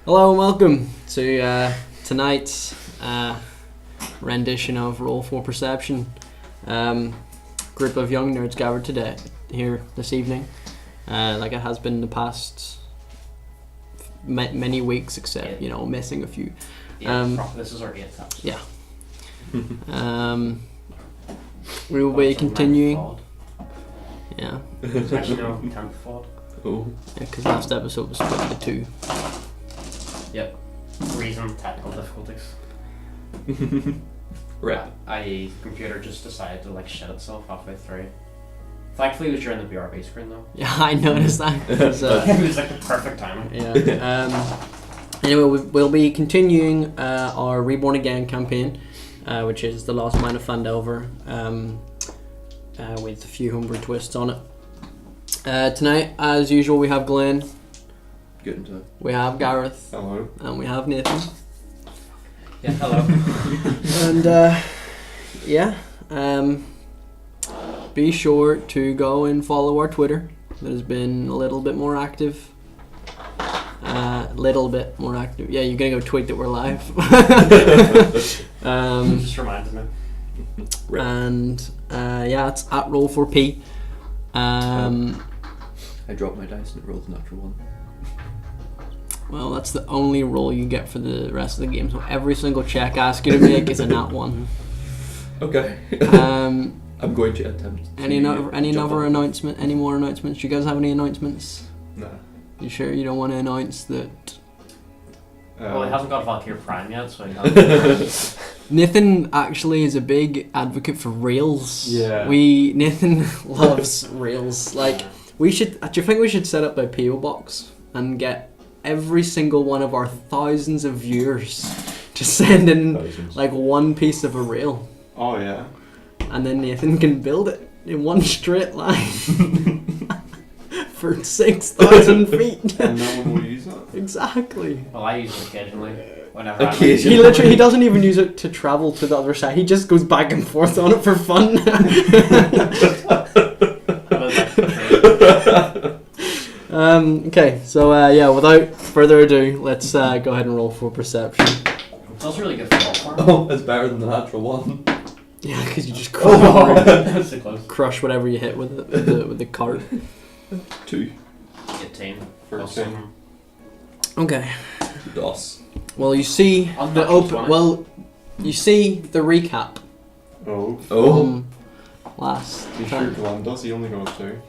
Hello and welcome to tonight's rendition of Roll for Perception. Group of young nerds gathered today here this evening, like it has been the past many weeks, except missing a few. This is our 8th episode. Yeah. We will be continuing. Yeah. It's actually no 10th fault. Oh. Yeah, because last episode was split into 2. Yep. Reason technical difficulties. Right. I computer just decided to shit itself halfway through. Thankfully it was during the BRB screen though. Yeah, I noticed that. It was the perfect timing. Yeah. Anyway, we'll be continuing our Reborn Again campaign, which is the Lost Mine of Fandelver, with a few homebrew twists on it. Tonight, as usual, we have Glenn. Good time. We have Gareth. Hello. And we have Nathan. Yeah, hello. And be sure to go and follow our Twitter. That has been a little bit more active. Yeah, you're gonna go tweet that we're live. Just reminded me. Right. And it's at R4P. I dropped my dice and it rolled a natural 1. Well, that's the only roll you get for the rest of the game. So every single check I ask you to make is a nat 1. Okay. I'm going to attempt. Any more announcements? Do you guys have any announcements? Nah. You sure you don't want to announce that? Well, he hasn't got Valkyrie Prime yet, so he hasn't. Nathan actually is a big advocate for rails. Yeah. Nathan loves rails. Do you think we should set up a PO box and get every single one of our thousands of viewers to send in one piece of a rail? Oh yeah. And then Nathan can build it in one straight line for 6,000 feet. And no one will use that. Exactly. Well, I use it occasionally. He doesn't even use it to travel to the other side. He just goes back and forth on it for fun. Okay, so without further ado, let's go ahead and roll for perception. That's really good for all. Oh, it's better than the natural 1. Yeah, because you just That's so close. crush whatever you hit with it with the cart. 2. 18. 13. Okay. DOS. Well, you see the you see the recap. Oh. From last You sure Glenn does? He only knows 2.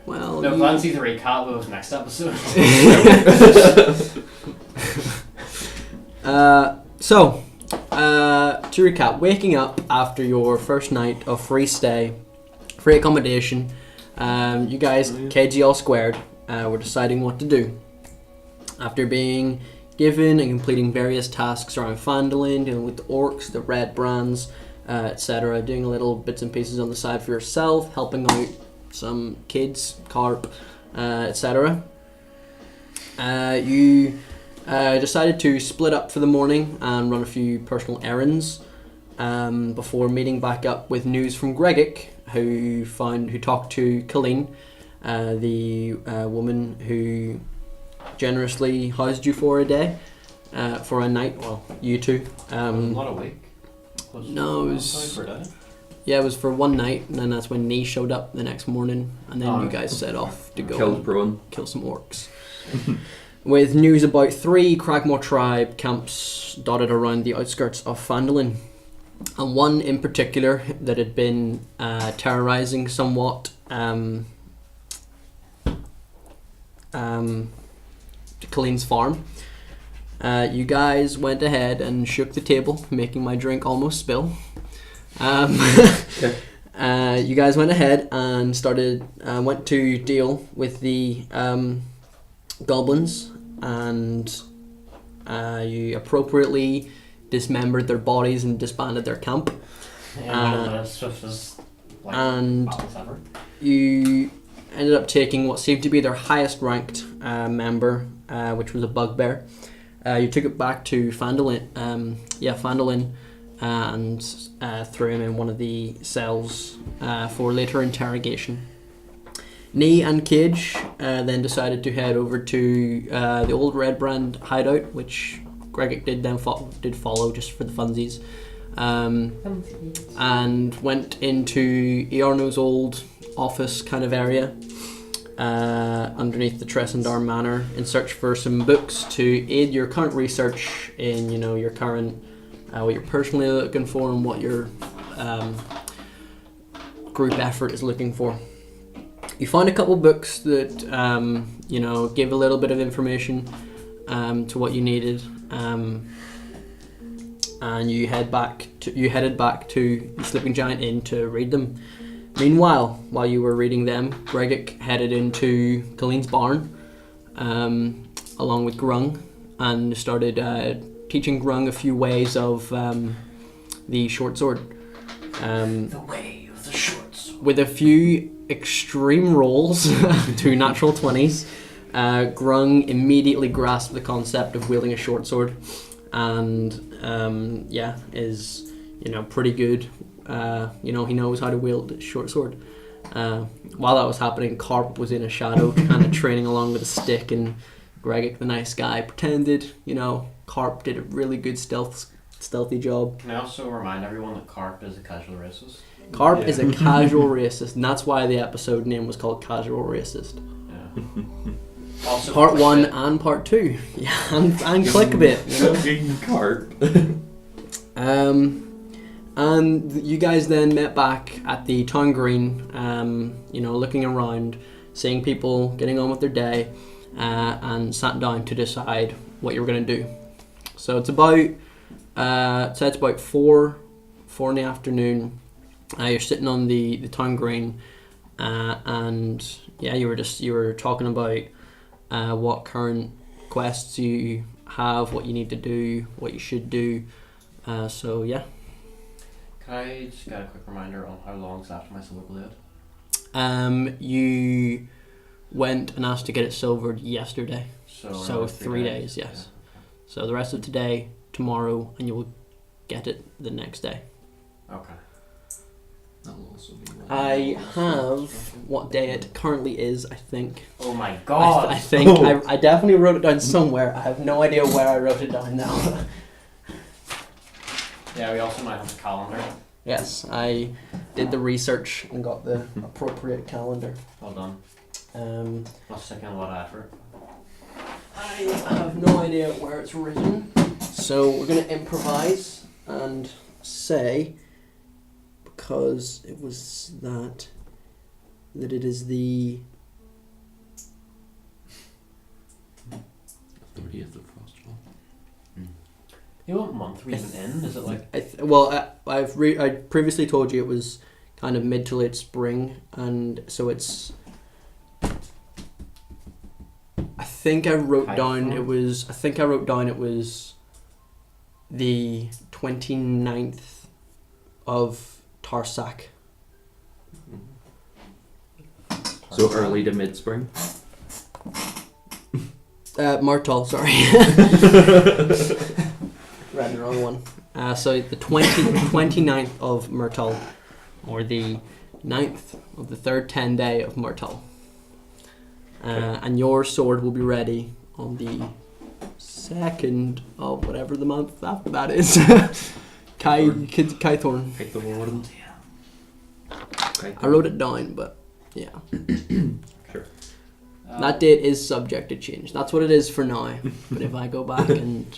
Well, No, Glenn sees the recap of his next episode. To recap, waking up after your first night of free stay, free accommodation, you guys, KG all squared, were deciding what to do. After being given and completing various tasks around Phandalin, dealing with the orcs, the red brands, etc., doing little bits and pieces on the side for yourself, helping out some kids, carp, etc. You decided to split up for the morning and run a few personal errands before meeting back up with news from Gregic, who talked to Colleen, the woman who generously housed you for a night. Well, you two. Not a week. No, it was. Yeah, it was for one night, and then that's when Nee showed up the next morning, and then you guys set off to go kill some orcs. With news about 3 Cragmore tribe camps dotted around the outskirts of Phandalin, and one in particular that had been terrorizing somewhat Colleen's farm. You guys went ahead and shook the table, making my drink almost spill. You guys went ahead and went to deal with the goblins, and you appropriately dismembered their bodies and disbanded their camp. And you ended up taking what seemed to be their highest ranked member, which was a bugbear. You took it back to Phandalin, and threw him in one of the cells for later interrogation. Nee and Cage then decided to head over to the old Red Brand hideout, which Gregor did follow just for the funsies, and went into Iarno's old office kind of area underneath the Tressendar Manor in search for some books to aid your current research in, your current what you're personally looking for and what your group effort is looking for. You find a couple books that give a little bit of information to what you needed, and you headed back to the Sleeping Giant Inn to read them. Meanwhile, while you were reading them, Gregor headed into Colleen's barn along with Grung and started teaching Grung a few ways of the short sword. The way of the short sword. With a few extreme rolls, 2 natural 20s, Grung immediately grasped the concept of wielding a short sword, and is pretty good. He knows how to wield a short sword. While that was happening, Carp was in a shadow, kind of training along with a stick, and Gregor, the nice guy, pretended. Carp did a really good stealthy job. Can I also remind everyone that Carp is a casual racist? Carp is a casual racist, and that's why the episode name was called Casual Racist. Yeah. Also, Part 1 and Part 2. Yeah, and clickbait. Carp. And you guys then met back at the town green, looking around, seeing people getting on with their day, and sat down to decide what you were going to do. So it's about 4 in the afternoon. You're sitting on the town green, and you were talking about what current quests you have, what you need to do, what you should do. Can I just get a quick reminder on how long's after my silver blade? You went and asked to get it silvered yesterday. So 3 days, yes. Yeah. So the rest of today, tomorrow, and you will get it the next day. Okay. That'll also be I have what day it currently is, I think. Oh my god! I think. I definitely wrote it down somewhere. I have no idea where I wrote it down now. Yeah, we also might have a calendar. Yes, I did the research and got the appropriate calendar. Well done. Must have taken a lot of effort. I have no idea where it's written, so we're going to improvise and say, because it was that it is the 30th of Frostfall. You know what month we're even in? Is it like... I previously told you it was kind of mid to late spring, and so it's... I think I wrote down it was the 29th of Tarsak. So early to mid-spring? Martol, sorry. Read the wrong one. So the 29th of Myrtle, or the 9th of the third 10 day of Myrtle. And your sword will be ready on the 2nd of whatever the month after that is. Kythorn. I wrote it down, but yeah. Sure. That date is subject to change. That's what it is for now. But if I go back and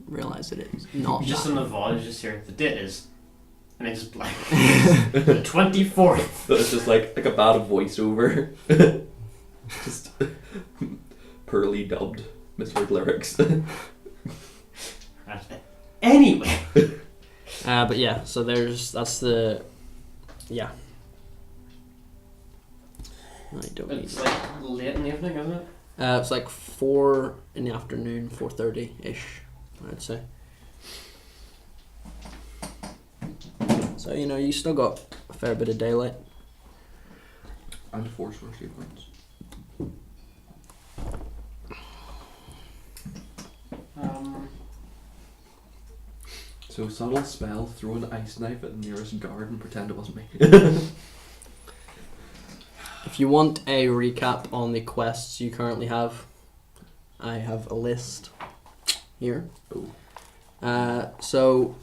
realize it is not Just that. in the VOD, just here, the date is... And it's just blank. The 24th. So it's just like a bad voiceover. Just poorly dubbed misheard lyrics. Anyway. But yeah, so that's the... Yeah. I don't need It's like late in the evening, isn't it? it's like 4 in the afternoon, 4:30-ish, I'd say. So, you still got a fair bit of daylight. And 4 sorcery points. So subtle spell, throw an ice knife at the nearest guard and pretend it wasn't me. If you want a recap on the quests you currently have, I have a list here. So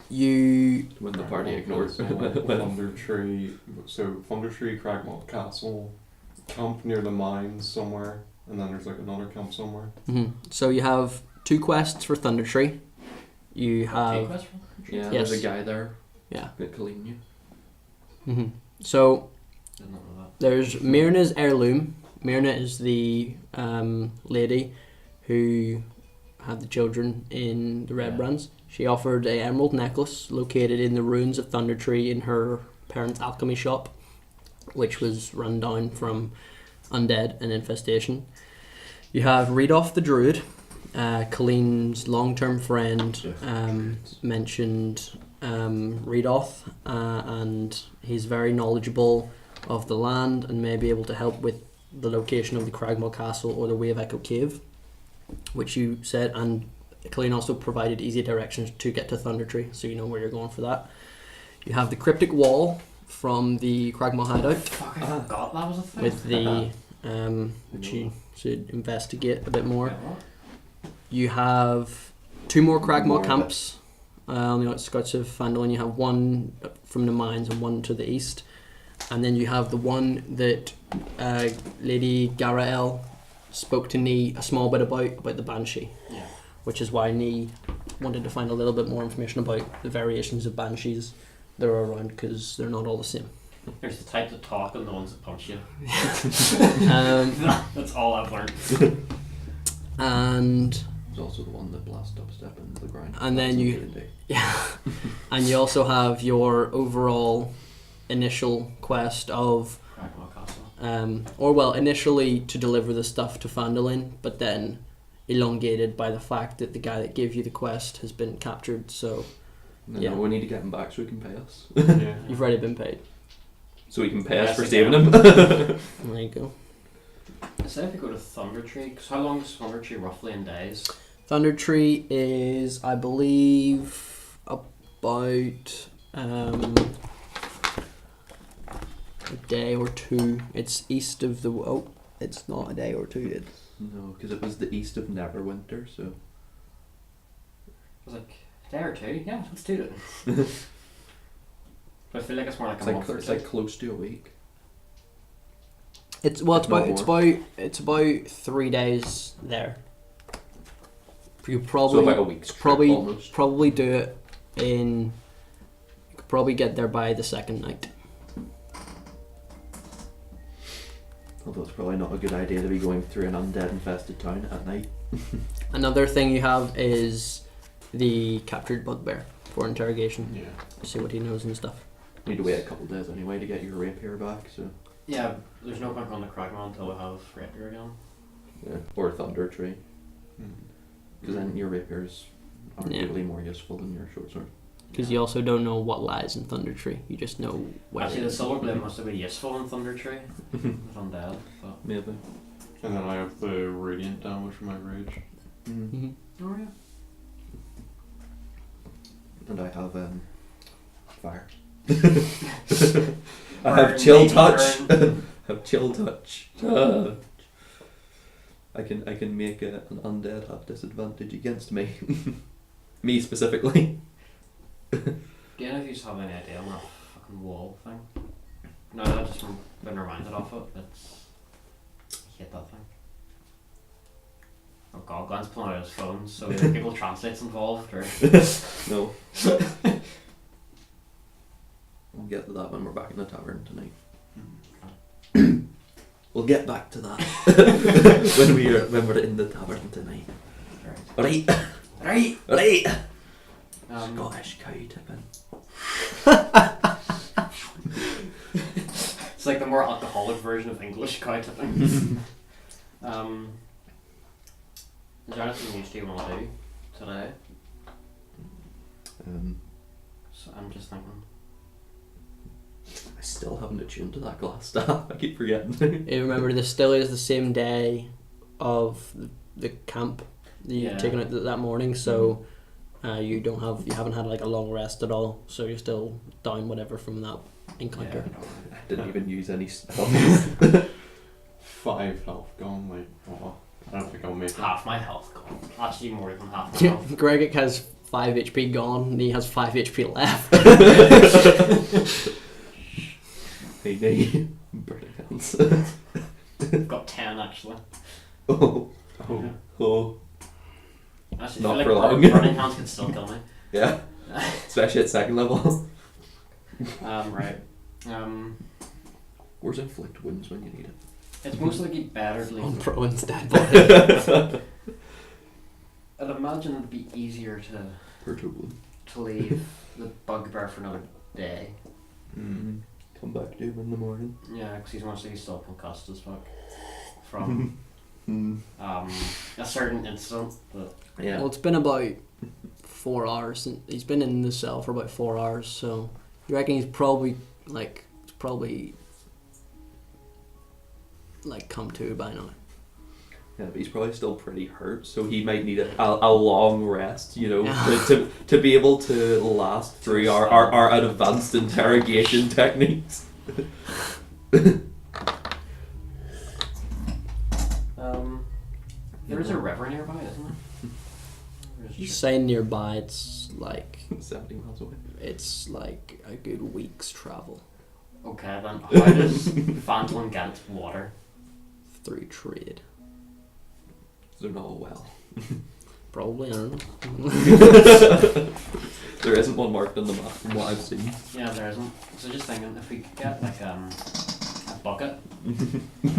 you When the party ignores Thunder Tree. So Thunder Tree, Cragmont Castle, camp near the mines somewhere, and then there's like another camp somewhere. So you have 2 quests for Thunder Tree. You have Yeah, Yes. there's a guy there. Yeah. That clean you. So Did not know that. there's Myrna's heirloom. Myrna is the lady who had the children in the Red Yeah. Brands. She offered a emerald necklace located in the ruins of Thunder Tree in her parents' alchemy shop, which was run down from undead and infestation. You have Redoff the Druid, Colleen's long-term friend, mentioned Redoff, and he's very knowledgeable of the land and may be able to help with the location of the Cragmore Castle or the Way of Echo Cave, which you said, and Colleen also provided easy directions to get to Thunder Tree, so you know where you're going for that. You have the Cryptic Wall from the Cragmore Hideout Fuck, I forgot that was a thing. with the which you should investigate a bit more. You have 2 more Cragmore camps on the outskirts of Fandolin. You have one from the mines and one to the east. And then you have the one that Lady Garael spoke to Nee a small bit about the Banshee. Yeah. Which is why Nee wanted to find a little bit more information about the variations of Banshees that are around, because they're not all the same. There's the type that talk and the ones that punch you. That's all I've learned. And There's also the one that blasts dubstep into the ground. And then That's you- in D&D. and you also have your overall initial quest of Cragmore Castle. initially to deliver the stuff to Fandolin, but then elongated by the fact that the guy that gave you the quest has been captured, so No, Yeah. no, we need to get him back so he can pay us. Yeah. you've already been paid. So he can pay Yes, us for he saving can. him. There you go. Say if we go to Thunder Tree, because how long is Thunder Tree roughly in days? Thunder Tree is, I believe, about a day or 2. It's east of the... Oh, it's not a day or 2. It's No, because it was the east of Neverwinter, so... I was like, a day or 2? Yeah, let's do it. But I feel like it's more like It's a like, month or it's two. like close to a week. It's well, If not it's about 3 days there. You So probably about a week's trip probably almost. probably do it in. You could probably get there by the second night. Although it's probably not a good idea to be going through an undead infested town at night. Another thing you have is the captured bugbear for interrogation. Yeah. See what he knows and stuff. Need to wait a couple of days anyway to get your rapier back, so... Yeah, there's no point going to Cragmore until we have Rapier again. Yeah. Or Thunder Tree. Mm. Because then your rapiers are Yeah. arguably more useful than your short sword. Because you also don't know what lies in Thunder Tree. You just know where. Actually, the Silver Blade must have been useful in Thunder Tree. With undead, but... Maybe. And then I have the radiant damage from my rage. Mm. Mhm. Oh, yeah. And I have fire. I Burn, have chill maybe touch. burn. I have chill touch. I can make an undead have disadvantage against me. Me specifically. Do any of you have any idea on that fucking wall thing? No, I've just been reminded of it. I hate that thing. Oh god, Glenn's pulling out his phone, so either Google Translate's involved or... No. We'll get to that when we're back in the tavern tonight. We'll get back to that when we're in the tavern tonight. Right. Right! Right. Scottish. Scottish cow tipping. It's like the more alcoholic version of English cow tipping. Is there anything you want to do today? So I'm just thinking. I still haven't attuned to that glass staff. I keep forgetting. You remember, this still is the same day of the camp that you've Yeah. taken out that morning, so you haven't had like a long rest at all, so you're still down whatever from that encounter. I didn't even use any spells. 5 health gone, like, oh, I don't think I'll make it. Half my health gone. Actually, more than half my health. Gregor has 5 HP gone, and he has 5 HP left. Hey, burning hands. I've got 10 actually. Oh, Yeah. oh, Actually, Not I for feel like long. burning hands could still kill me. yeah. Especially at 2nd level. Right. Where's inflict wounds when you need it? It's most likely better to On leave. pro instead. I'd imagine it'd be easier Perturbable. to leave the bugbear for another day. Mm. Come back to him in the morning. Yeah, because he's most likely still concussed as fuck from Mm. a certain incident. But Yeah. Well, it's been about 4 hours since he's been in the cell for about 4 hours. So you reckon he's probably come to by now. Yeah, but he's probably still pretty hurt, so he might need a long rest, you know, to be able to last through our advanced interrogation techniques. There is a river nearby, isn't there? You say nearby, it's like 70 miles away. it's like a good week's travel Okay, then how does Phantom get water? through trade. They're not well. Probably, I don't know. There isn't one marked on the map from what I've seen. Yeah, there isn't. So just thinking, if we could get like a bucket,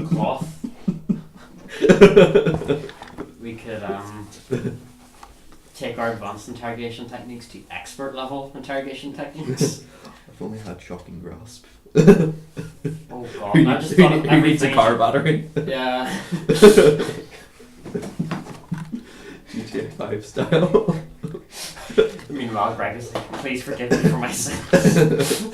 cloth, we could take our advanced interrogation techniques to expert level interrogation techniques. I've only had shocking grasp. Oh god, Who I just thought of needs a everything. car battery? Yeah. GTA 5 style. Meanwhile, Greg is like, please forgive me for my sins.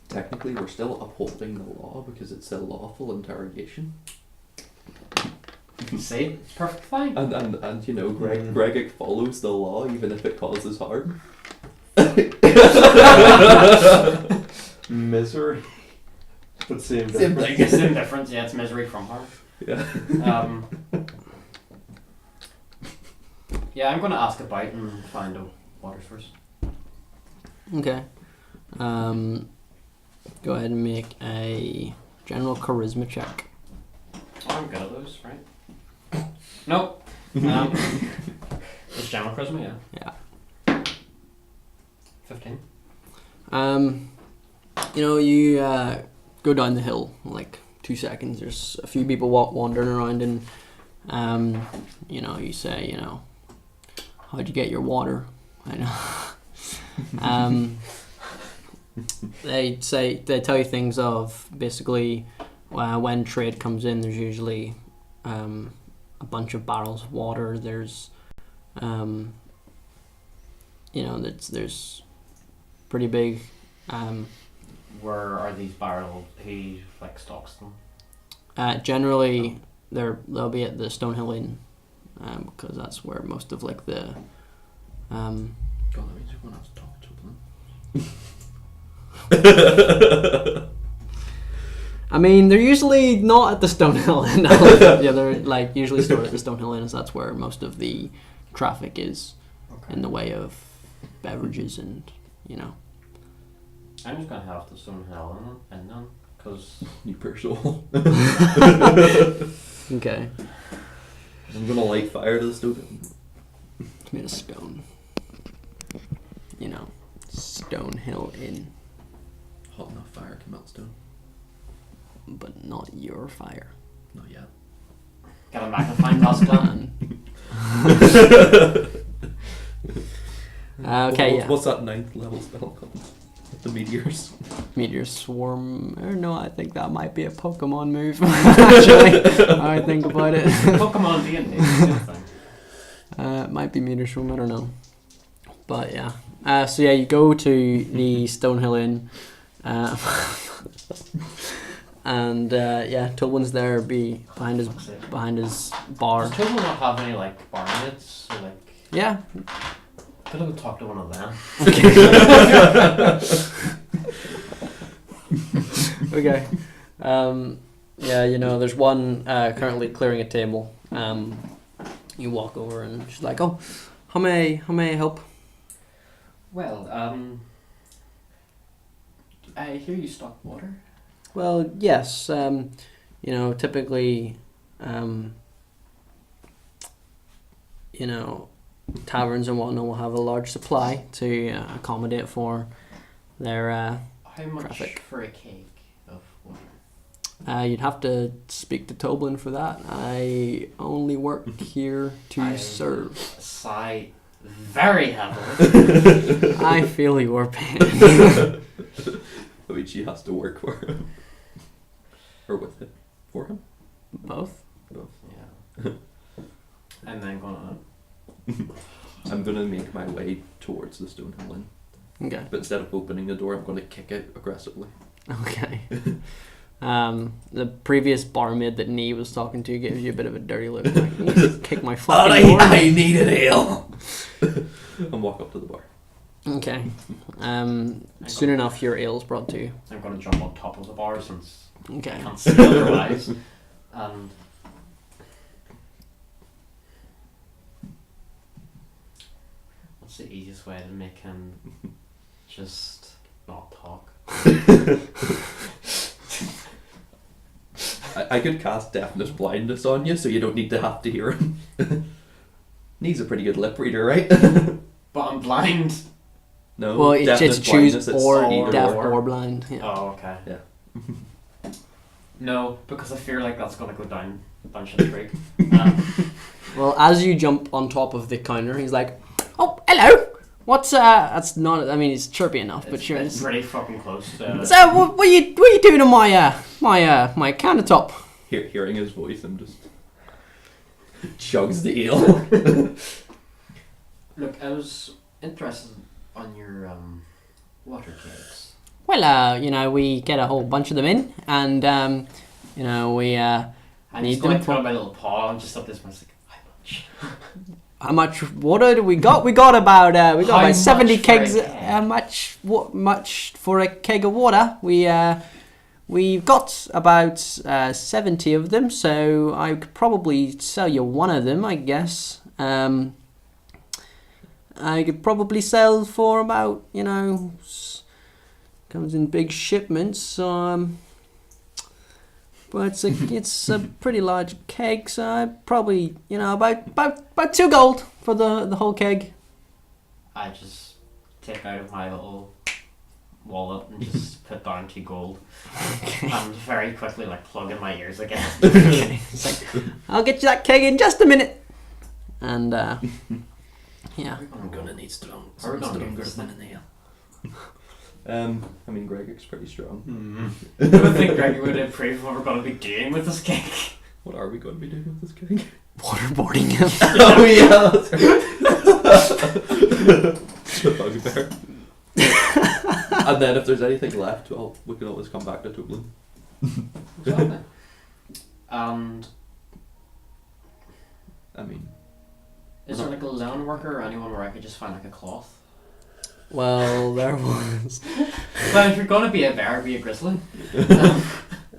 Technically, we're still upholding the law because it's a lawful interrogation. See, it's perfect fine. And you know, Greg follows the law even if it causes harm. Misery. But same Same difference. I guess the difference, yeah, it's misery from harm. Yeah. Yeah, I'm gonna ask about and find a water source. Okay. Go ahead and make a general charisma check. Oh, I'm good at those, right? Nope. It's general charisma, yeah. Yeah. 15. You go down the hill in like 2 seconds. There's a few people wandering around, and you say, how'd you get your water? I know. They tell you things of basically when trade comes in, there's usually a bunch of barrels of water. There's there's pretty big. Where are these barrels? Who stocks them? Generally, they'll be at the Stonehill Inn, because that's where most of the. God, that means you're gonna have to talk to them. I mean, they're usually not at the Stonehill Inn. Yeah, they're usually stored at the Stonehill Inn, as that's where most of the traffic is, in the way of beverages and I'm just gonna have the Stonehill in then, because You poor soul. Okay. I'm gonna light fire to the stove. It's made of stone. Stonehill Inn, Hot enough fire to melt stone. but not your fire. Not yet. get a magnifying glass plan. Okay, yeah. What's that 9th level spell called? The meteors. Meteor Swarm. Or no, I think that might be a Pokemon move. Actually, I think about it. Pokemon D&D, same thing. It might be Meteor Swarm, I don't know. But yeah. So yeah, you go to the Stonehill Inn. And Toblin's there behind his bar. Does Total not have any barmaids? Or Yeah. Could have talked to one of them. Okay. Yeah, you know, there's one currently clearing a table. You walk over and she's like, "Oh, how may I help?" Well, I hear you stock water. Well, yes. You know, typically, you know, taverns and whatnot will have a large supply to accommodate for their. How much Traffic. for a keg of water? You'd have to speak to Toblin for that. I only work here to I serve. Sigh very heavily. I feel your pain. I mean, she has to work for him. Or with him. For him? Both. Yeah. And then gonna. I'm going to make my way towards the Stonehill Inn. Okay. But instead of opening the door, I'm going to kick it aggressively. Okay. The previous barmaid that Nee was talking to gives you a bit of a dirty look. Like, you need to kick my fucking door. I need an ale! And walk up to the bar. Okay. Soon enough, your ale's brought to you. I'm gonna jump on top of the bar since I Okay. can't see otherwise. And what's the easiest way to make him just not talk? I could cast deafness blindness on you, so you don't need to have to hear him. Needs a pretty good lip reader, right? But I'm blind. No, Well, it's deafness, just choose blindness, it's or either deaf or. or blind. Yeah. Oh, okay. Yeah. No, because I fear like that's gonna go down shit creek. Well, as you jump on top of the counter, he's like, "Oh, hello. What's That's not. I mean, it's chirpy enough, but sure. It's pretty fucking close. So, what are you doing on my my countertop?" Hearing his voice, I'm just chugs the ale. Look, I was interested on your water kegs. Well, you know, we get a whole bunch of them in, and you know, we I'm need just going them to put for. my little paw and just up this much like, How much water do we got? We got about How about 70 much for a kegs. keg? How much for a keg of water? We've got about 70 of them, so I could probably sell you one of them, I guess. I could probably sell for about, you know, comes in big shipments. But it's a pretty large keg, so I probably, you know, about 2 gold for the whole keg. I just take out of my little wallet and just put down 2 gold. And very quickly like plug in my ears again. Okay. It's like, I'll get you that keg in just a minute. And yeah. I'm gonna need strong, Are we gonna do stronger this than an ale. I mean, Gregor's pretty strong. I don't think Greg would approve what we're going to be doing with this cake. What are we going to be doing with this cake? Waterboarding him. Oh yeah, that's right. The bugbear. And then if there's anything left, well, we can always come back to Toblin. Exactly. And I mean, is there like a lone worker or anyone where I could just find like a cloth? Well, there was. But if you're going to be a bear, be a grizzly.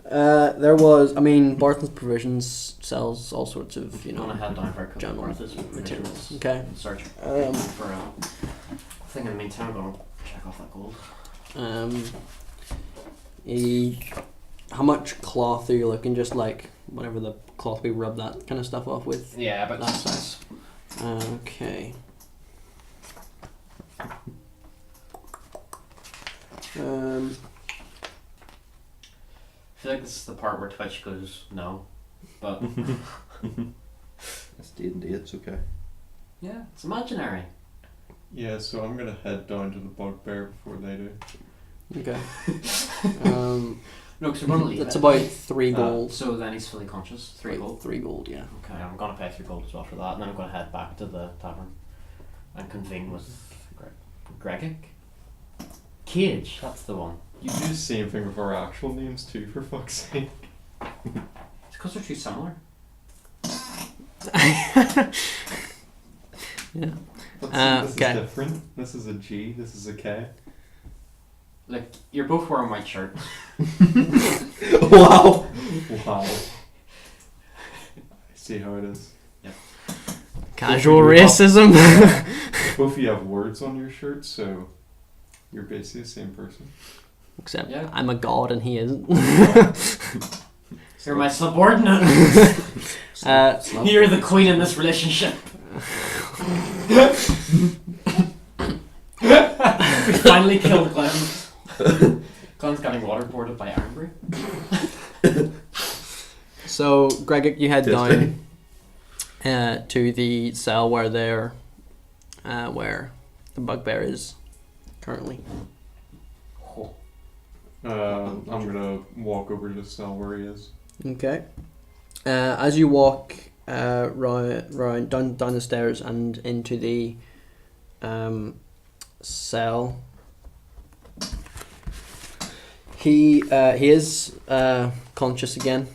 There was. I mean, Barton's Provisions sells all sorts of, you I'm going to know, head down for a couple general of Martha's materials. materials. Okay. Search Um, for I think in the meantime I'm going to check off that gold. How much cloth are you looking? Just like whatever the cloth we rub that kind of stuff off with. Yeah, but That's that's Okay. I feel like this is the part where Twitch goes no, but it's D&D, it's okay. yeah, it's imaginary. Yeah, so I'm gonna head down to the bugbear before they do. Okay. No, because we're going to leave That's it. about 3 gold. So then he's fully conscious. 3 gold. 3 gold, yeah. Okay, I'm going to pay 3 gold as well for that, and then I'm going to head back to the tavern and convene with Gregic? Cage, that's the one. You do the same thing with our actual names too, for fuck's sake. It's because they're too similar. Yeah. But see, this Okay. is different. This is a G. This is a K. Look, you're both wearing white shirts. Wow. Wow. I see how it is. Casual Both of you racism. Both of you have words on your shirt, so you're basically the same person. Except Yeah. I'm a god and he isn't. You're my subordinate. You're the queen in this relationship. We finally killed Glenn. Glenn's getting waterboarded by Ironbury. So, Greg, you head Testing. down to the cell where the bugbear is currently. I'm gonna walk over to the cell where he is. Okay. As you walk round down the stairs and into the cell, he is conscious again.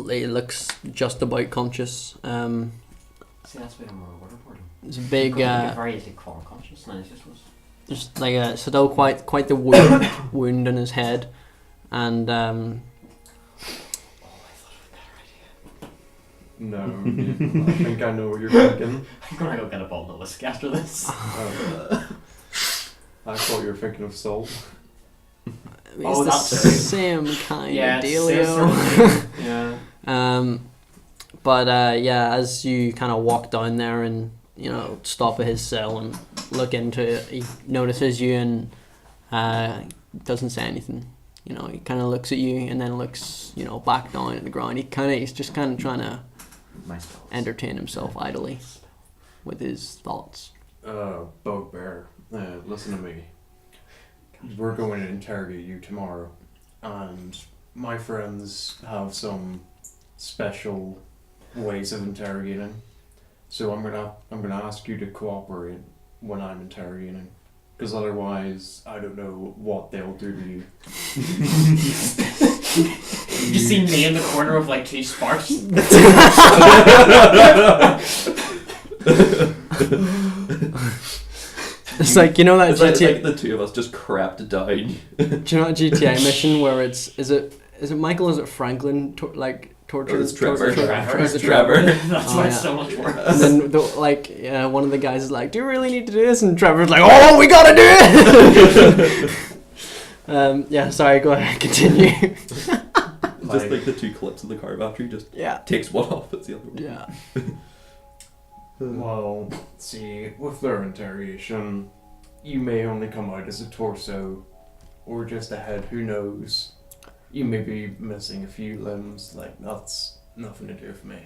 He looks just about conscious. See, that's why I'm more waterboarding. It's a big. Very easy call conscious. Nice, this was. There's like still quite the wound in his head, and Oh, I thought of a better idea. No, I think I know what you're thinking. I'm gonna go get a bottle of whiskey after this. I thought you were thinking of salt. it's Oh, the that's- same kind Yeah, of it's dealio. yeah. But as you kind of walk down there and stop at his cell and look into it, he notices you and doesn't say anything. He kind of looks at you and then looks back down at the ground. He's just kind of trying to My spells. entertain himself idly with his thoughts. Bugbear, listen to me. We're going to interrogate you tomorrow, and my friends have some special ways of interrogating. So I'm gonna ask you to cooperate when I'm interrogating, because otherwise I don't know what they'll do to you. You just see me in the corner of like two sparks. It's like that It's like GTA. the two of us just crept down. Do you know that GTA mission where is it Michael? Is it Franklin? Torture. It's Trevor. Is it Trevor. That's Oh, why yeah. it's so much worse. And then one of the guys is like, "Do you really need to do this?" And Trevor's like, "Oh, we gotta do it." Yeah, sorry. Go ahead. Continue. Just like the two clips of the car battery just Yeah. takes one off, it's the other one. Yeah. Well, see, with their interrogation, you may only come out as a torso, or just a head, who knows. You may be missing a few limbs, that's nothing to do with me.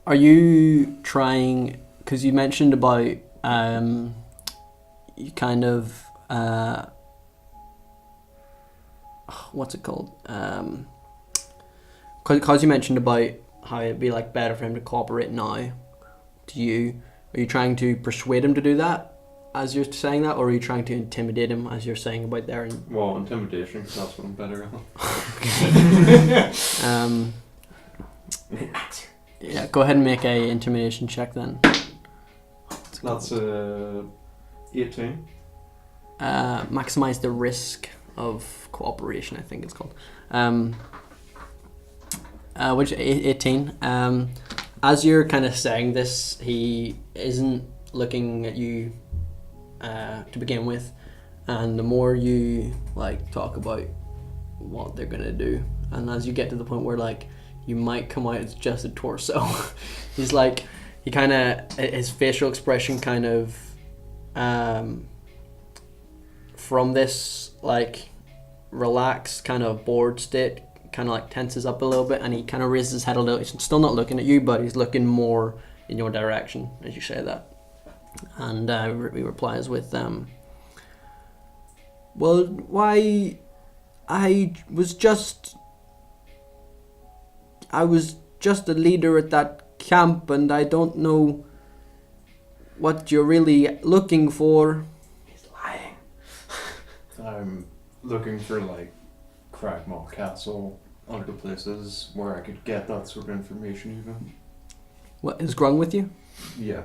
Are you trying? Because you mentioned about you kind of what's it called? Because you mentioned about how it'd be better for him to cooperate now. To you, are you trying to persuade him to do that, as you're saying that, or are you trying to intimidate him, as you're saying about there? Well, intimidation, that's what I'm better at. Yeah, go ahead and make a intimidation check then. That's 18. Maximize the risk of cooperation, I think it's called. Which 18. As you're kind of saying this, he isn't looking at you to begin with, and the more you talk about what they're gonna do, and as you get to the point where you might come out as just a torso, he's his facial expression kind of from this relaxed kind of bored state kind of tenses up a little bit, and he kind of raises his head a little. He's still not looking at you, but he's looking more in your direction as you say that, and he replies with well, why, I was just a leader at that camp, and I don't know what you're really looking for. He's lying. I'm looking for Cragmaw Castle, other places where I could get that sort of information even. What, is Grung with you? Yeah.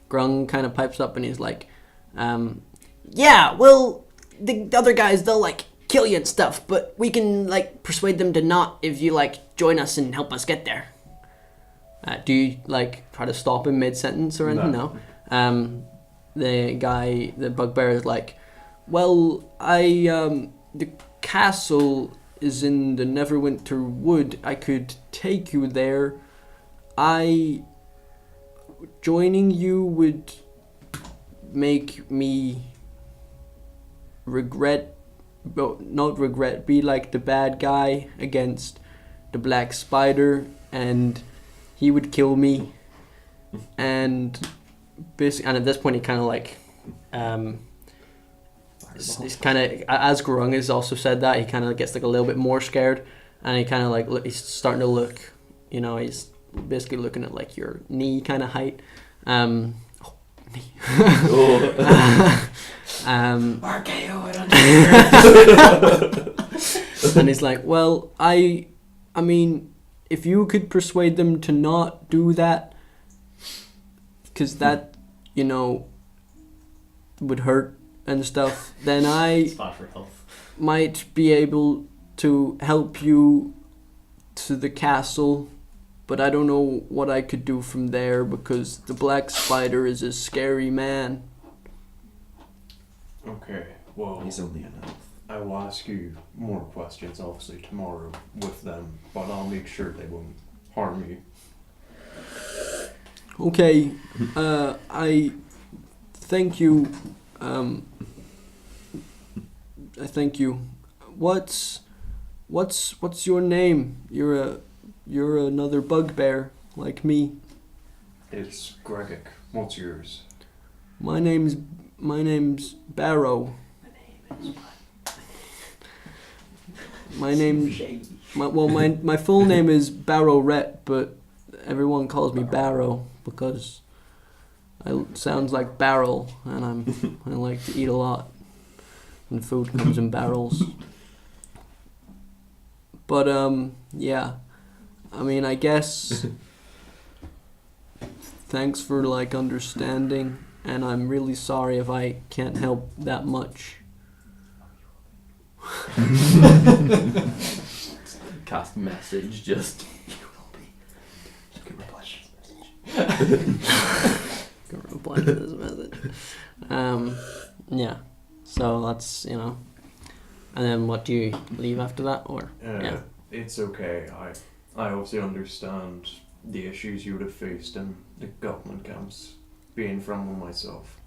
Grung kind of pipes up and he's like, yeah, well, the other guys, they'll like kill you and stuff, but we can like persuade them to not if you like join us and help us get there. Do you like try to stop him mid-sentence or anything? No. The bugbear is like, well, the castle is in the Neverwinter Wood. I could take you there. Joining you would make me be like the bad guy against the Black Spider, and he would kill me. And at this point he kind of like he's kind of, as Grung has also said that, he kind of gets like a little bit more scared, and he kind of like he's starting to look, he's basically looking at like your knee kind of height. Knee. RKO it under. And he's like, well, I mean, if you could persuade them to not do that, because that, would hurt and stuff, then I It's not for health. might be able to help you to the castle, but I don't know what I could do from there because the Black Spider is a scary man. Okay, well, He's only an elf. I will ask you more questions, obviously, tomorrow with them, but I'll make sure they won't harm you. Okay, I thank you. I thank you. What's your name? You're another bugbear like me. It's Gregic. What's yours? My name's Barrow. My full name is Barrow Rhett, but everyone calls me Barrow because it sounds like barrel, and I like to eat a lot, and food comes in barrels. But yeah, I mean, I guess thanks for like understanding, and I'm really sorry if I can't help that much. Cast message, just. You can reply to this message. Gonna reply to this message. Yeah. So that's and then what, do you leave after that, or yeah? It's okay. I obviously understand the issues you would have faced in the government camps, being from one myself.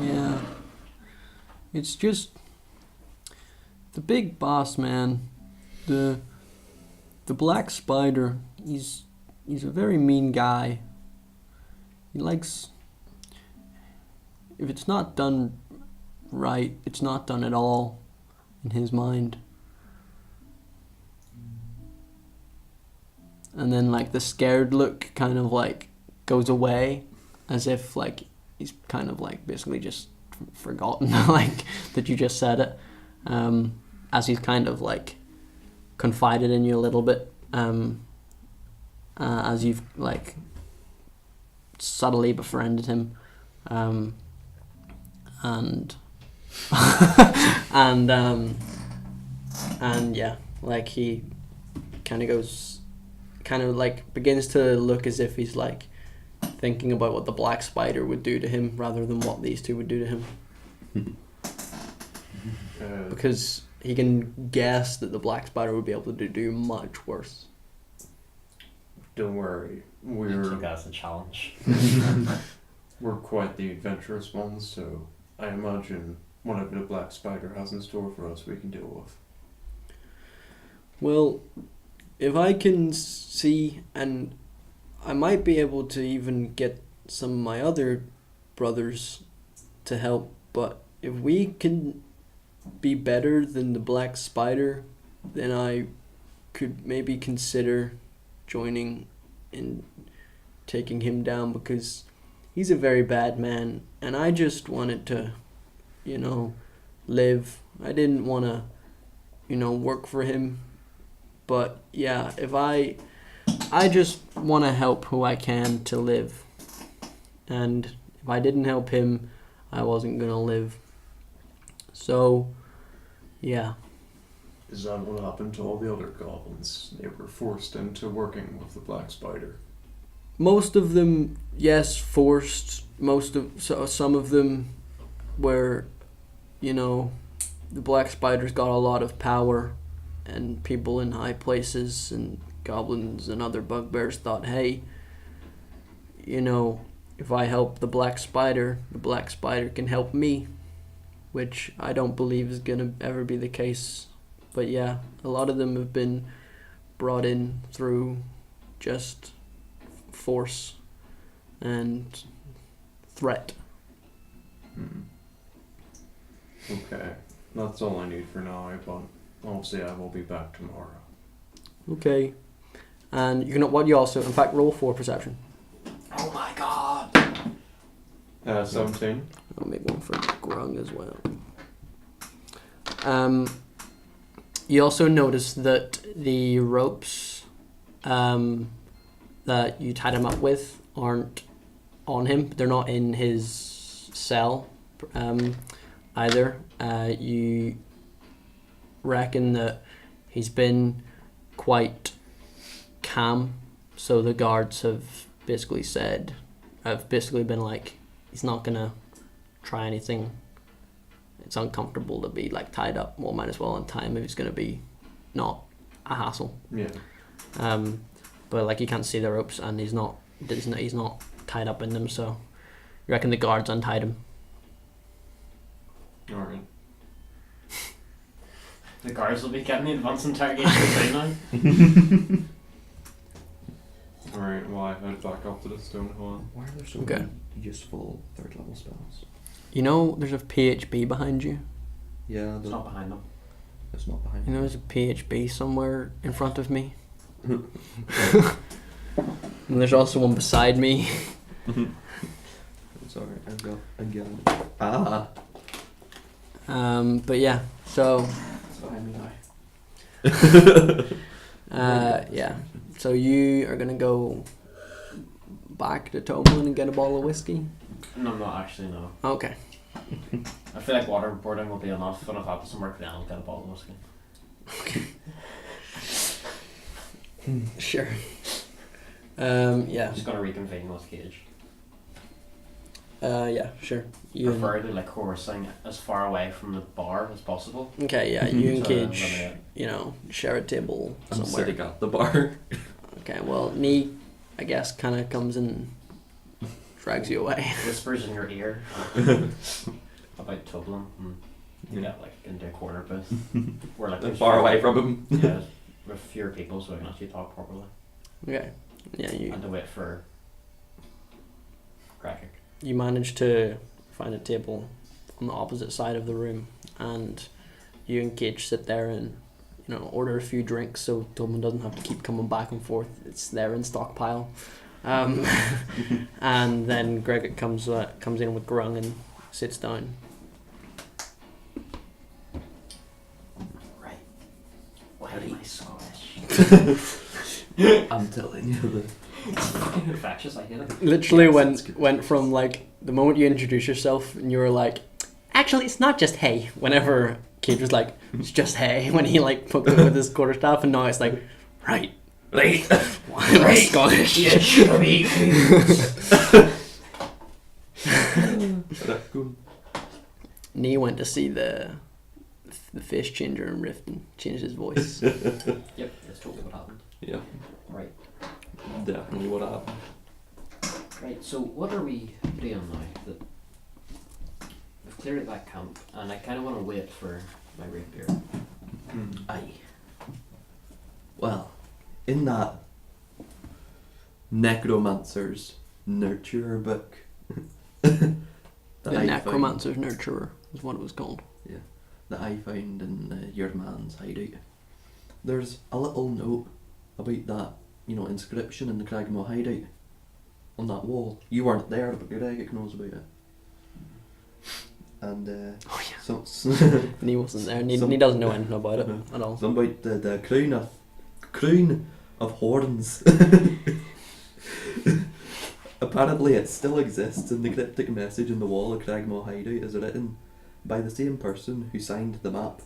Yeah. It's just the big boss man, the Black Spider. He's a very mean guy. He likes, if it's not done right, it's not done at all in his mind. And then like the scared look kind of like goes away, as if like he's kind of like basically just forgotten like that you just said it, as he's kind of like confided in you a little bit, as you've like subtly befriended him, and and yeah, like he kind of like begins to look as if he's like thinking about what the Black Spider would do to him rather than what these two would do to him. Because he can guess that the Black Spider would be able to do much worse. Don't worry, You guys a challenge. we're quite the adventurous ones, so I imagine whatever the Black Spider has in store for us, we can deal with. Well, if I can see, and I might be able to even get some of my other brothers to help, but if we can be better than the Black Spider, then I could maybe consider joining in taking him down, because he's a very bad man, and I just wanted to, live. I didn't want to, work for him. But yeah, if I just want to help who I can to live. and if I didn't help him, I wasn't gonna live. So, yeah. Is that what happened to all the other goblins? They were forced into working with the Black Spider. Most of them, yes, forced. Some of them were, the Black Spider's got a lot of power, and people in high places and goblins and other bugbears thought, hey, if I help the Black Spider can help me, which I don't believe is gonna ever be the case. But yeah, a lot of them have been brought in through just force and threat. Okay, that's all I need for now, but obviously I will be back tomorrow. Okay. And you also, in fact, roll for perception. Oh my god! 17. I'll make one for Grung as well. You also notice that the ropes that you tied him up with aren't on him. They're not in his cell either. You reckon that he's been quite calm, so the guards have basically been like, he's not gonna try anything. It's uncomfortable to be like tied up. Well, might as well untie him if he's gonna be not a hassle. Yeah. But like you can't see the ropes, and he's not tied up in them. So you reckon the guards untied him? Alright. The guards will be getting the advanced interrogation right now. Alright, well I head back up to the stone hall. Why are there so Okay. many useful third level spells? There's a PHB behind you. Yeah, It's not behind them. it's not behind. There's a PHB somewhere in front of me. And there's also one beside me. Sorry, I'm going. Ah. But yeah, so It's behind me now. yeah. So you are gonna go back to Tomlin and get a bottle of whiskey? No, I'm not actually, no. Okay. I feel like waterboarding will be enough, and if I have some work then I'll get a bottle of whiskey. Sure. Yeah. I'm just gonna reconvene with Cage. Yeah, sure. You and, Preferably like coercing as far away from the bar as possible. okay, yeah, you and So, Cage, eliminate- share a table I'm somewhere. sitting at the bar. Okay, well, Nee, I guess, kind of comes and drags you away. Whispers in your ear about Tublin, and you get like into a corner booth where like there's Far away from him. Yeah, with fewer people, so I can actually talk properly. Okay. Yeah, And to wait for cracking. you manage to find a table on the opposite side of the room, and you and Cage sit there and order a few drinks so Tubman doesn't have to keep coming back and forth. It's there in stockpile. And then Greg comes in with Grung and sits down. Right. Why am I Scottish? I'm telling you. It's fucking infectious, I hate it. Literally Yes, went that's good. went from like the moment you introduce yourself and you were like, actually it's not just hay. Whenever Cage was like, it's just hay, when he like poked it with his quarterstaff, and now it's like, right. Why am I Scottish? Yeah, should be. Nee went to see the fish changer in Rift and changed his voice. Yep, that's totally what happened. Yeah, Right. definitely what happened. Right, so what are we doing now? That we've cleared that camp, and I kind of want to wait for my rapier. Aye. Well, in that Necromancer's Nurturer book, The that I Necromancer's Nurturer is what it was called. that I found in your man's hideout, there's a little note about that, inscription in the Cragmaw hideout on that wall. You weren't there, but your egg knows about it. And Oh yeah. so Nee wasn't there. Nee Some- doesn't know anything about it at all. something about the crown of horns. Apparently it still exists, and the cryptic message in the wall of Cragmaw Hideout is written by the same person who signed the map.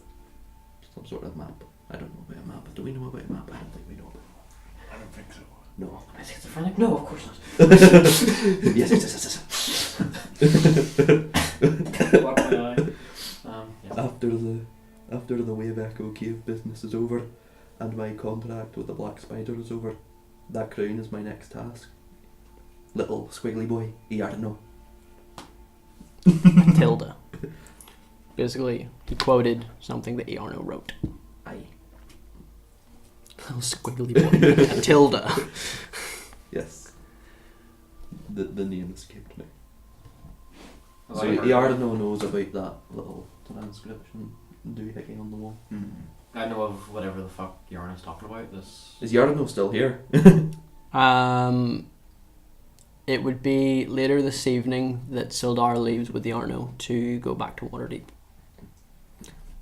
Some sort of map. I don't know about a map. Do we know about a map? I don't think we know about a map. I don't think so. No. I think it's a friend. Like, no, of course not. Yes. Walk my eye. Yeah. After the Wave Echo Cave business is over, and my contract with the Black Spider is over, that crown is my next task. Little squiggly boy, he ought to know. Tilda. Basically, he quoted something that Iarno wrote. Aye. Little squiggly boy. Tilda. Yes. The name escaped me. Oh, So I heard- Iarno knows about that little transcription doohickey on the wall. I know of whatever the fuck Yarna's talking about. This. Is Iarno still here? It would be later this evening that Sildar leaves with Iarno to go back to Waterdeep.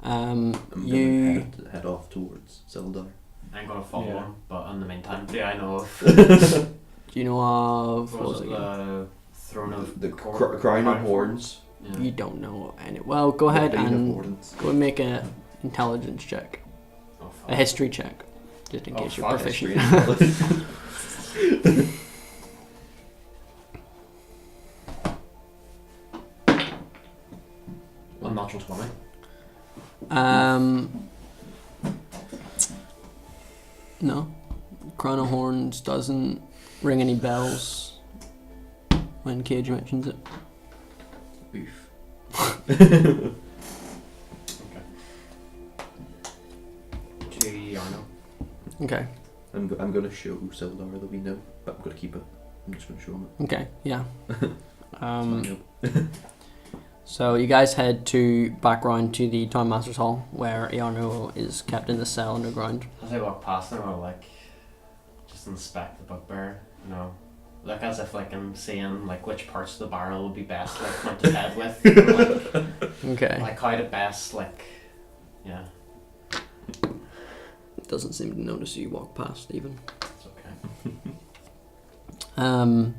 I'm You gonna head off towards Sildar. I'm gonna follow Yeah. him, but in the meantime, do I know of do you know of what was it, again? the throne of The crown of horns. Yeah. You don't know any. Well, go ahead The Bane of and Horns. go and make a intelligence check, Oh, fuck. a history check, just in Oh, case you're fuck, proficient. Unnatural 20. No, Crown of Horns doesn't ring any bells when Cage mentions it. Oof. To Yarno. Okay. I'm gonna show Sildar that we know, but I'm gonna keep it. I'm just gonna show him it. Okay. Yeah. Fine, So you guys head back round to the Town Master's Hall, where Iarno is kept in the cell underground. As I walk past them, I'll like just inspect the bugbear, you know. Look as if like I'm seeing like which parts of the barrel would be best like point to head with. Or, Okay. like how to best like yeah, Doesn't seem to notice you walk past even. it's okay.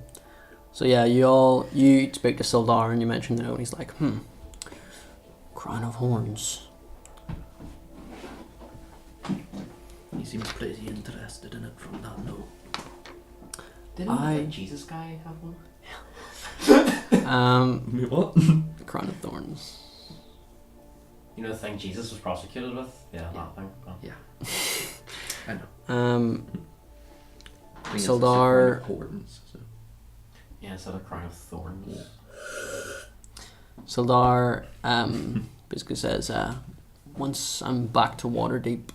So yeah, you speak to Sildar and you mention the note and he's like, Crown of Horns. He seems pretty interested in it from that note. Didn't the Jesus guy have one? What? Crown of Thorns. You know the thing Jesus was prosecuted with? Yeah, that thing. Oh. Yeah. I know. Sildar- I think it's the crown of horns, so. Yeah, instead of crown of thorns. Sildar basically says, once I'm back to Waterdeep,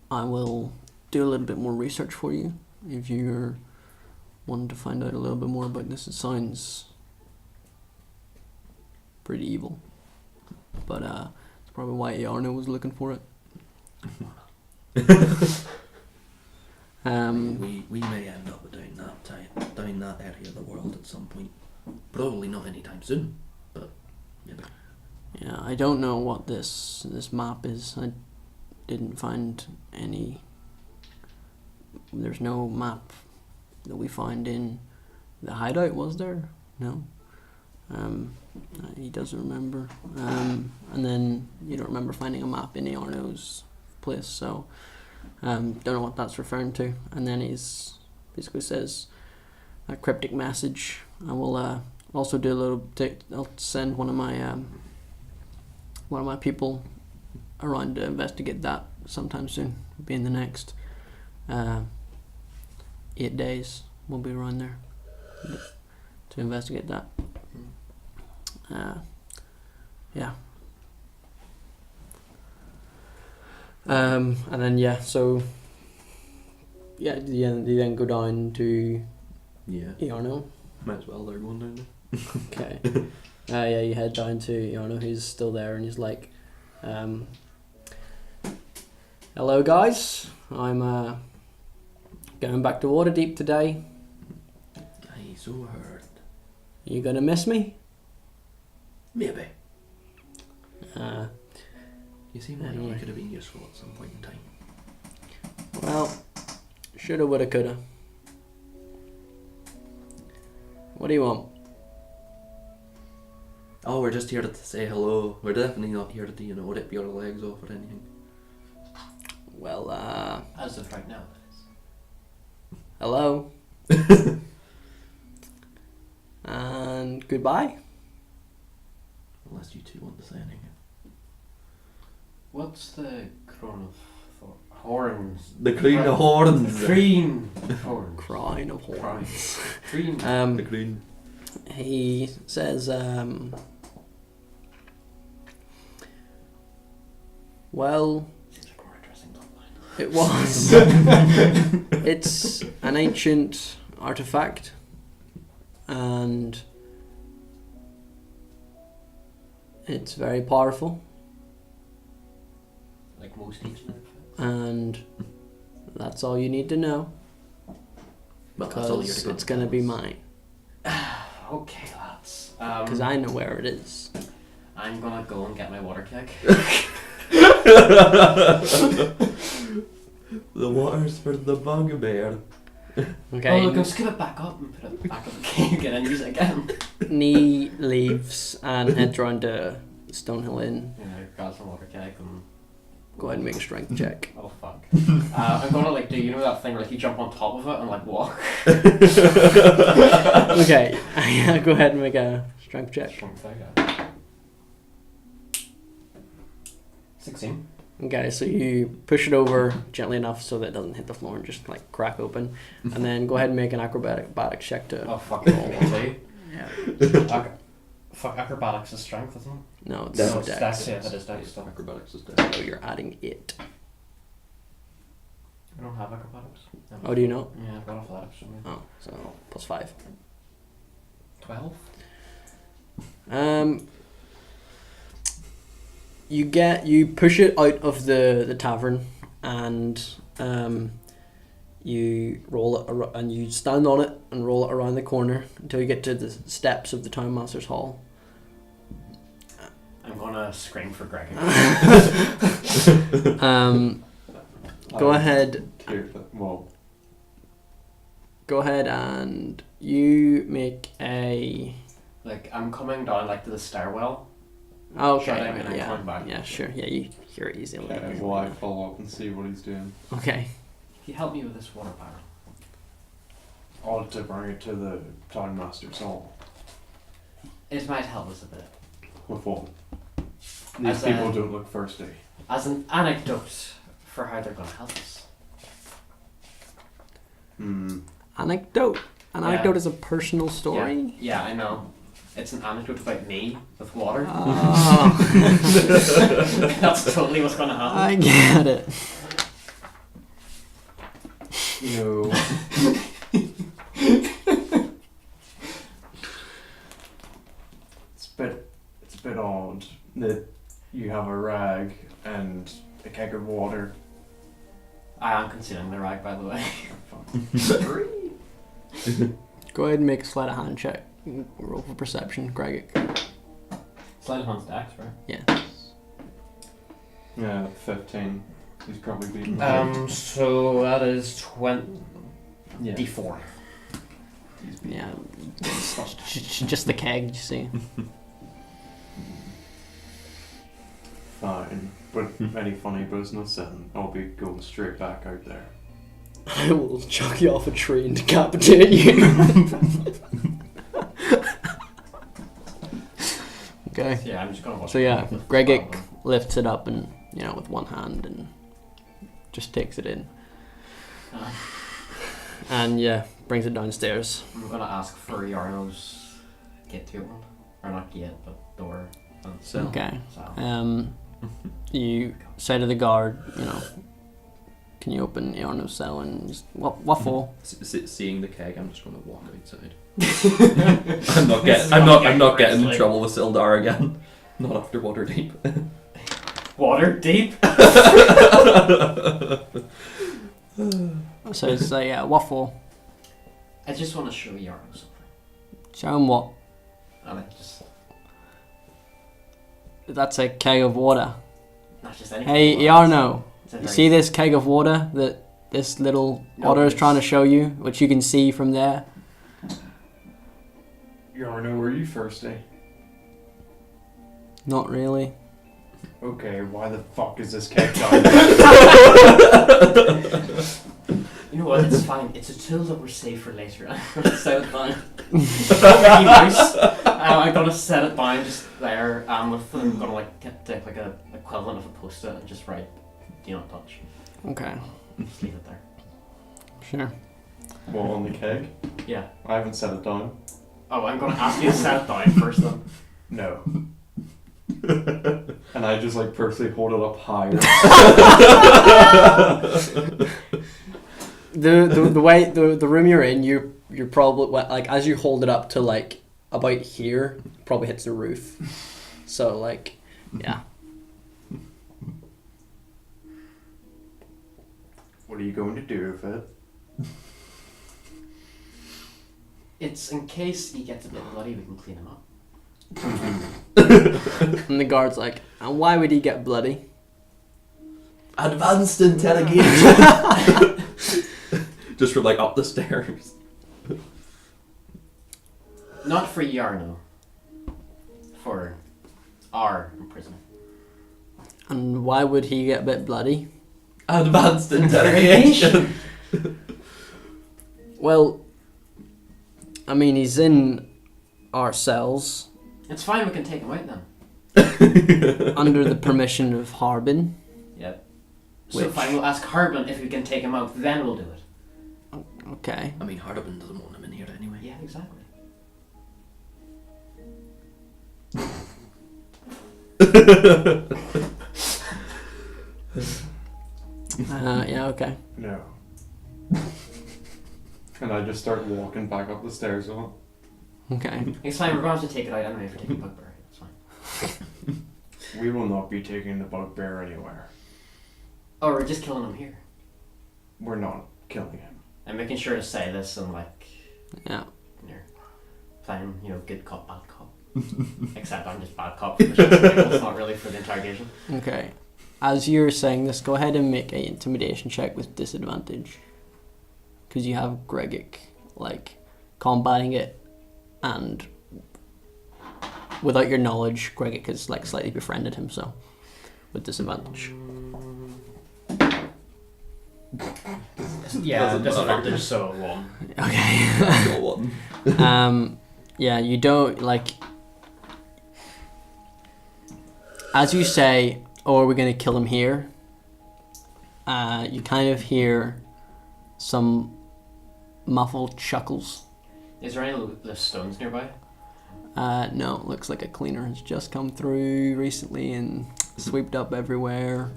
I will do a little bit more research for you. If you're wanting to find out a little bit more about this, it sounds pretty evil. But it's probably why Iarno was looking for it. We may end up down that area of the world at some point. Probably not anytime soon, but maybe. Yeah, I don't know what this map is. I didn't find any. There's no map that we find in the hideout, was there? No. He doesn't remember. And then you don't remember finding a map in Iarno's place, so don't know what that's referring to. And then he's basically says a cryptic message. I will also do a little. I'll send one of my people around to investigate that sometime soon. Be in the next 8 days. We'll be around there to investigate that. Yeah. And then so you then go down to Yeah. Iarno. Might as well learn one down there. Okay. You head down to Iarno. He's still there, and he's like, "Hello, guys. I'm going back to Waterdeep today. I so heard. You gonna miss me?" Maybe. Uh, You seem like Anyway. you could have been useful at some point in time. well, shoulda, woulda, coulda. What do you want? Oh, we're just here to say hello. We're definitely not here to, rip your legs off or anything. Well, As of right now, it hello. And goodbye. Unless you two want to say anything. What's the crown of horns? The Queen of Horns. Green horns. Crown of horns. Green. The Queen. He says, well, Seems like a more interesting plotline. it was. It's an ancient artifact, and it's very powerful, Like most ancient outfits. and that's all you need to know, Well, that's all you're because gonna it's going to be mine, Okay, lads. because I know where it is. I'm gonna go and get my water keg. The water's for the bugbear. Okay, Oh, look, I'm just gonna back up and put it back on the keg and then use it again. Nee leaves and heads round to Stonehill Inn. Yeah, I got some water keg and... Go ahead and make a strength check. Oh, fuck. I'm gonna, like, do you know that thing where, like, you jump on top of it and, like, walk? Okay, yeah, go ahead and make a strength check. 16. Okay, so you push it over gently enough so that it doesn't hit the floor and just like crack open, and then go ahead and make an acrobatics check to. Oh, fuck it. Me Yeah. too. Fuck, acrobatics is strength, isn't it? No, it's No, it's dex. dex, yeah, that is dex. So Acrobatics is dead. So you're adding it. I don't have acrobatics. No. Oh, do you know? Yeah, I've got athletics from you. Oh, so +5. 12? You push it out of the tavern, and you roll it and you stand on it and roll it around the corner until you get to the steps of the Townmaster's Hall. I'm gonna scream for Greg. Go ahead. Well, Go ahead and you make a. Like, I'm coming down, like, to the stairwell. Oh, okay. Shut him and I'm Yeah. coming back. Yeah. Sure. Yeah. You hear it easily. okay, well, I follow up and see what he's doing. Okay. Can you help me with this water barrel? Or to bring it to the Townmaster's Hall. It might help us a bit. With what? These As people a- don't look thirsty. As an anecdote for how they're gonna help us. Anecdote. An Yeah. anecdote is a personal story. Yeah, I know. It's an anecdote about me with water. Oh, That's totally what's gonna happen. I get it. No. It's a bit odd that you have a rag and a keg of water. I am considering the rag, by the way. Go ahead and make a sleight of hand check. Roll for perception, Greg. Sleight of hand's dex, right? Yeah. Yeah, 15. He's probably beaten me. So that is 24. Yeah. Just the keg, you see. Fine. But any funny business, and I'll be going straight back out there. I will chuck you off a tree and decapitate you. Okay. Yeah, I'm just gonna watch. So yeah, Gregic lifts it up and with one hand and just takes it in, and brings it downstairs. I'm gonna ask for Yarno's gate to open, or not gate, but door. So Okay. So. You say to the guard, can you open Yarno's cell and just waffle? seeing the keg, I'm just going to walk outside. I'm not getting in trouble with Sildar again. Not after Waterdeep. Water deep. So it's waffle. I just want to show Yarno something. Show him what? And I just That's a keg of water. not just anything. Hey It's Yarno, a you very- see this keg of water that this little No, otter is it's- trying to show you, which you can see from there? Yarno, were you thirsty? Not really. Okay, why the fuck is this keg done? You know what? It's fine. It's a tool that we're saved for later. I'm gonna set it down. Not making use. I'm gonna set it down just there. I'm gonna like take like a equivalent of a post-it and just write "Do not touch." Okay. Just leave it there. Sure. What, on the keg? Yeah. I haven't set it down. Oh, I'm gonna ask you to set it down first then. No. And I just like personally hold it up higher. The way the room you're in, you're probably like as you hold it up to like about here, it probably hits the roof. So like, yeah. What are you going to do with it? It's in case he gets a bit bloody, we can clean him up. And the guard's like, and why would he get bloody? Advanced interrogation. Just from like up the stairs. Not for Yarno. For our imprisonment. And why would he get a bit bloody? Advanced interrogation. Well, I mean, he's in our cells It's fine, we can take him out then. under the permission of Harbin. Yep. So Which- fine, we'll ask Harbin if we can take him out, then we'll do it. Okay. I mean, Hardman doesn't want him in here anyway. Yeah, exactly. Yeah, okay. No. And I just start walking back up the stairs with it. Okay. It's fine, we're going to take it out anyway for taking Bugbear. It's fine. We will not be taking the bugbear anywhere. Oh, we're just killing him here. We're not killing him. I'm making sure to say this and like, Yeah. you're playing, good cop, bad cop. Except I'm just bad cop for the show, it's not really for the interrogation. Okay. As you're saying this, go ahead and make an intimidation check with disadvantage. Because you have Gregic, like, combating it, and without your knowledge, Gregic has, like, slightly befriended him, so, with disadvantage. Yeah, Doesn't matter. disadvantage, so 1. Okay. Got one. Yeah, you don't, like, as you say, oh, we're going to kill him here, you kind of hear some muffled chuckles. Is there any loose stones nearby? No, it looks like a cleaner has just come through recently and swept up everywhere.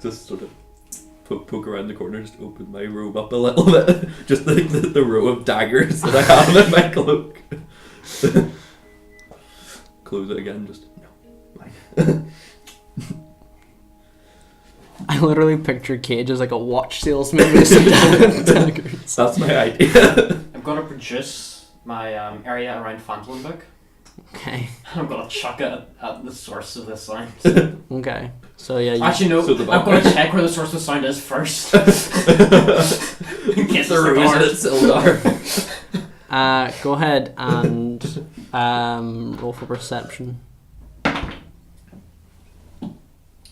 Just sort of poke around the corner, just open my robe up a little bit. Just the row of daggers that I have in my cloak. Close it again, just, no, mine. I literally picture Cage as like a watch salesman with some daggers. That's my idea. I'm going to produce my area around Phantom book. Okay. I'm going to chuck it at the source of this sound. Okay. So yeah, you, Actually, no, So the I'm going to check where the source of the sound is first. In case The it's the reason guard. it's Sildar. go ahead and roll for perception.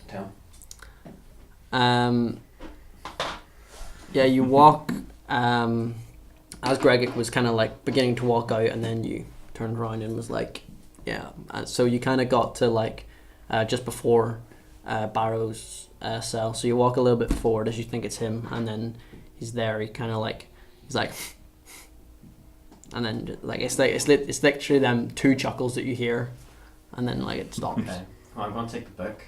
10. Yeah, you walk. As Gregic was kind of like beginning to walk out, and then you turned around and was like, yeah. So you kind of got to like just before Barrow's cell. So you walk a little bit forward as you think it's him, and then he's there. He's like, and then like it's literally them two chuckles that you hear, and then like it stops. Okay. Well, I'm going to take the book.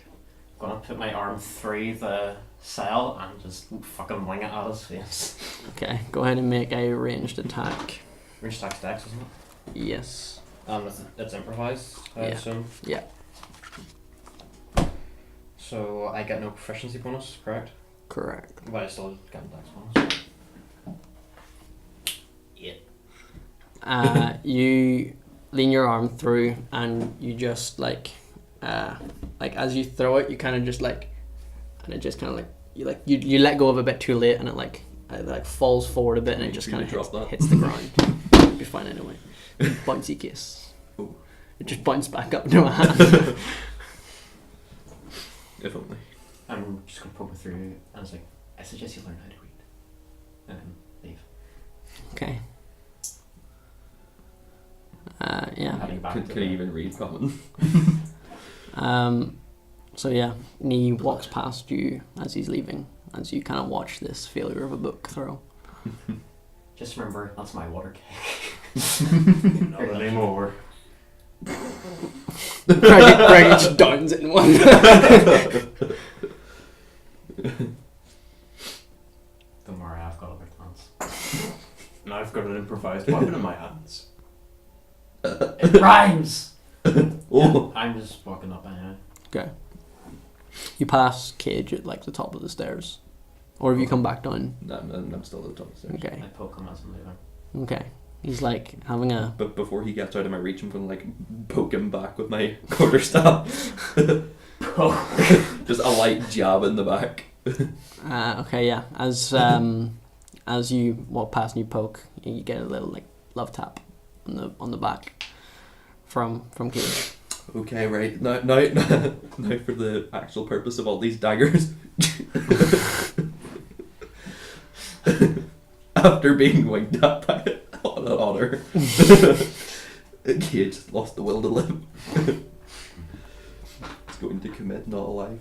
I'm going to put my arm through the cell and just fucking wing it at his face. Okay, go ahead and make a ranged attack. Range attack's dex, isn't it? Yes. It's improvised, I Yeah. assume. Yeah. So I get no proficiency bonus, correct? Correct. But I still get a dex bonus. Yeah. You lean your arm through, and you just like as you throw it, you kind of just like, and it just kind of like you let go of it a bit too late, and it like falls forward a bit, and it just kind of hits the ground. You'll be fine anyway. bouncy kiss. Oh. It just bounced back up into my hand. If only. I'm just gonna poke it through, and I was like, I suggest you learn how to read, and then leave. Okay. Yeah. Heading back Could to he the- even read common? So yeah, Nee walks past you as he's leaving, as you kind of watch this failure of a book throw. Just remember, that's my water cake. Not anymore. Greg just downs it in one. Don't worry, I've got other plans. And I've got an improvised weapon in my hands. It rhymes! Oh. I'm just walking up anyway. Okay. You pass Cage at like the top of the stairs, or have you come back down? I'm still at the top of the stairs. Okay. I poke him as I'm leaving. Okay. He's like having a. But before he gets out of my reach, I'm gonna like poke him back with my quarterstaff. Just a light jab in the back. Okay, yeah. As you walk past and you poke, you get a little like love tap on the back from Cage. Okay, right now for the actual purpose of all these daggers. After being winged at by an otter, Cage lost the will to live. He's going to commit not alive.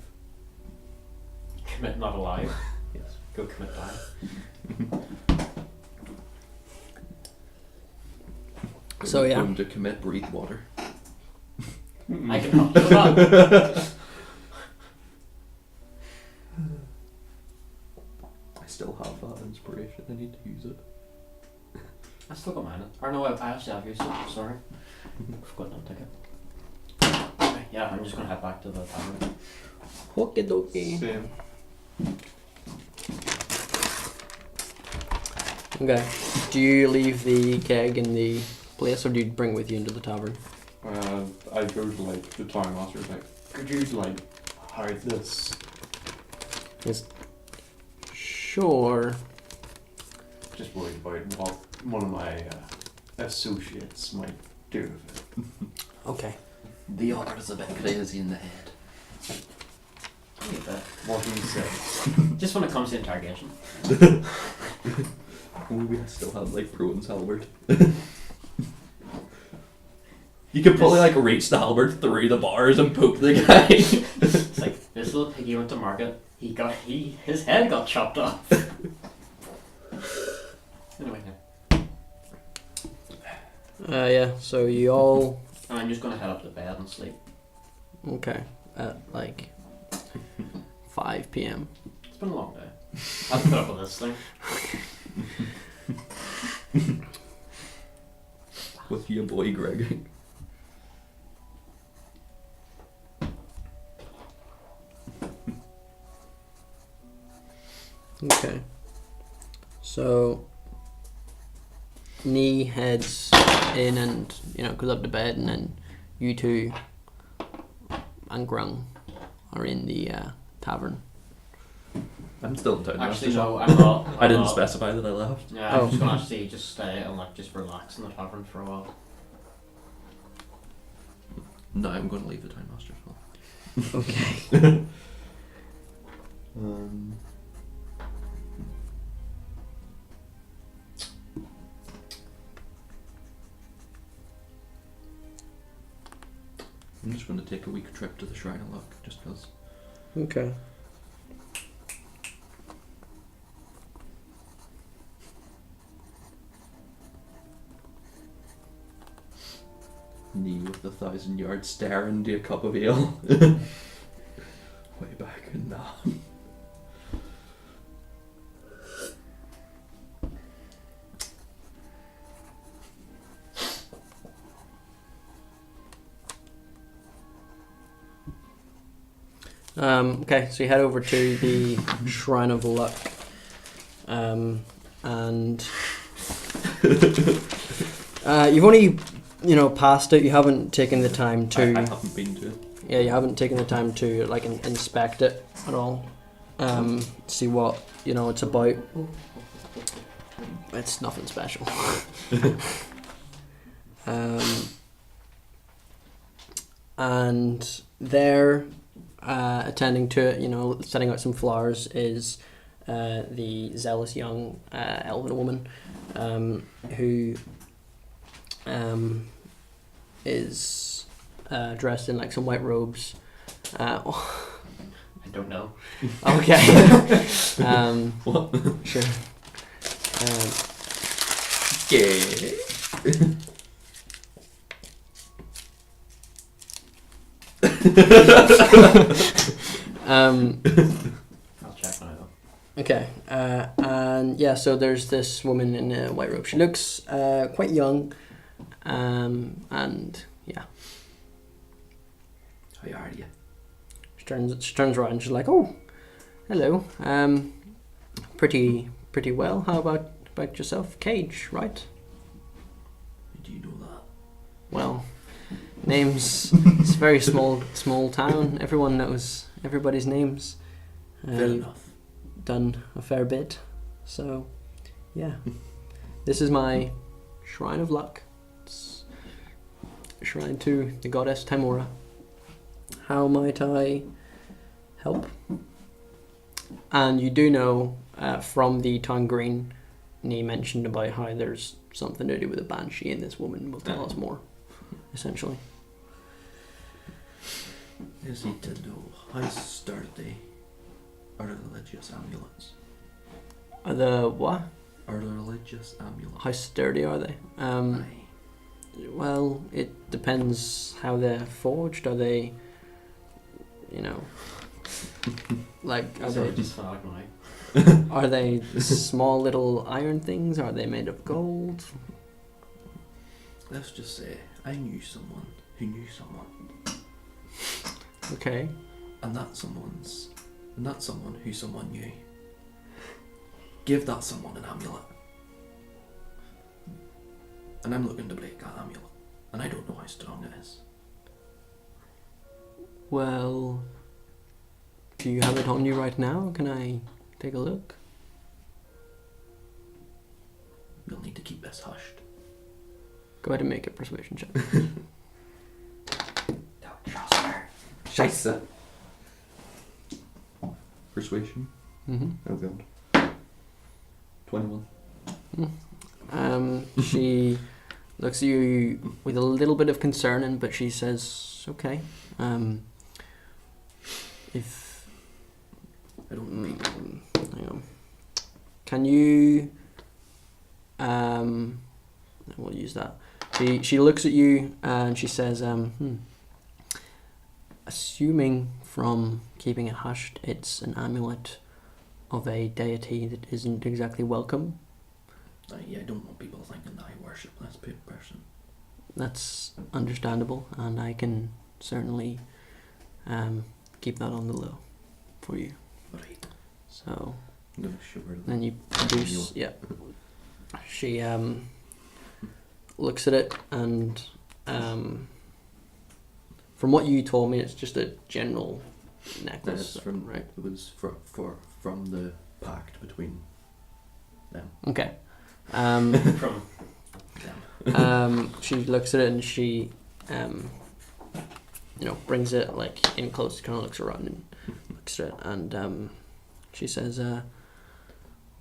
Commit not alive. Yes. Go commit die. So, yeah. Going to commit breathe water. I can help you with that. I still have that inspiration. I need to use it. I still got mine. Or no, I actually have used it. Sorry. Forgot to take it. Okay, yeah, I'm just gonna head back to the tavern. Okie dokie. Same. Okay. Do you leave the keg in the place, or do you bring it with you into the tavern? I go to like the town master. Like, could you like hide this? Sure. Just worried about what one of my associates might do with it. Okay. The otter is a bit crazy in the head. I get that. What he said. Just when it comes to interrogation. We still have like Bruin's halberd. You could probably like reach the halberd through the bars and poke the guy. It's like this little piggy went to market. His head got chopped off. Anyway, yeah. Yeah. So you all. And I'm just gonna head up to bed and sleep. Okay. At like 5 p.m. It's been a long day. I've put up with this thing. With your boy Greg. Okay. So Nee heads in and goes up to bed, and then you two and Grung are in the tavern. I'm still in town. Actually, Master. no, I'm not. I didn't not. specify that I left. Yeah, I'm Oh. just gonna actually just stay and like just relax in the tavern for a while. No, I'm going to leave the town master as well. Okay. I'm just going to take a week trip to the Shrine of Luck, just because. Okay. Knee with the 1,000-yard stare into a cup of ale. Way back in that. Okay, so you head over to the Shrine of Luck, and you've only passed it. You haven't taken the time to. I haven't been to it. Yeah, you haven't taken the time to like inspect it at all. See what it's about. It's nothing special. And there, attending to it, setting out some flowers, is the zealous young elven woman who is dressed in like some white robes. I don't know. Okay. What? Sure. Yeah. I'll check when I go. Okay. And yeah, so there's this woman in a white robe. She looks quite young. And yeah, How are you? she turns around and she's like, "Oh, hello. Pretty well. How about yourself? Cage, right? How do you know that? Well, names. It's a very small town. Everyone knows everybody's names. Fair You've enough. done a fair bit, so yeah. This is my shrine of luck. It's a shrine to the goddess Timora. How might I help? And you do know from the town green, he mentioned about how there's something to do with a banshee, and this woman will tell us more, essentially. Is he to know how sturdy are the religious amulets? The what? Are the religious amulets? How sturdy are they? Aye. Well, it depends how they're forged. Are they, like, are So they, just felt like my are they small little iron things? Are they made of gold? Let's just say I knew someone who knew someone, Okay. and that's someone who someone knew. Give that someone an amulet. And I'm looking to break that amulet. And I don't know how strong it is. Well, do you have it on you right now? Can I take a look? We'll need to keep this hushed. Go ahead and make a persuasion check. Don't trust her. Scheisse. Persuasion. Mm-hmm. Oh god. 21. She looks at you with a little bit of concern, but she says, "Okay. If I don't know. hang on, can you? We'll use that." She looks at you and she says, "Assuming from keeping it hushed, it's an amulet of a deity that isn't exactly welcome." Yeah, I don't want people thinking that I worship this person. That's understandable, and I can certainly keep that on the low for you. Right. So No, sure. then you produce, yeah. She looks at it, and from what you told me, it's just a general necklace, That's from right? It was from the pact between them. Okay. From She looks at it and she, brings it like in close. Kind of looks around and looks at it, and she says, I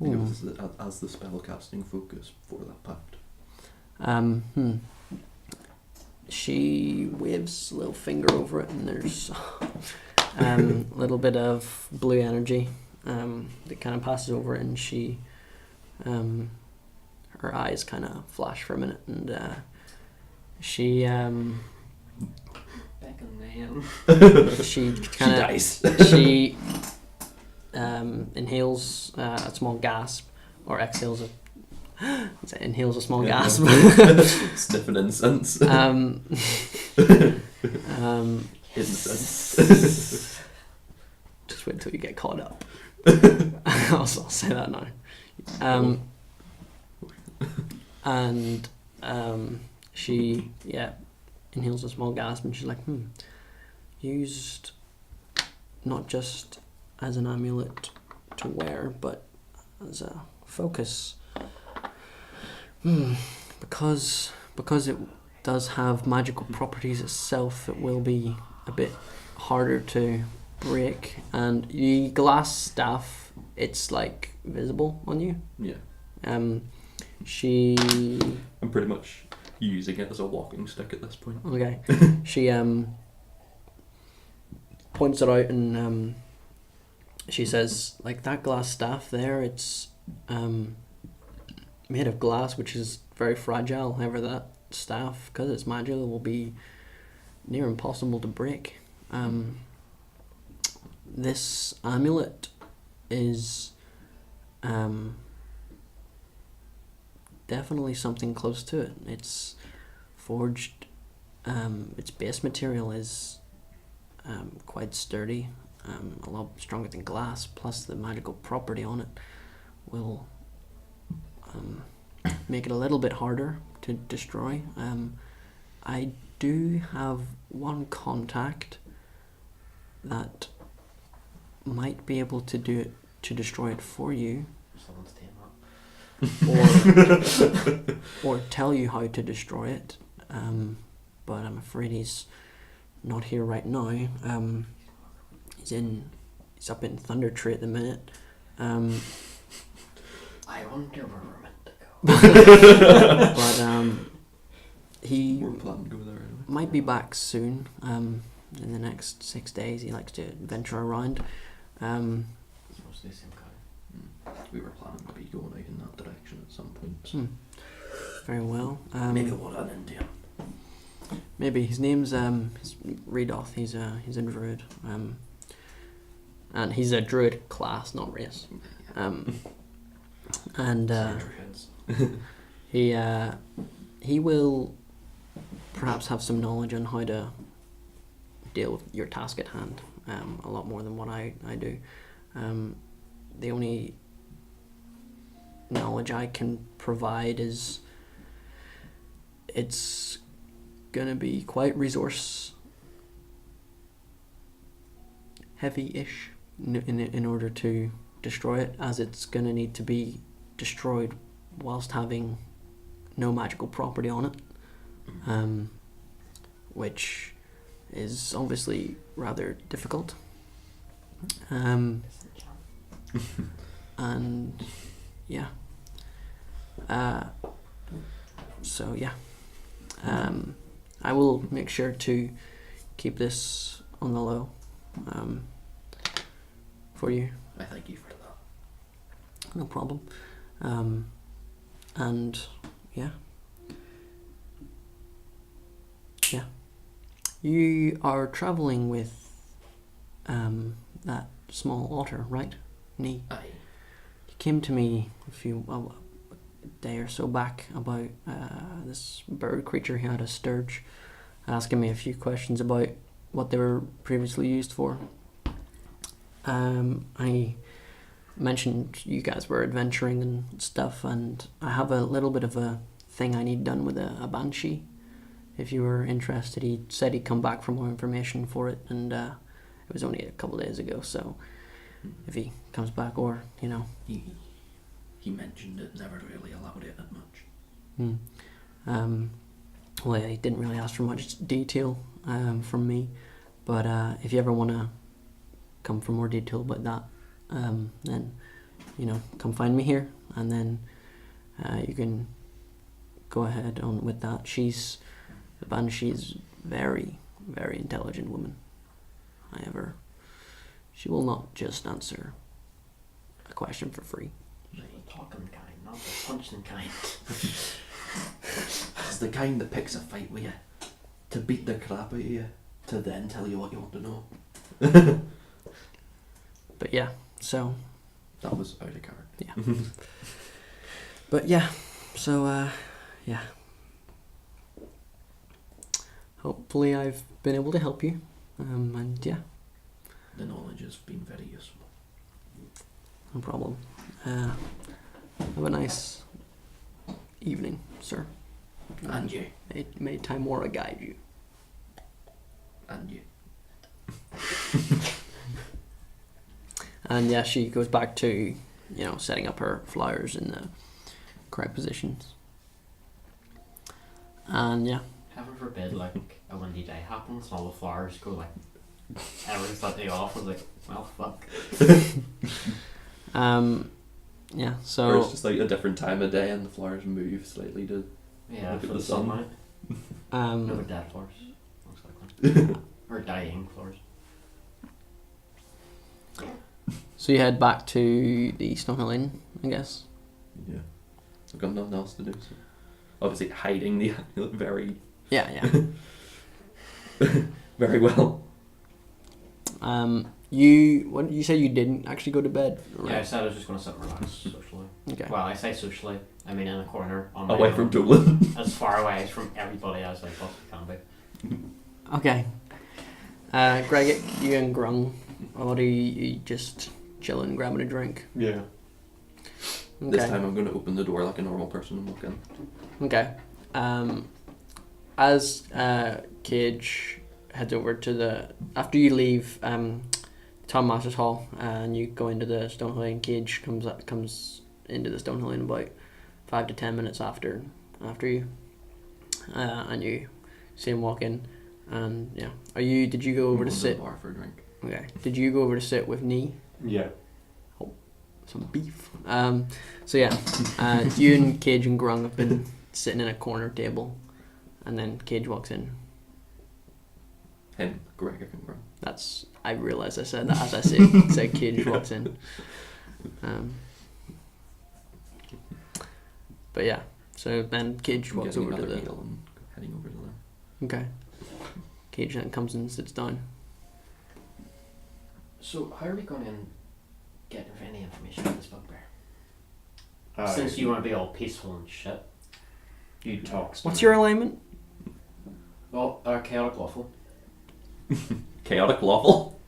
"Ooh, know this is as the spell casting focus for that pact. She waves a little finger over it, and there's a little bit of blue energy that kind of passes over it, and she, her eyes kind of flash for a minute, and she back in the AM. she kind of dies. she inhales a small gasp, or exhales a inhales a small gasp. Sniffing incense. Incense. Just wait till you get caught up. I'll say that now. And she inhales a small gasp, and she's like, used not just as an amulet to wear, but as a focus. Because it does have magical properties itself. It will be a bit harder to break. And the glass staff, it's like visible on you. Yeah. She. I'm pretty much using it as a walking stick at this point. Okay. She points it out and she says, like, that glass staff there, it's made of glass, which is very fragile. However, that staff, because it's magical, will be near impossible to break. This amulet is definitely something close to it. It's forged. Its base material is quite sturdy, a lot stronger than glass. Plus, the magical property on it will make it a little bit harder to destroy. I do have one contact that might be able to do it, to destroy it for you. Someone's taking that. Or tell you how to destroy it, but I'm afraid he's not here right now. He's up in Thunder Tree at the minute. I wonder where we're meant to go. But he We're planning to go there anyway. might be back soon. In the next 6 days, he likes to venture around. Supposed to be some kind. We were planning to be going out in that direction at some point. So. Very well. Maybe we'll run into him. Maybe his name's Redoth. He's a druid. And he's a druid class, not race. And he will perhaps have some knowledge on how to deal with your task at hand. A lot more than what I do. The only knowledge I can provide is it's gonna be quite resource heavy-ish in order to destroy it, as it's gonna need to be destroyed whilst having no magical property on it, which is obviously rather difficult. And yeah. So yeah. I will make sure to keep this on the low for you. I thank you for that. No problem. And yeah. Yeah. You are travelling with that small otter, right? Nee. Aye. You came to me a day or so back about this bird creature. He had a sturge, asking me a few questions about what they were previously used for. I mentioned you guys were adventuring and stuff, and I have a little bit of a thing I need done with a banshee. If you were interested, he said he'd come back for more information for it, and it was only a couple of days ago, so if he comes back, or, you know. He mentioned it, never really elaborated much. Well, yeah, he didn't really ask for much detail from me, but if you ever want to come for more detail about that, then, you know, come find me here, and then you can go ahead on with that. The banshee's very, very intelligent woman. However, she will not just answer a question for free. The talking kind, not the punching kind. It's the kind that picks a fight with you to beat the crap out of you, to then tell you what you want to know. But yeah, so. That was out of card. Yeah. But yeah, so yeah. Hopefully I've been able to help you. And yeah. The knowledge has been very useful. No problem. Have a nice evening, sir. And you. May Timora guide you. And you. And yeah, she goes back to, you know, setting up her flowers in the correct positions. And yeah. Have heaven forbid, like a windy day happens and all the flowers go like everything's slightly off. I was like, well, fuck. Yeah. Or So it's just like a different time of day and the flowers move slightly to Yeah, look for at the the sun. sunlight. No, but dead flowers. Looks like one. Or dying flowers. so you head back to the Stonehill Inn, I guess. Yeah. I've got nothing else to do. So. Obviously hiding the amulet very, Yeah. very well. You said you didn't actually go to bed, right? Yeah, I said I was just going to sit and relax socially. Okay. Well, I say socially, I mean in a corner on my Away own, from Dolan. as far away from everybody as I possibly can be. Okay. Greg, you and Grung, or are you just chilling, grabbing a drink? Yeah. Okay. This time I'm going to open the door like a normal person and walk in. Okay. As Cage heads over to the after you leave Tom Masters Hall and you go into the Stonehill Inn, Cage comes into the Stonehill Inn about 5 to 10 minutes after you, and you see him walk in, and yeah, did you go over to I'm going sit? the bar for a drink. Okay. Did you go over to sit with Nee? Yeah. Some beef. So yeah, you and Cage and Grung have been sitting in a corner table, and then Cage walks in. Him, Gregor can run. I realised I said that as I said Cage walks in. But yeah, so then Cage I'm walks getting over to another the. meal and heading over to there. Okay. Cage then comes and sits down. So, how are we going to get any information on this bugbear? Uh, Since you want to be all peaceful and shit. He talks to What's me. your alignment? Well, chaotic lawful. Chaotic lawful.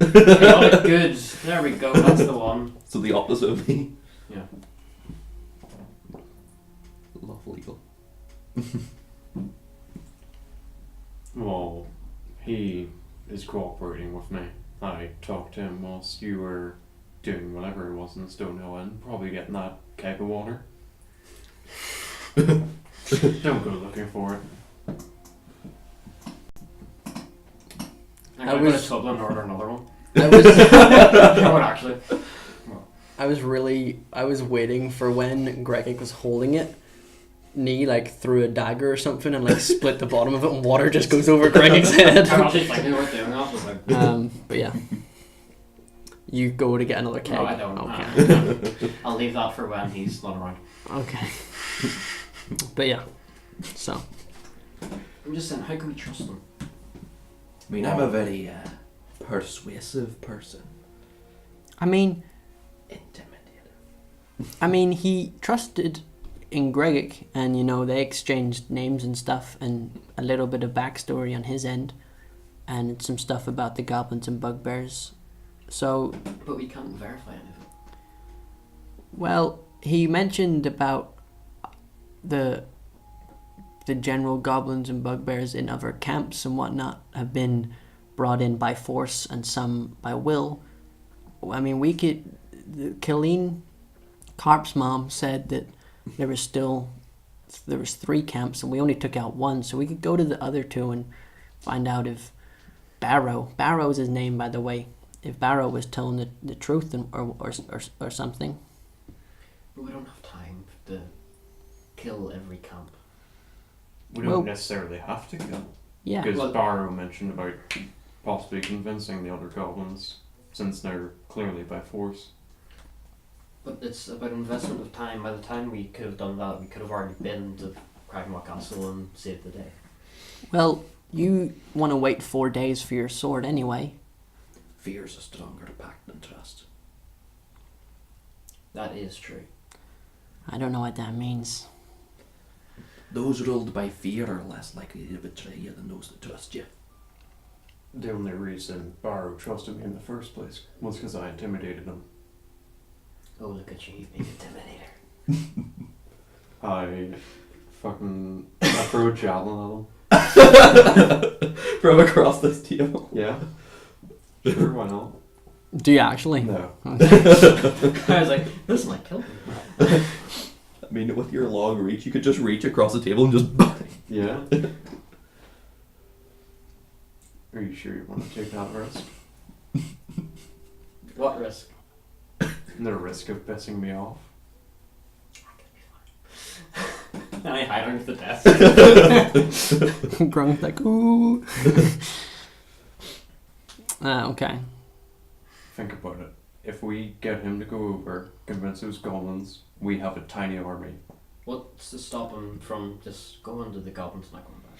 Chaotic goods. There we go. That's the one. So the opposite of me. Yeah. Lawful evil. Well, he is cooperating with me. I talked to him whilst you were doing whatever it was in Stonehill Inn, probably getting that keg of water. Don't go looking for it. I'm I going to go was- to Dublin and order another one. I was You know what, actually? I was waiting for when Greg was holding it. Nee like threw a dagger or something and like split the bottom of it and water just goes over Greg's head. I'm actually thinking about doing that. I was like, But yeah. You go to get another keg. no, I don't. Okay. I'll leave that for when he's not around. Okay. But yeah. So. I'm just saying, how can we trust him? I mean, I'm a very persuasive person. I mean, Intimidated. he trusted in Gregg, and they exchanged names and stuff, and a little bit of backstory on his end, and some stuff about the goblins and bugbears. So, But we can't verify anything. well, he mentioned about the general goblins and bugbears in other camps and whatnot have been brought in by force and some by will. I mean, Killeen Carp's mom said that there was 3 camps and we only took out 1, so we could go to the other 2 and find out if Barrow is his name, by the way, if Barrow was telling the truth or something. But we don't have time to kill every camp. We don't Well- necessarily have to kill. Yeah. Because Well- Barrow mentioned about possibly convincing the other goblins, since they're clearly by force. But it's about investment of time. By the time we could have done that, we could have already been to Cragmaw Castle and saved the day. Well, you want to wait 4 days for your sword anyway. Fear's a stronger pact than trust. That is true. I don't know what that means. Those ruled by fear are less likely to betray you than those that trust you. The only reason Barrow trusted me in the first place was because I intimidated him. Oh, look at you, being intimidator. I threw a javelin at him. From across this table. Yeah. Sure, why not? Do you actually? No. I was like, this might kill me. I mean, with your long reach, you could just reach across the table and just bang. Yeah. Are you sure you want to take that risk? What risk? The risk of pissing me off? And I hide underneath the desk. Grunk's like, ooh. Okay. Think about it. If we get him to go over, convince those goblins, we have a tiny army. What's to stop him from just going to the goblins and not coming back?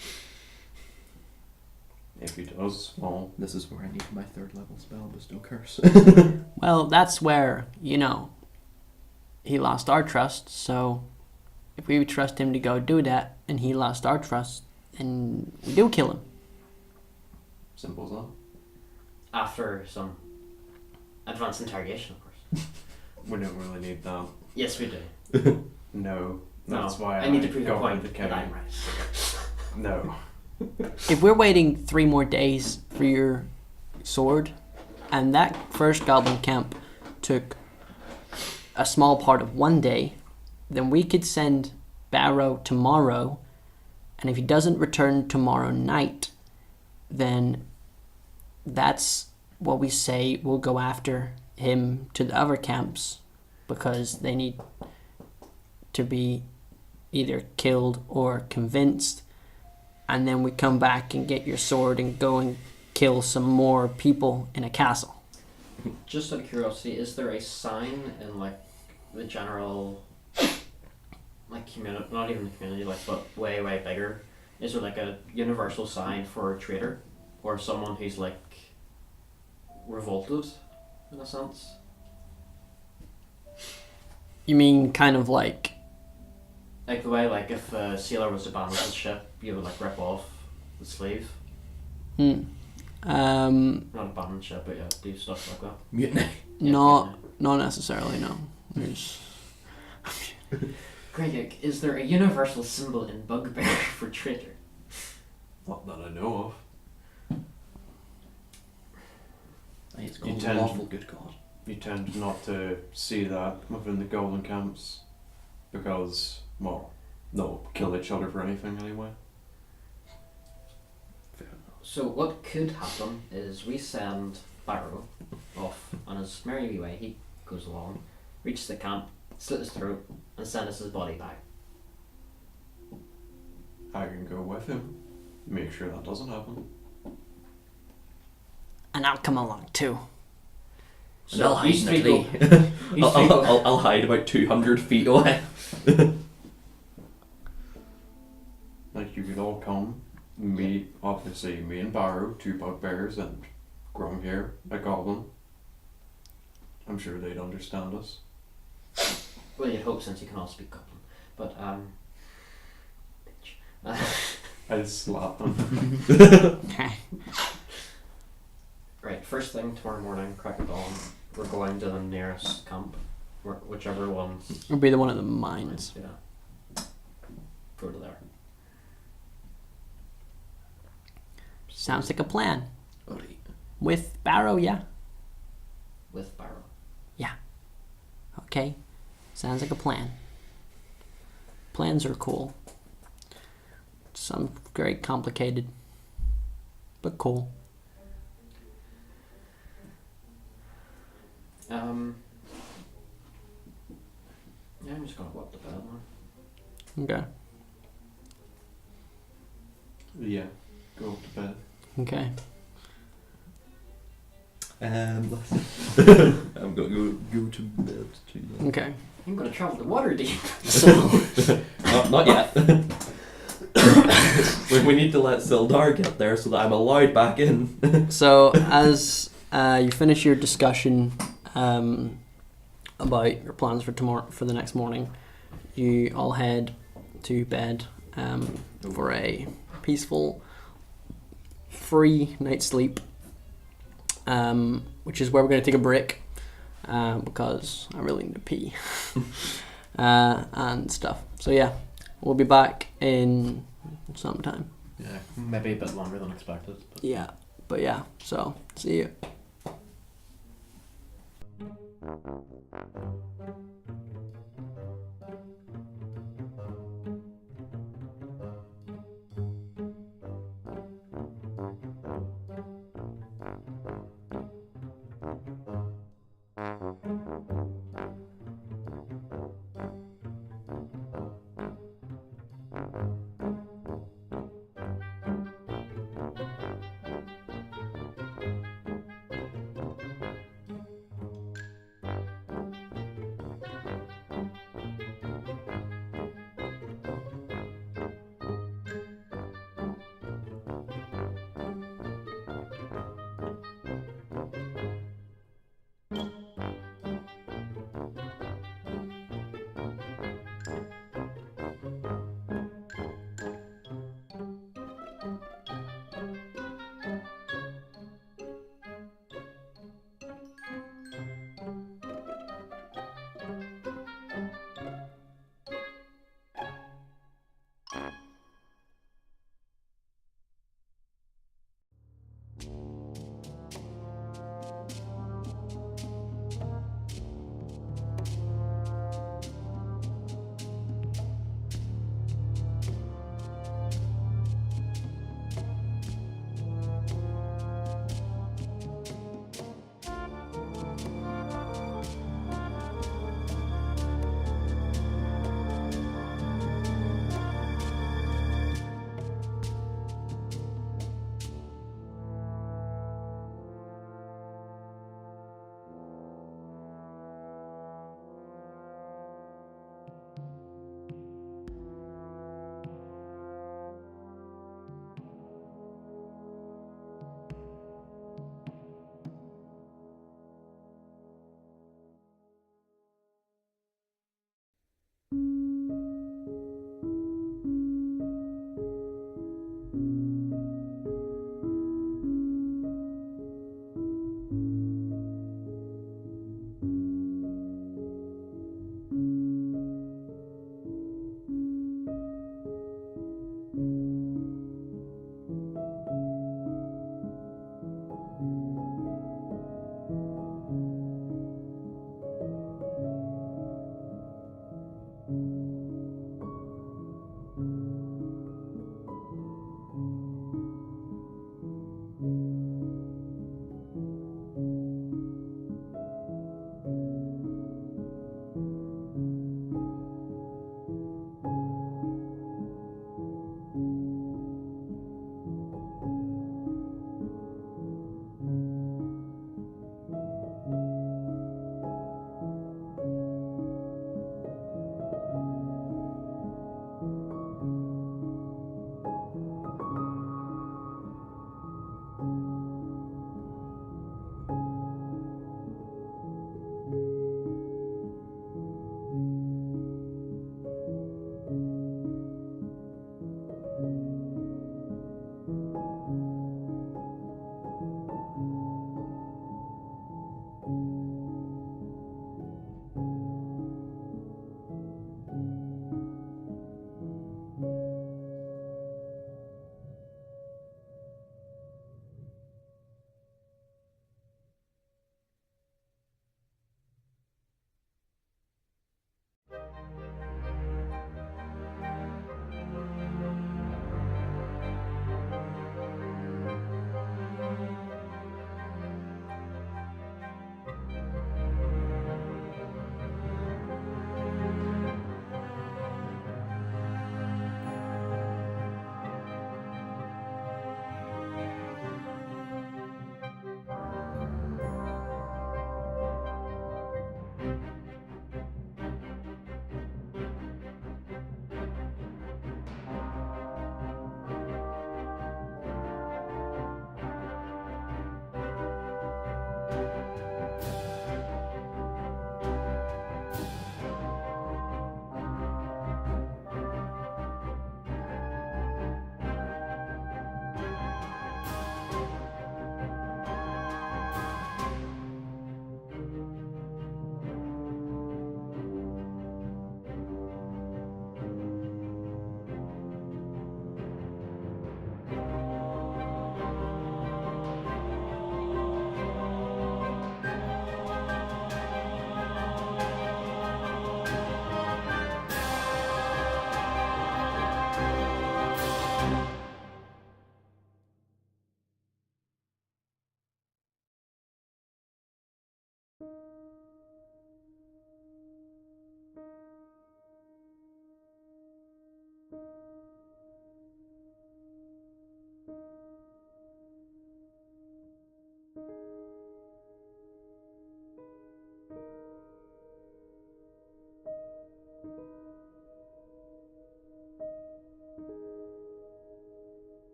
If he does, well, This is where I need my 3rd level spell, Bestow Curse. Well, that's where, he lost our trust, so if we trust him to go do that and he lost our trust, then we do kill him. simple as that. After some advanced interrogation, of course. We don't really need that. Yes, we do. No. That's No, why I need to prove a got point rid of that I'm Kevin. right. No. If we're waiting 3 more days for your sword, and that first goblin camp took a small part of 1 day, then we could send Barrow tomorrow, and if he doesn't return tomorrow night, then that's what we say we'll go after him to the other camps, because they need to be either killed or convinced, and then we come back and get your sword and go and kill some more people in a castle. Just out of curiosity, is there a sign in the general community, not even the community, but way, way bigger? Is there a universal sign for a traitor? Or someone who's revolted, in a sense? You mean kind of like... The way, if a sailor was to abandon his ship, you would, rip off the sleeve. Not Not abandon the ship, but yeah, do stuff like that. Mutiny. Yeah, not necessarily, no. There's... Greg, is there a universal symbol in Bugbear for traitor? Not that I know I think it's You called tend- lawful good God. of. You tend not to see that within the goblin camps because, well, they'll kill each other for anything anyway. Fair enough. So what could happen is we send Barrow off on his merry wee way. He goes along, reaches the camp, slit his throat, and send us his body back. I can go with him. Make sure that doesn't happen. And I'll come along too. And I'll hide these in a three tree. go- these three go- I'll hide about 200 feet away. Like, you could all come. Me and Barrow, 2 bugbears, and Grum here, a goblin. I'm sure they'd understand us. Well, you'd hope, since you can all speak Goblin. But, bitch. I'd slap them. Okay. Right, first thing tomorrow morning, crack of dawn, we're going to the nearest camp, whichever one's... It'll be the one of the mines. Yeah. Go to there. Sounds like a plan. Alright. With Barrow, yeah? With Barrow. Okay. Sounds like a plan. Plans are cool. Some very complicated, but cool. Yeah, I'm just gonna go up to bed now. Okay. Yeah, go up to bed. Okay. I'm gonna go to bed too. Okay. I'm gonna travel to Waterdeep. So, Not yet. we need to let Sildar get there so that I'm allowed back in. so as you finish your discussion about your plans for the next morning, you all head to bed for a peaceful, free night's sleep, which is where we're going to take a break because I really need to pee and stuff. So yeah, we'll be back in some time. Yeah, maybe a bit longer than expected. But yeah, so see you.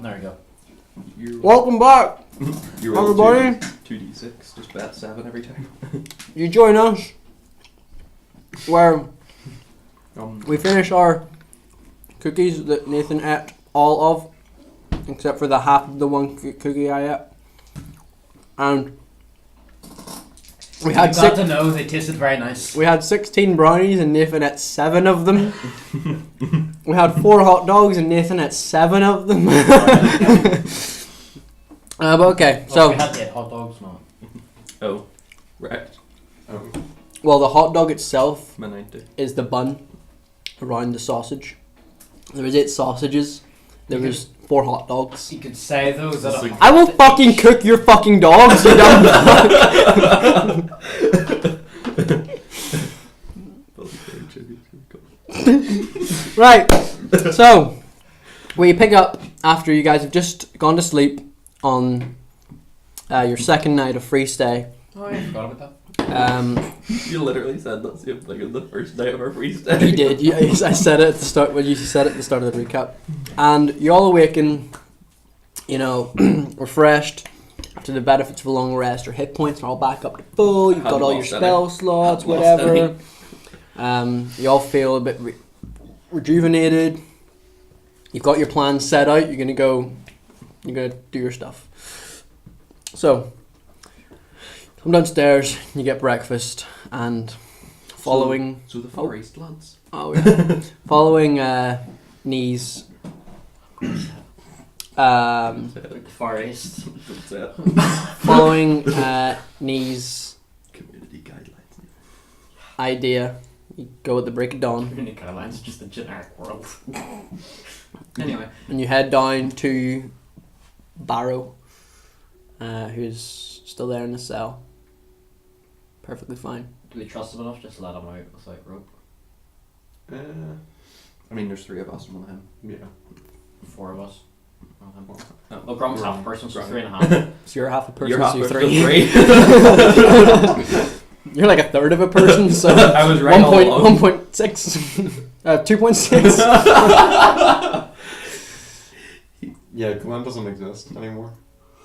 There we go. Welcome back, You roll everybody. 2d6, just bet 7 every time. You join us where we finish our cookies that Nathan ate all of, except for the half of the one cookie I ate. And we had got to know they tasted very nice. We had 16 brownies and Nathan ate 7 of them. We had 4 hot dogs and Nathan ate 7 of them. But okay, so we had 8 hot dogs, no. Oh, right. well, the hot dog itself My 90. is the bun around the sausage. There was 8 sausages. There was 4 hot dogs. You could say though that I will fucking cook your fucking dogs, you dumb fuck. Right, so we pick up after you guys have just gone to sleep on your second night of free stay. Oh, I forgot about that. You literally said that same thing in the first day of our free stay. You did. I said it at the start. Well, you said it at the start of the recap, and you all awaken, you know, refreshed after the benefits of a long rest. Your hit points are all back up to full. You've got all your spell slots, whatever. You all feel a bit rejuvenated. You've got your plan set out. You're gonna go. You're gonna do your stuff. So. Come downstairs, you get breakfast, and following... So the Far East lads. Oh, yeah. Following Knees... Far East. Don't say it. Following Knees' Community guidelines. idea, you go at the break of dawn, Community guidelines is just a generic world. Anyway. and you head down to Barrow, who's still there in the cell. Perfectly fine. Do we trust him enough just to let him out without rope? I mean, there's 3 of us and 1 of him. Yeah. 4 of us. Oh, Well, Grunk's half a Grunk. person, so Grunk. 3.5. So you're half a person, You're half so you're person, 3. You're like a third of a person, so I was right all along. 1.6. 2.6. Yeah, Glenn doesn't exist anymore.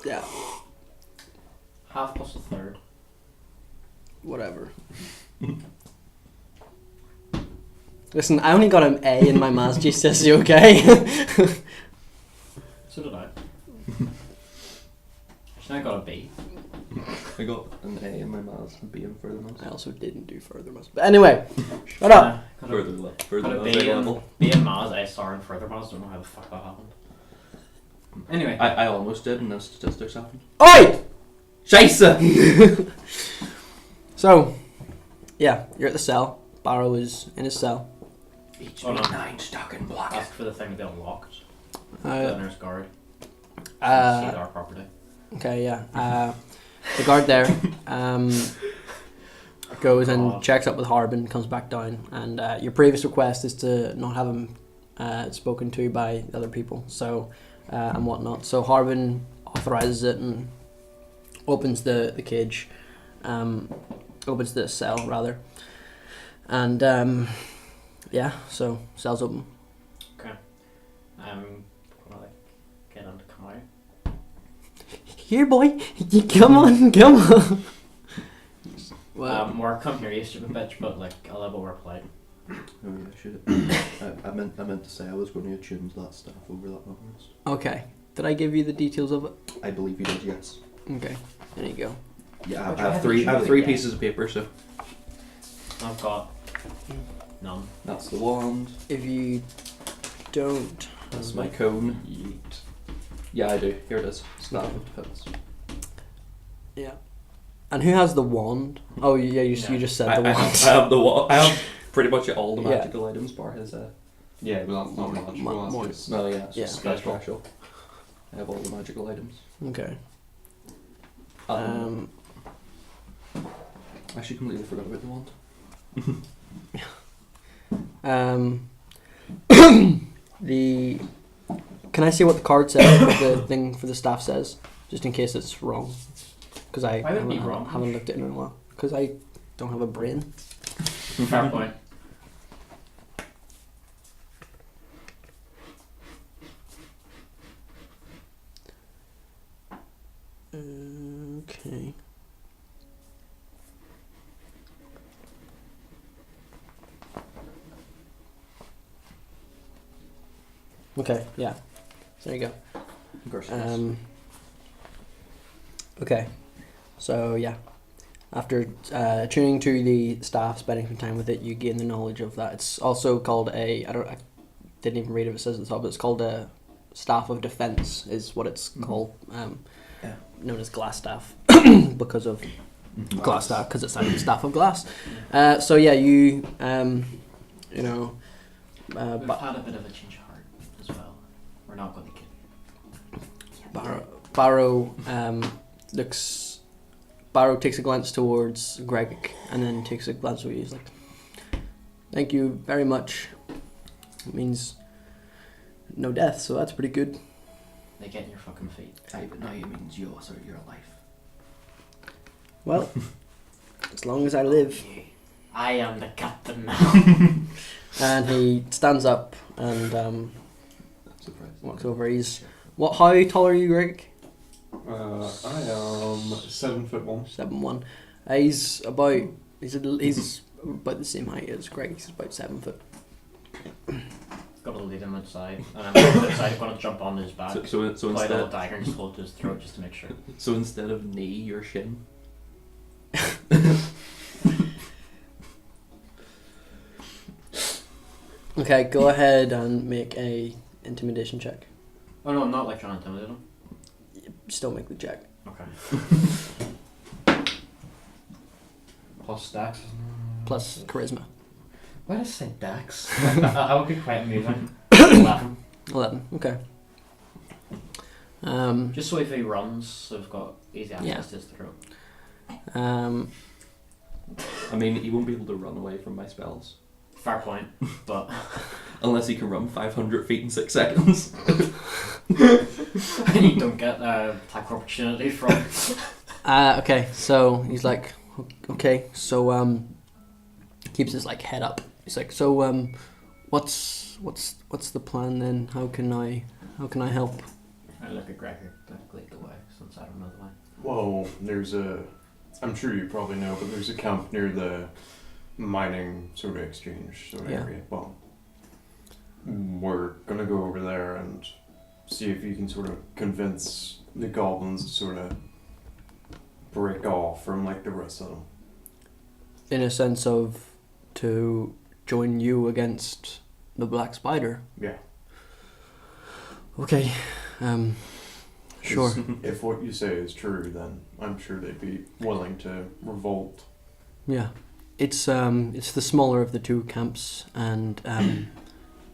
Yeah. Half plus a third. Whatever. Listen, I only got an A in my maths GCSE, okay? So did I. Actually, I got a B. I got an A in my maths and B in further maths. I also didn't do further maths. But anyway, shut up. Got Further a maths, B big in, level. B in maths, A star in further maths. Don't know how the fuck that happened. Anyway. I almost did, and the statistics happened. Oi! Scheisse! So, yeah, you're at the cell. Barrow is in his cell. Each Oh, no. 9 stuck in block. Ask for the thing they unlocked. The Uh, nurse guard. See uh, our property. okay, yeah. The guard there goes and checks up with Harbin, comes back down, and your previous request is to not have him spoken to by other people, so and whatnot. So Harbin authorizes it and opens the cage, opens the cell rather, and yeah, so cell's open. Gonna like get him to come out. Here, boy, come on. Well, More come here, you stupid bitch, but like a little bit more polite. Oh yeah, should I meant to say I was going to attune that staff over that long rest. okay. Did I give you the details of it? I believe you did, yes. Okay, there you go. Yeah, But I you have haven't 3. I have chosen 3 yet. pieces of paper, so I've got none. that's the wand. If you don't, That's my cone. Yeet. Yeah, I do. Here it is. Staff of defense. yeah. And who has the wand? Oh yeah, you just said the I wand. have the wand. I have pretty much all the Yeah. magical items bar his. Yeah, but that's not much. Mo- more- No, yeah, it's Yeah. just special. I have all the magical items. Okay. I actually completely forgot about the wand. The can I see what the card says? What the thing for the staff says, just in case it's wrong, because I Why would it be haven't, wrong? haven't looked at it in a while. Because I don't have a brain. Fair point. Okay, yeah. So there you go. Garcias. Okay, so yeah, after tuning to the staff, spending some time with it, you gain the knowledge of that. It's also called I didn't even read if it says at the top, but it's called a staff of defense, is what it's called. Yeah. Known as glass staff because of glass staff, because it's a staff of glass. So yeah, you you know, We've had a bit of a change of heart as well. We're not going to kill you. Barrow looks. Barrow takes a glance towards Greg and then takes a glance at you. He's like, "Thank you very much. It means no death, so that's pretty good." They get in your fucking feet. Aye, but now it means yours or your life. Well, as long as I live. I am the captain now. And he stands up and Surprise. walks over. How tall are you, Greg? I am 7'1". 7'1". He's about the same height as Greg. He's about 7 foot. Got to lead him outside, and I'm outside. Going to jump on his back. So Play a little instead, dagger and just hold to his throat just to make sure. so instead of knee, you're shin. Okay, go ahead and make a intimidation check. Oh no, I'm not like trying to intimidate him. Still make the check. Okay. Plus stacks. Plus charisma. Why did I say Dax? I would be quite amusing. 11. 11. Okay. Just so if he runs, so we've got easy access Yeah. to his throat. I mean, he won't be able to run away from my spells. Fair point, but Unless he can run 500 feet in 6 seconds. you don't get attack opportunity from. Okay, so he's like, okay, so keeps his like head up. He's like, so what's the plan then? How can I help? I look at Gregor, lead the way, since I don't know the way. Well, there's I'm sure you probably know, but there's a camp near the mining sort of exchange sort of Yeah. area. Well, we're gonna go over there and see if you can sort of convince the goblins to sort of break off from like the rest of them. In a sense of to join you against the Black Spider. Yeah. Okay. Sure. 'Cause if what you say is true, then I'm sure they'd be willing to revolt. Yeah. It's the smaller of the two camps, and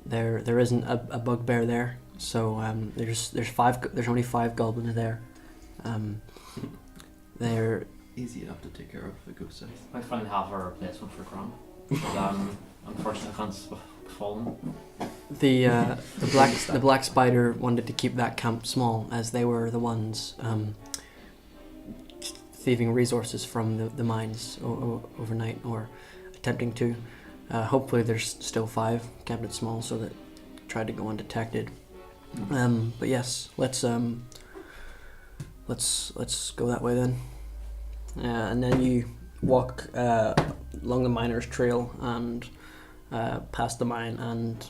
there isn't a bugbear there. So there's only 5 goblins there. They're Easy enough to take care of if it goes south. I find half our replacement for Grom. Unfortunately, I can't befall him. the black spider wanted to keep that camp small, as they were the ones thieving resources from the mines overnight, or attempting to. Hopefully there's still 5, kept it small so that tried to go undetected. But yes, let's go that way then. And then you walk along the miner's trail and past the mine, and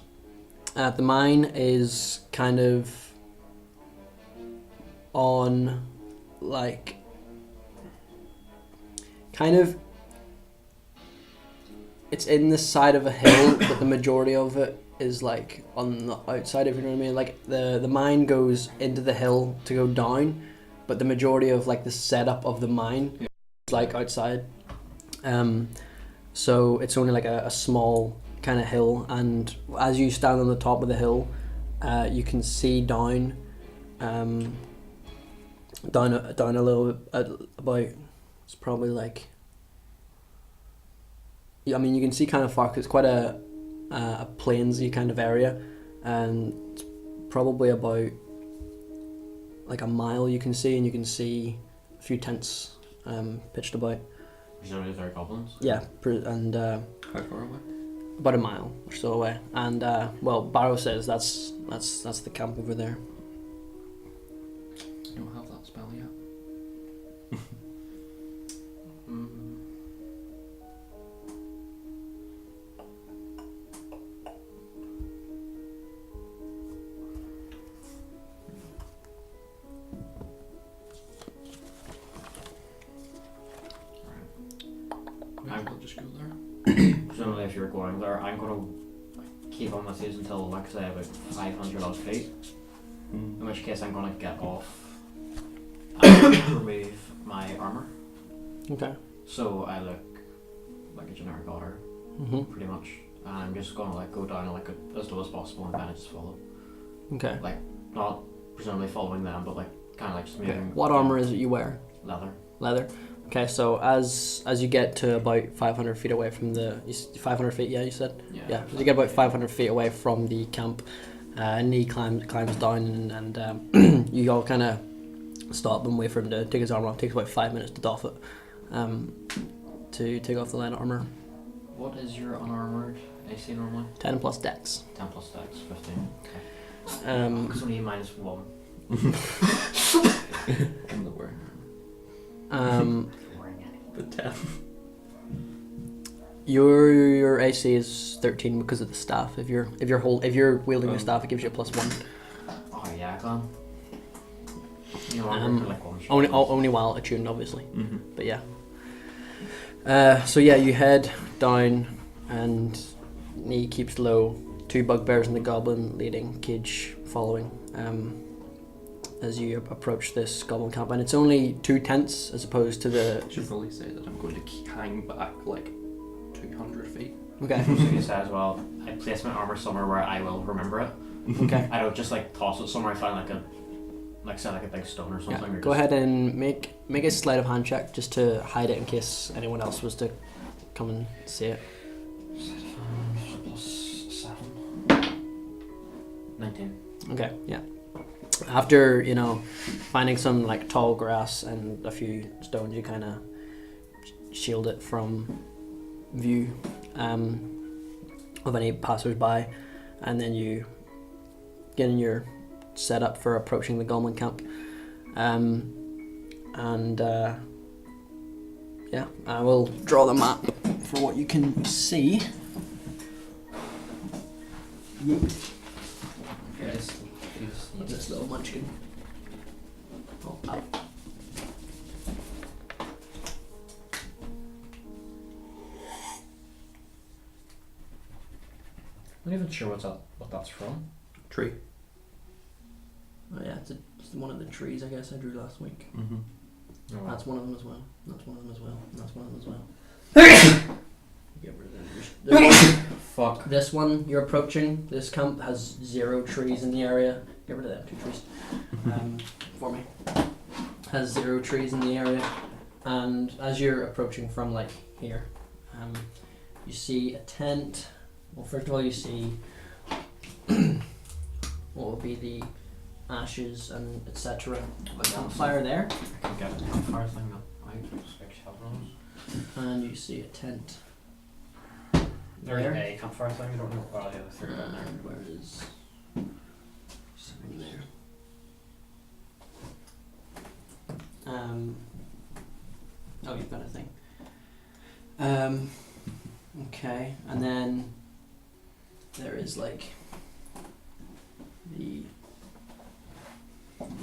the mine is kind of on like it's in the side of a hill, but the majority of it is like on the outside, if you know what I mean. Like the mine goes into the hill to go down, but the majority of like the setup of the mine is like outside. So it's only like a small kind of hill, and as you stand on the top of the hill, you can see down a little about, it's probably like, I mean you can see kind of far 'cause it's quite a plainsy kind of area, and it's probably about like a mile you can see, and you can see a few tents pitched about. Presumably they're goblins. Yeah, and How far away? about a mile or so away. And well, Barrow says that's the camp over there. You don't have that spell yet. to school there. Presumably, if you're going there, I'm gonna keep on with these until, like, say, about 500 odd feet. In which case, I'm gonna get off and remove my armor, Okay. so I look like a generic otter, Mm-hmm. pretty much. And I'm just gonna like go down like as low as possible and then I just follow. Okay. Like not presumably following them, but like kind of like just moving. What armor is it you wear? Leather. Leather. Okay, so as you get to about 500 feet away from the 500 feet, yeah, you said. Yeah. As you get about 500 feet away from the camp, Nee climbs down and you all kind of stop and wait for him to take his armor off. It takes about 5 minutes to doff it, to take off the lead armor. What is your unarmored AC normally? 10 plus dex. 10 plus dex, 15. Okay. Because only minus 1. I'm not wearing but 10. Your AC is 13 because of the staff. If you're wielding your staff, it gives you a +1. Oh yeah, I can. You know, like one shot. Only while attuned, obviously. Mm-hmm. But yeah. So yeah, you head down, and Nee keeps low. 2 bugbears and the goblin leading, Cage following. As you approach this goblin camp, and it's only 2 tents as opposed to the. I should probably say that I'm going to hang back like 200 feet. Okay. So you say as well, I place my armor somewhere where I will remember it. Okay. I don't just like toss it somewhere I find like a big stone or something. Yeah. Or Go ahead and make a sleight of hand check just to hide it in case anyone else was to come and see it. Plus 7. 19. Okay, yeah. After, finding some like tall grass and a few stones, you kind of shield it from view of any passers-by, and then you get in your setup for approaching the goblin camp. I will draw the map for what you can see. This little munchkin. Oh, ow. I'm not even sure what that's from. Tree. Oh yeah, it's one of the trees I guess I drew last week. Mm-hmm. Oh, That's one of them as well. That's one of them as well. That's one of them as well. Get rid of them. Fuck. This one you're approaching, this camp has 0 trees in the area. Get rid of them 2 trees. For me. Has 0 trees in the area. And as you're approaching from like here, you see a tent. Well, first of all you see what will be the ashes and etc. of a campfire there. I can get a campfire thing though. I expect to have those. And you see a tent. There's There. a campfire thing, I don't know what the other three down there. And where is something there? Oh, you've got a thing. Okay, and then there is like the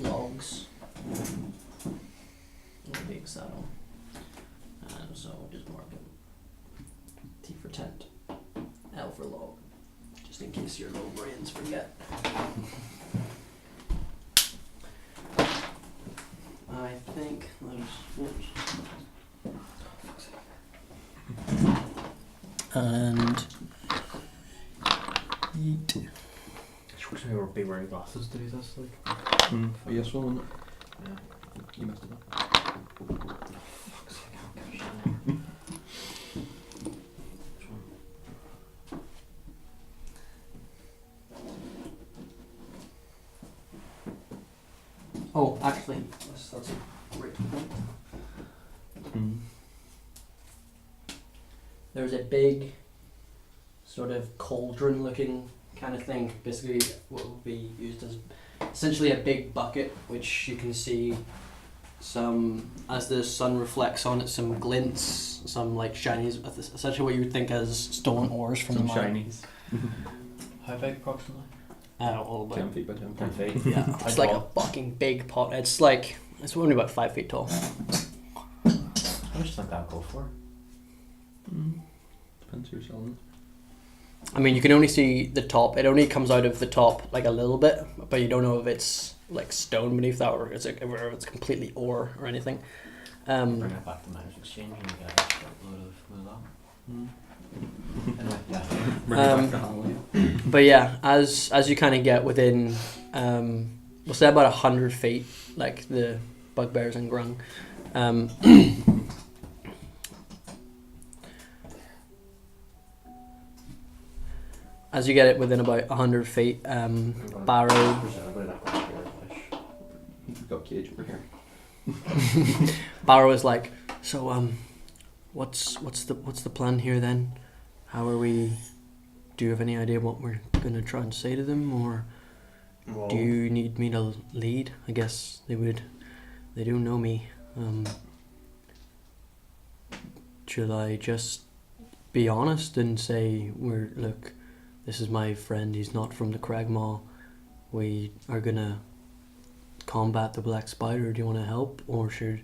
logs. A big saddle. So just mark it. T for tent. L for log. Just in case your little brains forget. I think and eat. I wish we would be wearing glasses to do this. Like. Yes, well, isn't it? Yeah. You messed it up. Fuck's sake, I don't give a shit anymore. Which one? Oh, actually, that's a great point. There's a big, sort of cauldron-looking kind of thing. Basically, what will be used as essentially a big bucket, which you can see some, as the sun reflects on it, some glints, some like shinies, essentially what you would think as stone ores from Some the mine. shinies. How big approximately? All about 10 feet by 10 10 feet. feet. yeah, it's like a fucking big pot. It's only about 5 feet tall. How much do you think that'll go for? Depends who you're selling. I mean, you can only see the top. It only comes out of the top like a little bit, but you don't know if it's like stone beneath that or if it's completely ore or anything. Bring it back to Miners Exchange and get a load of that. Anyway, yeah. Bring it back to Halloween. But yeah, as you kind of get within, we'll say about 100 feet, like the bugbears and grung. As you get it within about 100 feet, Barrow. Presumably that was your fish. We've got Cage over here. Barrow is like, so what's the plan here then? How are we? Do you have any idea what we're gonna try and say to them, or Well, do you need me to lead? I guess they would. They do know me. Should I just be honest and say, look, this is my friend. He's not from the Cragmaw. We are gonna combat the Black Spider. Do you want to help, or should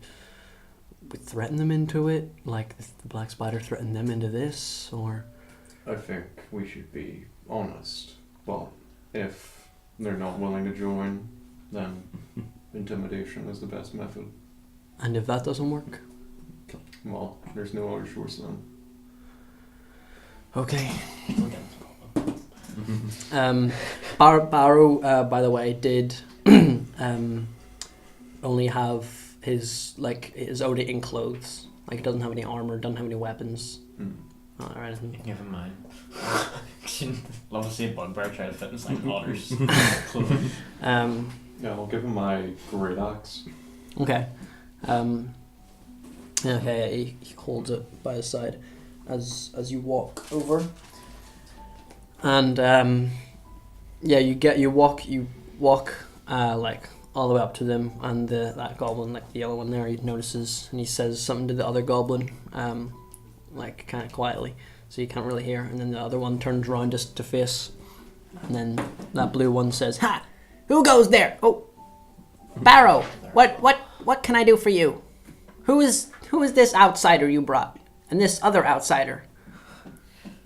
we threaten them into it? Like the Black Spider threatened them into this, or? I think we should be honest. But if they're not willing to join, then intimidation is the best method. And if that doesn't work? Well, there's no other choice then. Okay. We'll get into the problem. Barrow, by the way, did only have his own in clothes. Like, he doesn't have any armor, doesn't have any weapons, or anything. You can give him mine. Love to see a bugbear try to fit inside otters. Yeah, I'll give him my great axe. Okay. Okay, he holds it by his side as you walk over. And yeah, you walk like all the way up to them, and that goblin, like the yellow one there, he notices and he says something to the other goblin, like kind of quietly, so you can't really hear. And then the other one turns around just to face, and then that blue one says, "Ha! Who goes there? Oh, Barrow. What can I do for you? Who is this outsider you brought, and this other outsider?"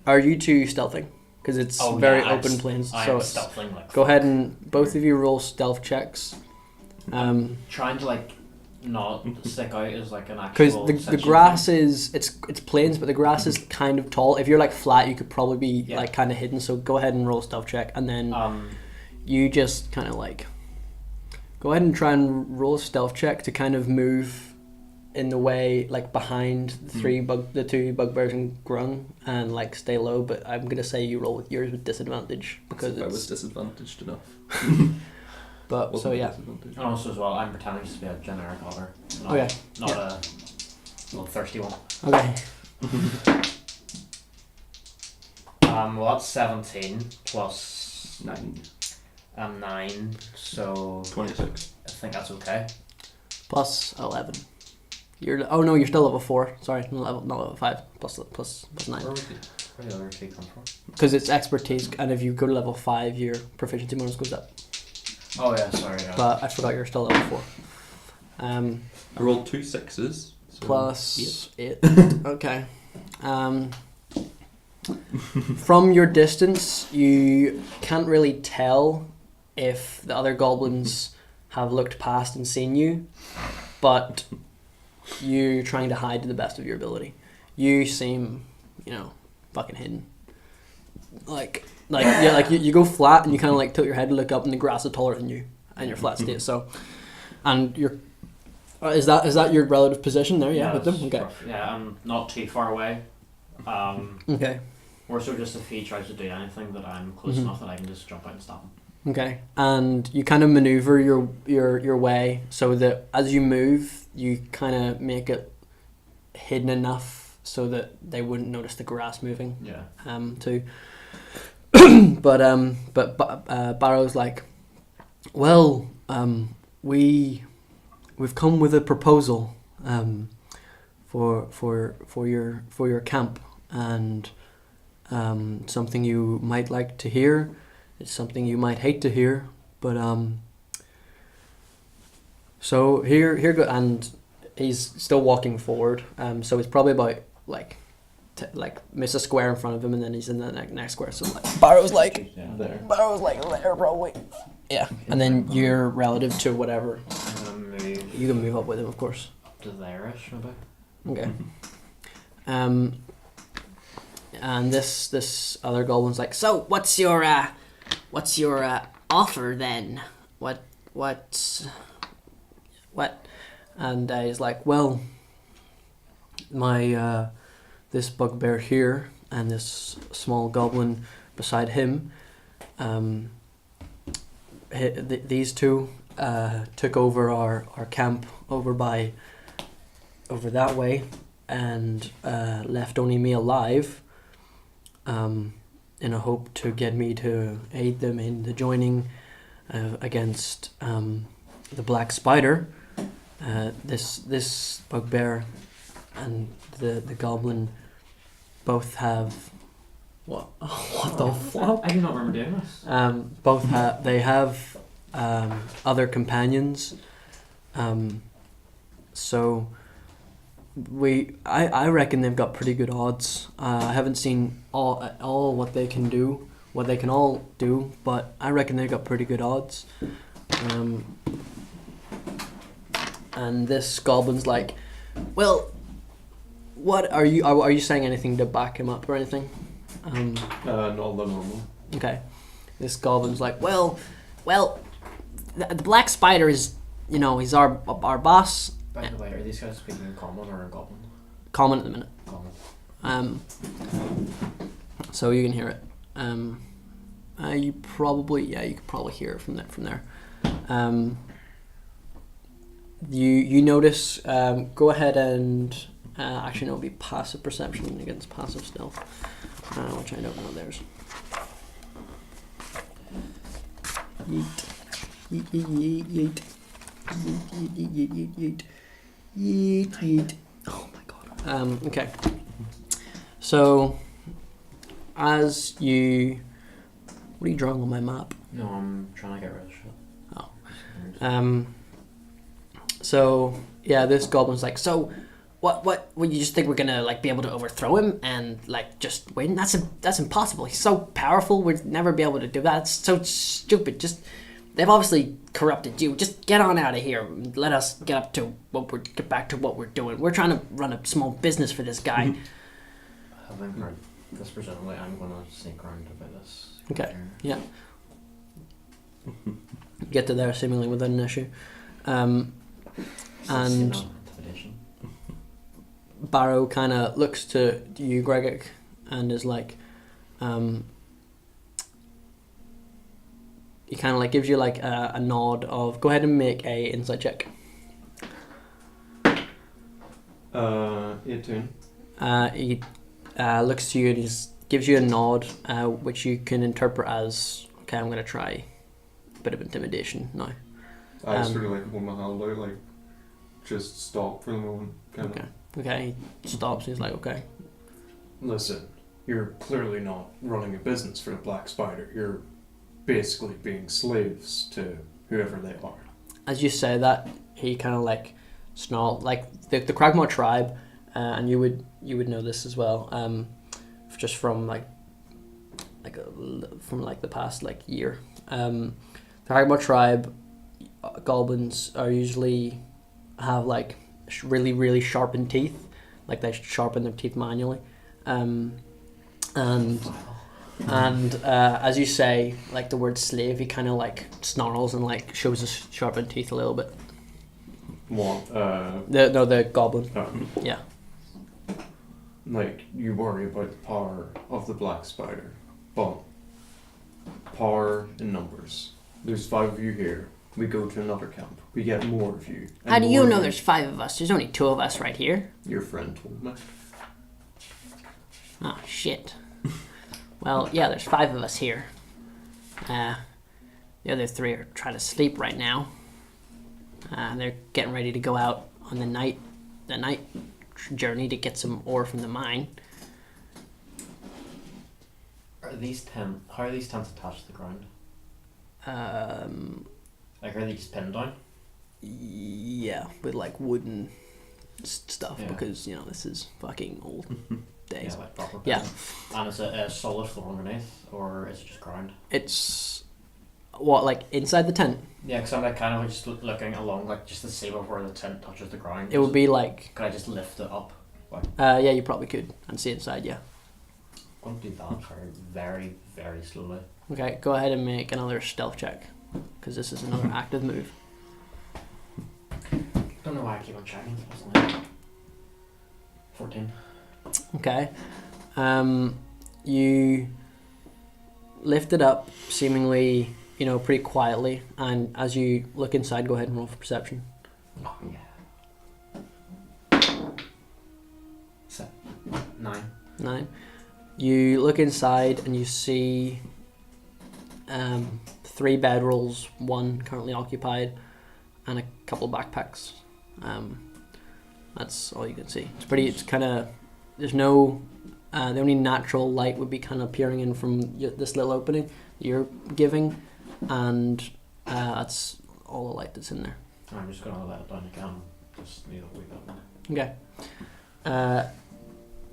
Are you two stealthing? Because it's very open plains. So it's, stealthing, like, go ahead and both of you roll stealth checks. trying to like not stick out as like an Because actual. the grass is it's plains, but the grass is kind of tall. If you're like flat, you could probably be like kind of hidden. So go ahead and roll stealth check, and then you just kind of like go ahead and try and roll a stealth check to kind of move in the way, like behind the two bugbears and grung, and like stay low. But I'm gonna say you roll with yours with disadvantage because I was disadvantaged enough. But so yeah. And also as well, I'm pretending just to be a generic otter. Not a thirsty one. Okay. Well, that's 17 plus 9. 9, so 26. I think that's okay. Plus 11. You're still level 4. Sorry, not level 5. Plus 9. Where did the other 2 come from? Because it's expertise, and if you go to level 5, your proficiency bonus goes up. Oh yeah, sorry. Yeah. But I forgot you're still level 4. I rolled 2 6s. So Plus 8. Okay. From your distance, you can't really tell if the other goblins have looked past and seen you, but you're trying to hide to the best of your ability. You seem, fucking hidden. You go flat and you kind of like tilt your head to look up, and the grass is taller than you, and you're flat state. So, and you're. Is that your relative position there? Yeah, with them. Okay. Yeah, I'm not too far away. Okay. More so just if he tries to do anything, that I'm close enough that I can just jump out and stop him. Okay. And you kind of maneuver your way so that as you move, you kind of make it hidden enough so that they wouldn't notice the grass moving. Yeah. Too. But Barrow's like, well, we've come with a proposal for your camp, and something you might like to hear. It's something you might hate to hear, but so here go, and he's still walking forward. So it's probably about like like miss a square in front of him, and then he's in the next square. So like Barrow's like There. there, probably. Yeah, and then you're relative to whatever. Move You can move up with him, of course. to there-ish, maybe. Okay. And this other goblin's like, so what's your offer then? What? And he's like, well, my this bugbear here and this small goblin beside him, these two took over our camp over that way, and left only me alive, in a hope to get me to aid them in the joining against the Black Spider. This bugbear and the goblin both have what the fuck? I do not remember doing this. Both have other companions. So I reckon they've got pretty good odds. I haven't seen all what they can do, what they can all do, but I reckon they've got pretty good odds. And this goblin's like, well, what are you saying anything to back him up or anything? Not the normal. Okay. This goblin's like, well, the Black Spider is, he's our boss. By the way, are these guys speaking in common or in goblin? Common at the minute. Common. So you can hear it. You could probably hear it from there. You notice. Go ahead and actually no, it'll be passive perception against passive stealth, which I don't know theirs. Yeet. Oh my god. Okay. So, as you, what are you drawing on my map? No, I'm trying to get rid of shit. Oh. So yeah, this goblin's like, so what you just think we're gonna like be able to overthrow him and like just win? That's impossible. He's so powerful. We'd never be able to do that. It's so stupid. Just they've obviously corrupted you. Just get on out of here. And let us get back to what we're doing. We're trying to run a small business for this guy. Having heard this presumably, I'm gonna sneak around about this. Okay. Yeah. Get to there seemingly without an issue. And Intimidation. Barrow kind of looks to you, Gregor, and is like, he kind of like gives you like a nod of go ahead and make a insight check. 18. He looks to you and he gives you a nod, which you can interpret as, okay, I'm going to try a bit of intimidation now. I sort of like hold my hand out, like just stop for the moment. Okay. Okay. He stops. He's like, okay. Listen, you're clearly not running a business for the Black Spider. You're basically being slaves to whoever they are. As you say that, he kind of like snarl, like the Cragmore tribe, and you would know this as well, just from from the past year. The Cragmore tribe goblins are usually have really really sharpened teeth, like they sharpen their teeth manually, and as you say, like the word slave, he kind of snarls and shows his sharpened teeth a little bit. What? The goblin. Yeah. You worry about the power of the Black Spider, but power in numbers. There's 5 of you here. We go to another camp. We get more of you. How do you know there's 5 of us? There's only 2 of us right here. Your friend told me. Oh, shit. Well, yeah, there's 5 of us here. The other 3 are trying to sleep right now. They're getting ready to go out on the night journey to get some ore from the mine. How are these tents attached to the ground? Are these pinned down? Yeah, with wooden stuff, Yeah. because this is fucking old. days. Yeah, like proper. Yeah. pavement. And is it a solid floor underneath, or is it just ground? It's what, like inside the tent? Yeah, because I'm like kind of like just looking along, like just to see where the tent touches the ground. It would be like, Could I just lift it up? yeah, you probably could and see inside. Yeah. I'm going to do that very, very slowly. Okay, go ahead and make another stealth check, because this is another active move. Don't know why I keep on checking. It's only 14. Okay. You lift it up, seemingly, pretty quietly, and as you look inside, go ahead and roll for perception. Oh, yeah. 9. 9. You look inside and you see 3 bedrolls, 1 currently occupied, and a couple of backpacks. That's all you can see. It's kind of, there's no, the only natural light would be kind of peering in from this little opening you're giving, and that's all the light that's in there. I'm just going to let it down again. Just need a wee bit more. Okay.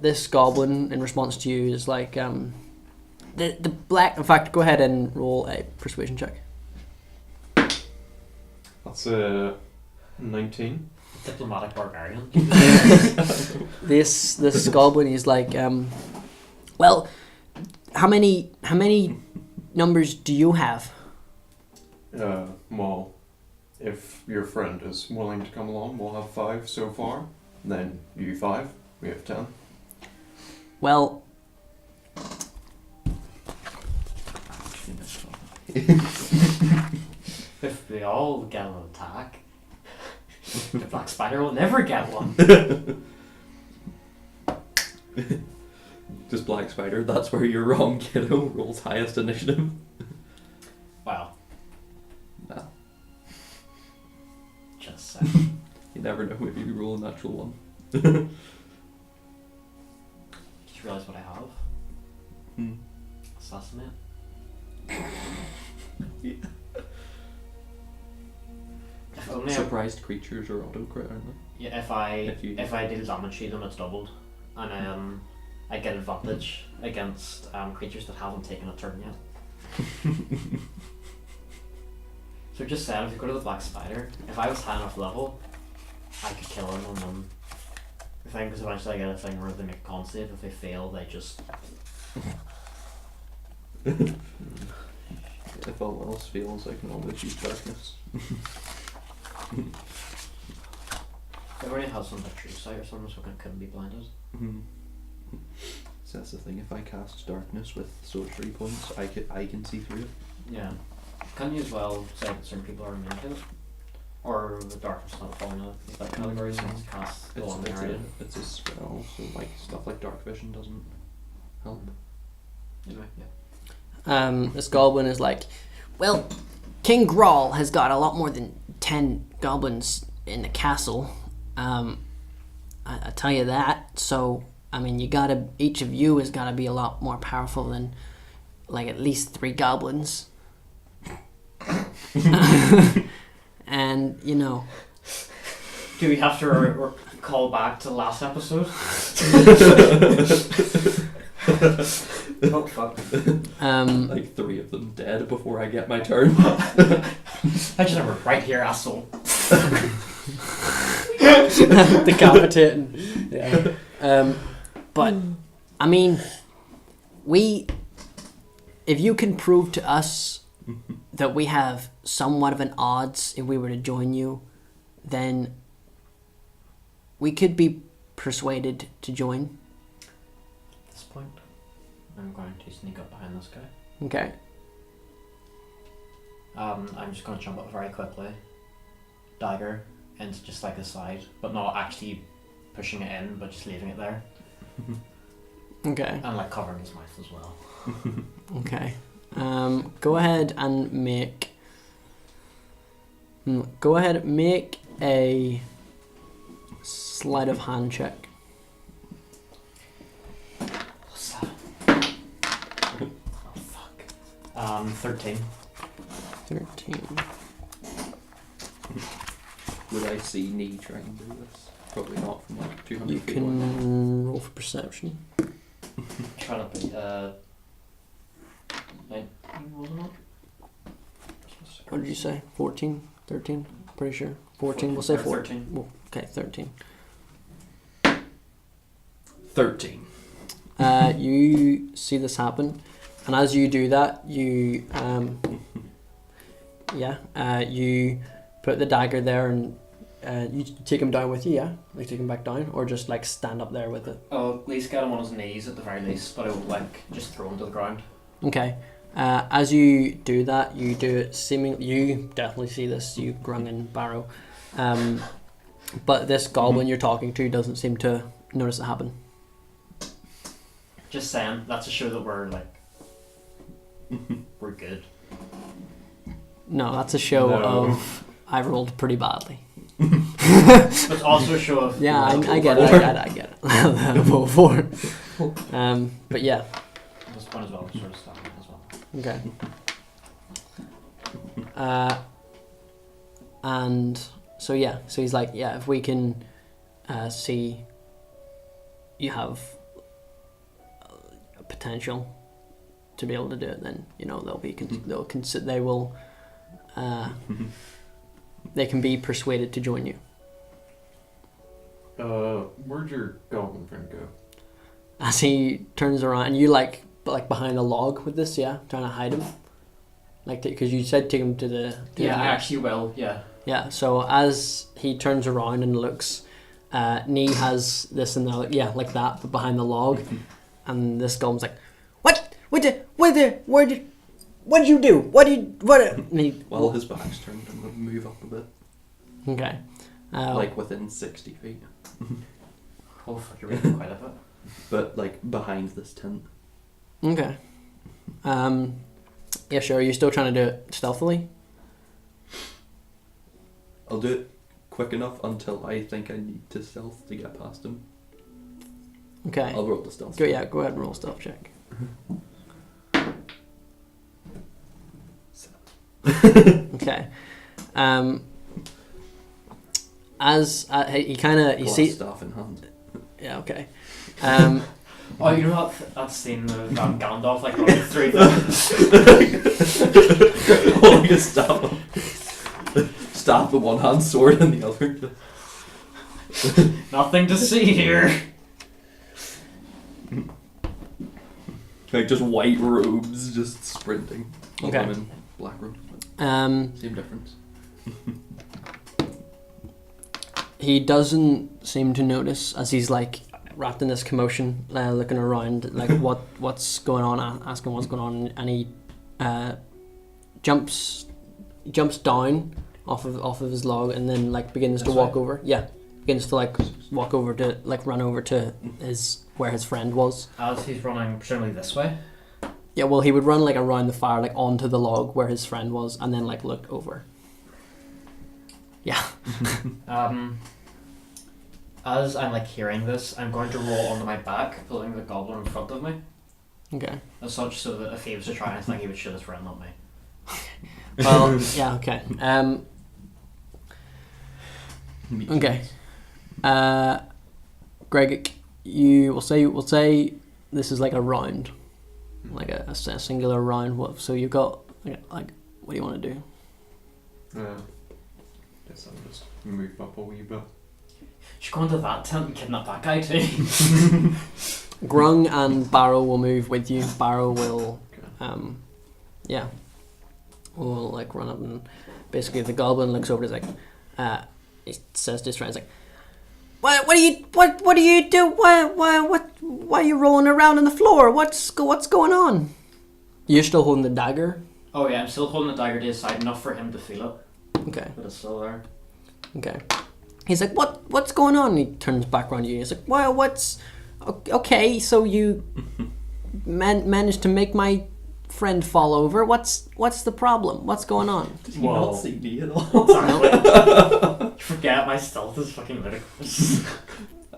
This goblin, in response to you, is like, the black, in fact, go ahead and roll a persuasion check. That's a 19. Diplomatic barbarian. This goblin is like, well, how many numbers do you have? Well, if your friend is willing to come along, we'll have 5 so far. Then you 5, we have 10. Well, If they all get an attack, the black spider will never get one. Just Black Spider, that's where you're wrong, kiddo. Rolls highest initiative. Well, Nah, just saying. you never know, maybe you roll a natural one. Just realised what I have. Hmm. Assassinate. Yeah. If only Surprised creatures are auto-crit, aren't they? yeah, if you- I deal damage to them, it's doubled, and I get advantage against creatures that haven't taken a turn yet. So just saying, if you go to the black spider, if I was high enough level, I could kill him and then the thing, because eventually I get a thing where they make a con save. If they fail, they just If all else fails, I can always use darkness. they already have some like true sight or something, so I couldn't be blinded. So that's the thing, if I cast darkness with sorcery points, I can see through it. Yeah. Can you as well say that certain people are immune to it? Or the darkness not falling out of that category since it's cast go on the area? It's a spell, so like stuff like dark vision doesn't help. Anyway, yeah. this goblin is like, well, King Grawl has got a lot more than 10 goblins in the castle. I tell you that. So, I mean, each of you has got to be a lot more powerful than, like, at least 3 goblins. And, Do we have to call back to the last episode? Oh fuck. Like 3 of them dead before I get my turn. I just remember right here, asshole. decapitating. Yeah. But I mean, if you can prove to us that we have somewhat of an odds if we were to join you, then we could be persuaded to join. At this point, I'm going to sneak up behind this guy. Okay. I'm just going to jump up very quickly. Dagger, and just like the side, but not actually pushing it in, but just leaving it there. Okay. And like covering his mouth as well. Okay. Go ahead and make. Go ahead and make a sleight of hand check. 7. Oh fuck. 13. 13. Would I see Nee trying to do this? Probably not from like 200 You feet away. can roll for perception. trying to be 19, wasn't it? What did you say? 14? 13? Pretty sure. 14. We'll say 14. 13. Okay, 13. 13. You see this happen, and as you do that, you you put the dagger there, and you take him down with you, yeah? Like take him back down, or just like stand up there with it. Oh, at least get him on his knees at the very least, but I would like just throw him to the ground. Okay. As you do that, you do it seemingly. You definitely see this, you Grung and Barrow. But this goblin you're talking to doesn't seem to notice it happen. Just saying, that's a show that we're like, we're good. No, that's a show No. of I rolled pretty badly. But it's also a show of Yeah, I get level it. I get it. Level 4. But yeah, This one as well, sort of stuff as well. okay. And so yeah, so he's like, yeah, if we can see you have a potential to be able to do it, then they'll be they will they can be persuaded to join you. Where'd your goblin friend go? As he turns around, and you like behind a log with this, yeah, trying to hide him, like because you said take him to the Yeah, I actually will. Yeah. yeah. So as he turns around and looks, Nee has this and the yeah like that, but behind the log, and this goblin's like, what did you do? And he, Well, his back's turned and would move up a bit. okay, Like within 60 feet. Oh fuck, you're really quite a bit. But like behind this tent. okay, yeah, sure. Are you still trying to do it stealthily? I'll do it quick enough until I think I need to stealth to get past him. Okay, I'll roll the stealth. go ahead and roll a stealth check. Okay. As he kind of you Glass see, staff in hand. yeah, okay. Oh, you know that scene of Gandalf like running through Holding a staff with one hand, sword in the other. Nothing to see here. Like just white robes, just sprinting. Okay. I'm in black robes. Same difference. He doesn't seem to notice as he's like wrapped in this commotion, looking around like what's going on, asking what's going on, and he jumps down off of his log and then like begins to This walk way? over. Yeah, begins to like walk over to like run over to where his friend was. As he's running presumably this way. Yeah, well, he would run like around the fire, like onto the log where his friend was, and then like look over. Yeah. As I'm like hearing this, I'm going to roll onto my back, pulling the goblin in front of me, Okay. as such, so that if he was to try anything, he would shoot his friend, not me. Well, yeah. Okay. Okay. Greg, we'll say this is like a round, like a singular round. So you've got like what do you want to do? Guess I'll just move up a wee bit. Should go into that tent and kidnap that guy too. Grung and Barrow will move with you. Barrow will, Okay. will like run up and basically the goblin looks over. He's like, he says to his friends like, what do you do? Why are you rolling around on the floor? What's going on? You're still holding the dagger. Oh yeah, I'm still holding the dagger to his side, enough for him to feel it, Okay. but it's still there. Okay. He's like, what's going on? And he turns back around to you. He's like, well, what's okay? So you managed to make my friend fall over. What's the problem? What's going on? Did he Whoa. not see me at all? Exactly. Forget my stealth is fucking ludicrous.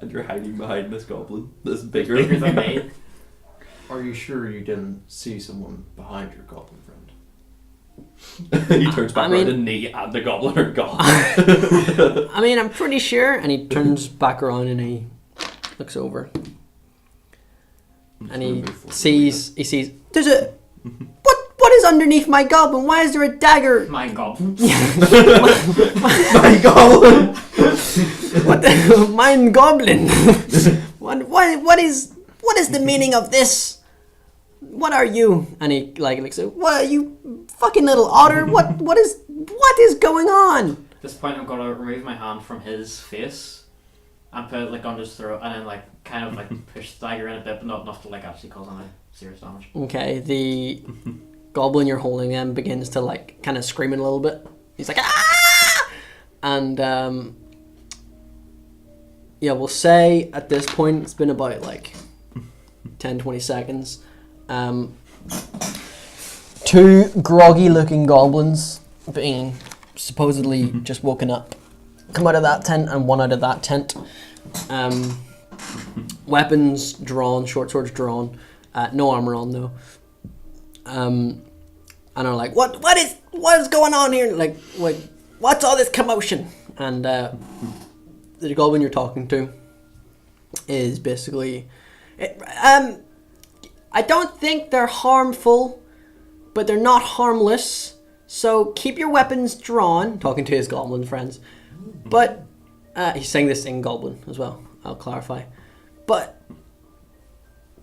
And you're hiding behind this goblin. This Bigger bigger. than me. Are you sure you didn't see someone behind your goblin friend? He turns back I mean- around and Nate and the goblin are gone. I mean, I'm pretty sure. And he turns back around and he looks over. and he sees there's a what is underneath my goblin? Why is there a dagger? My goblin. My goblin. Mine goblin. What is the meaning of this? What are you? And he looks at, what are you, fucking little otter? What is going on? At this point, I'm gonna remove my hand from his face and put it on his throat, and then kind of push the dagger in a bit, but not enough to actually cause any serious damage. Okay, the goblin you're holding then begins to kind of screaming a little bit. He's like, ah! And yeah, we'll say at this point it's been about 10-20 seconds. Two groggy looking goblins being supposedly just woken up come out of that tent, and one out of that tent. Weapons drawn, short swords drawn, no armor on though. And are like, what is going on here? What's all this commotion? And the goblin you're talking to is basically, I don't think they're harmful, but they're not harmless. So keep your weapons drawn. Talking to his goblin friends, but he's saying this in goblin as well. I'll clarify, but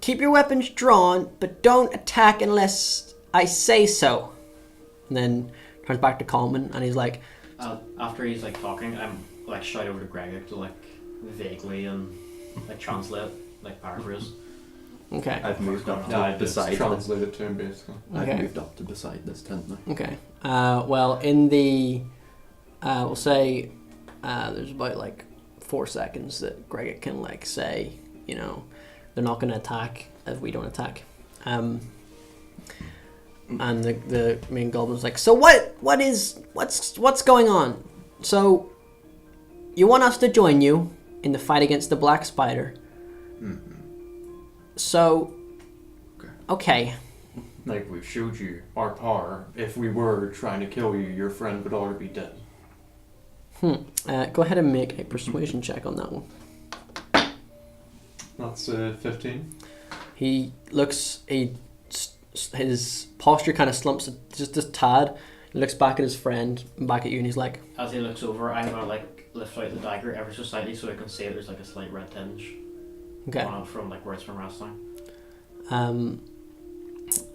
keep your weapons drawn, but don't attack unless I say so. And then turns back to Coleman, and he's like, after he's talking, I'm shout over to Greg to vaguely and translate, paraphrase. Okay. I've moved up to I just beside translate it to him basically. Okay. I've moved up to beside this tent now. Okay. Well, in the, we'll say, there's about 4 seconds that Greg can say, they're not going to attack if we don't attack. And the main goblin's like, so what's going on? So you want us to join you in the fight against the Black Spider? Mm-hmm. So, okay. We've showed you our power. If we were trying to kill you, your friend would already be dead. Go ahead and make a persuasion check on that one. That's 15. He looks, his posture kind of slumps just a tad. He looks back at his friend and back at you, and he's like, as he looks over, I'm gonna lift out the dagger ever so slightly so I can see there's a slight red tinge. okay. From where it's from wrestling.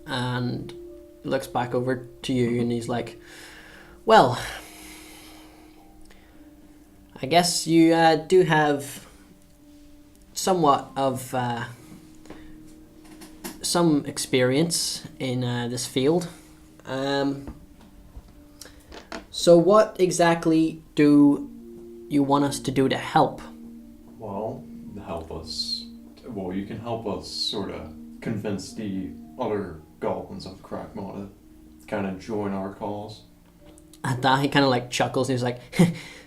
And looks back over to you, and he's like, well, I guess you do have somewhat of some experience in this field. So what exactly do you want us to do to help? Well, you can help us sort of convince the other goblins of Cragmaw to kind of join our cause. At that, he kind of chuckles, and he's like,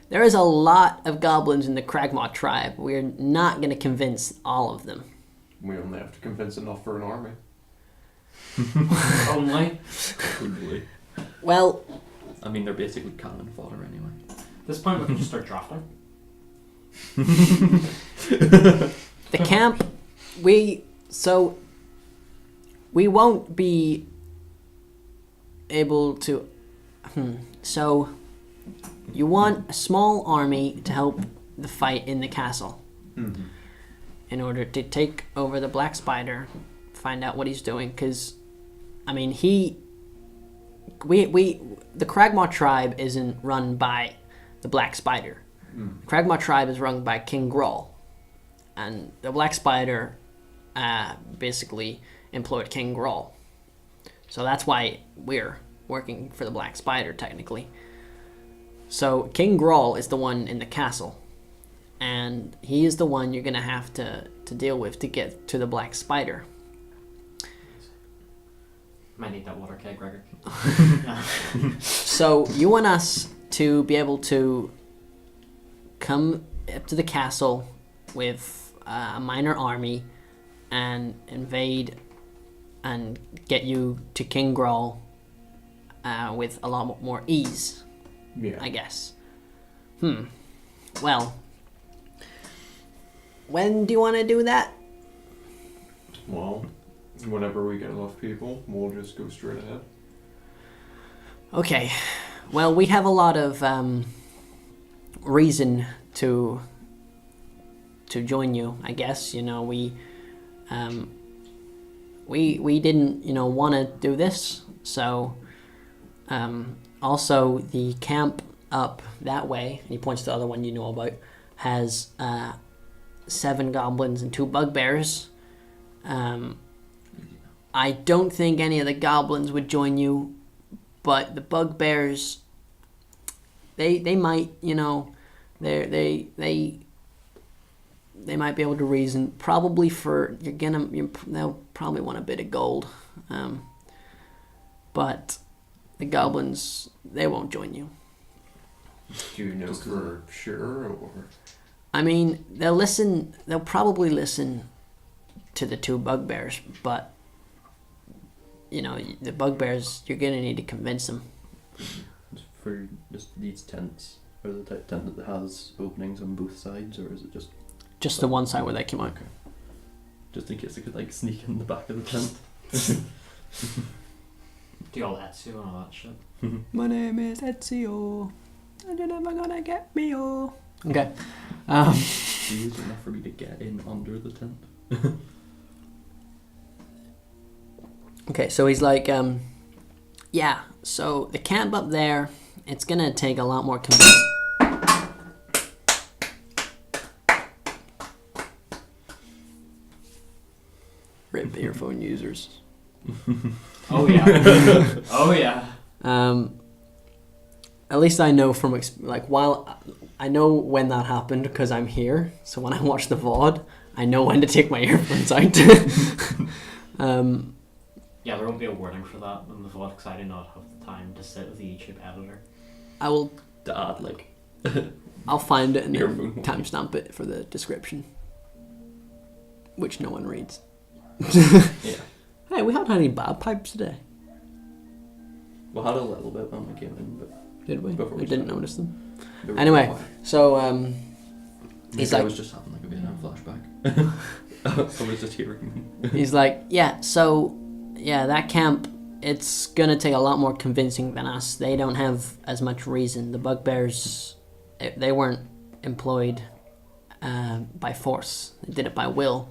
there is a lot of goblins in the Cragmaw tribe. We're not going to convince all of them. We only have to convince enough for an army. Only? Totally. Well, I mean, they're basically cannon fodder anyway. At this point, we can just start drafting. the camp, we won't be able to... So, you want a small army to help the fight in the castle. Mm-hmm. In order to take over the Black Spider, find out what he's doing, because, I mean, the Cragmaw tribe isn't run by the Black Spider. The Cragmaw tribe is run by King Grawl, and the Black Spider basically employed King Grawl. So that's why we're working for the Black Spider, technically. So King Grawl is the one in the castle, and he is the one you're going to have to deal with to get to the Black Spider. Might need that water keg, Gregor. So you want us to be able to come up to the castle with a minor army and invade and get you to King Grawl with a lot more ease, I guess. Well, when do you want to do that? Well, whenever we get enough people, we'll just go straight ahead. Okay. Well, we have a lot of reason to join you, I guess. You know, we didn't, want to do this. So, also the camp up that way, and he points to the other one you know about, has 7 goblins and 2 bugbears. I don't think any of the goblins would join you, but the bugbears, they might, they might be able to reason. Probably they'll probably want a bit of gold, but the goblins, they won't join you. Do you know for sure, or? I mean, they'll probably listen to the 2 bugbears, but the bugbears, you're gonna need to convince them. For just these tents, or the type tent that has openings on both sides, or is it just the one side where they came out? Okay. Just in case they could sneak in the back of the tent. Do all Ezio and all that shit. My name is Ezio, and you're never gonna get me. Okay. Easy enough for me to get in under the tent. Okay, so he's like, yeah, so the camp up there, it's gonna take a lot more convincing. Rip earphone users. Oh yeah. Oh yeah. At least I know from while I know when that happened because I'm here. So when I watch the VOD, I know when to take my earphones out. Yeah, there won't be a warning for that in the VOD because I do not have the time to sit with the YouTube editor. I will. To add I'll find it and then Earphone. timestamp it for the description, which no one reads. Yeah. Hey, we haven't had any bad pipes today, We had a little bit when we came in, but did we? Before we I didn't started. notice them. they were Anyway, quiet. so Maybe I was just having a Vietnam flashback. I was just hearing. he's like, yeah, so yeah, that camp, it's gonna take a lot more convincing than us. They don't have as much reason. The bugbears, they weren't employed by force. They did it by will.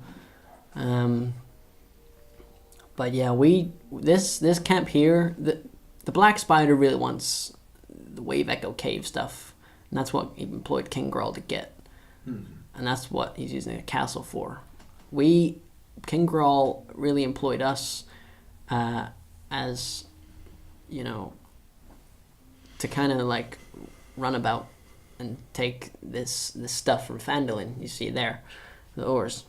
But yeah, this camp here, the Black Spider really wants the Wave Echo Cave stuff, and that's what he employed King Grawl to get, and that's what he's using a castle for. King Grawl really employed us as, to kind of run about and take this stuff from Phandalin. You see there, the ores.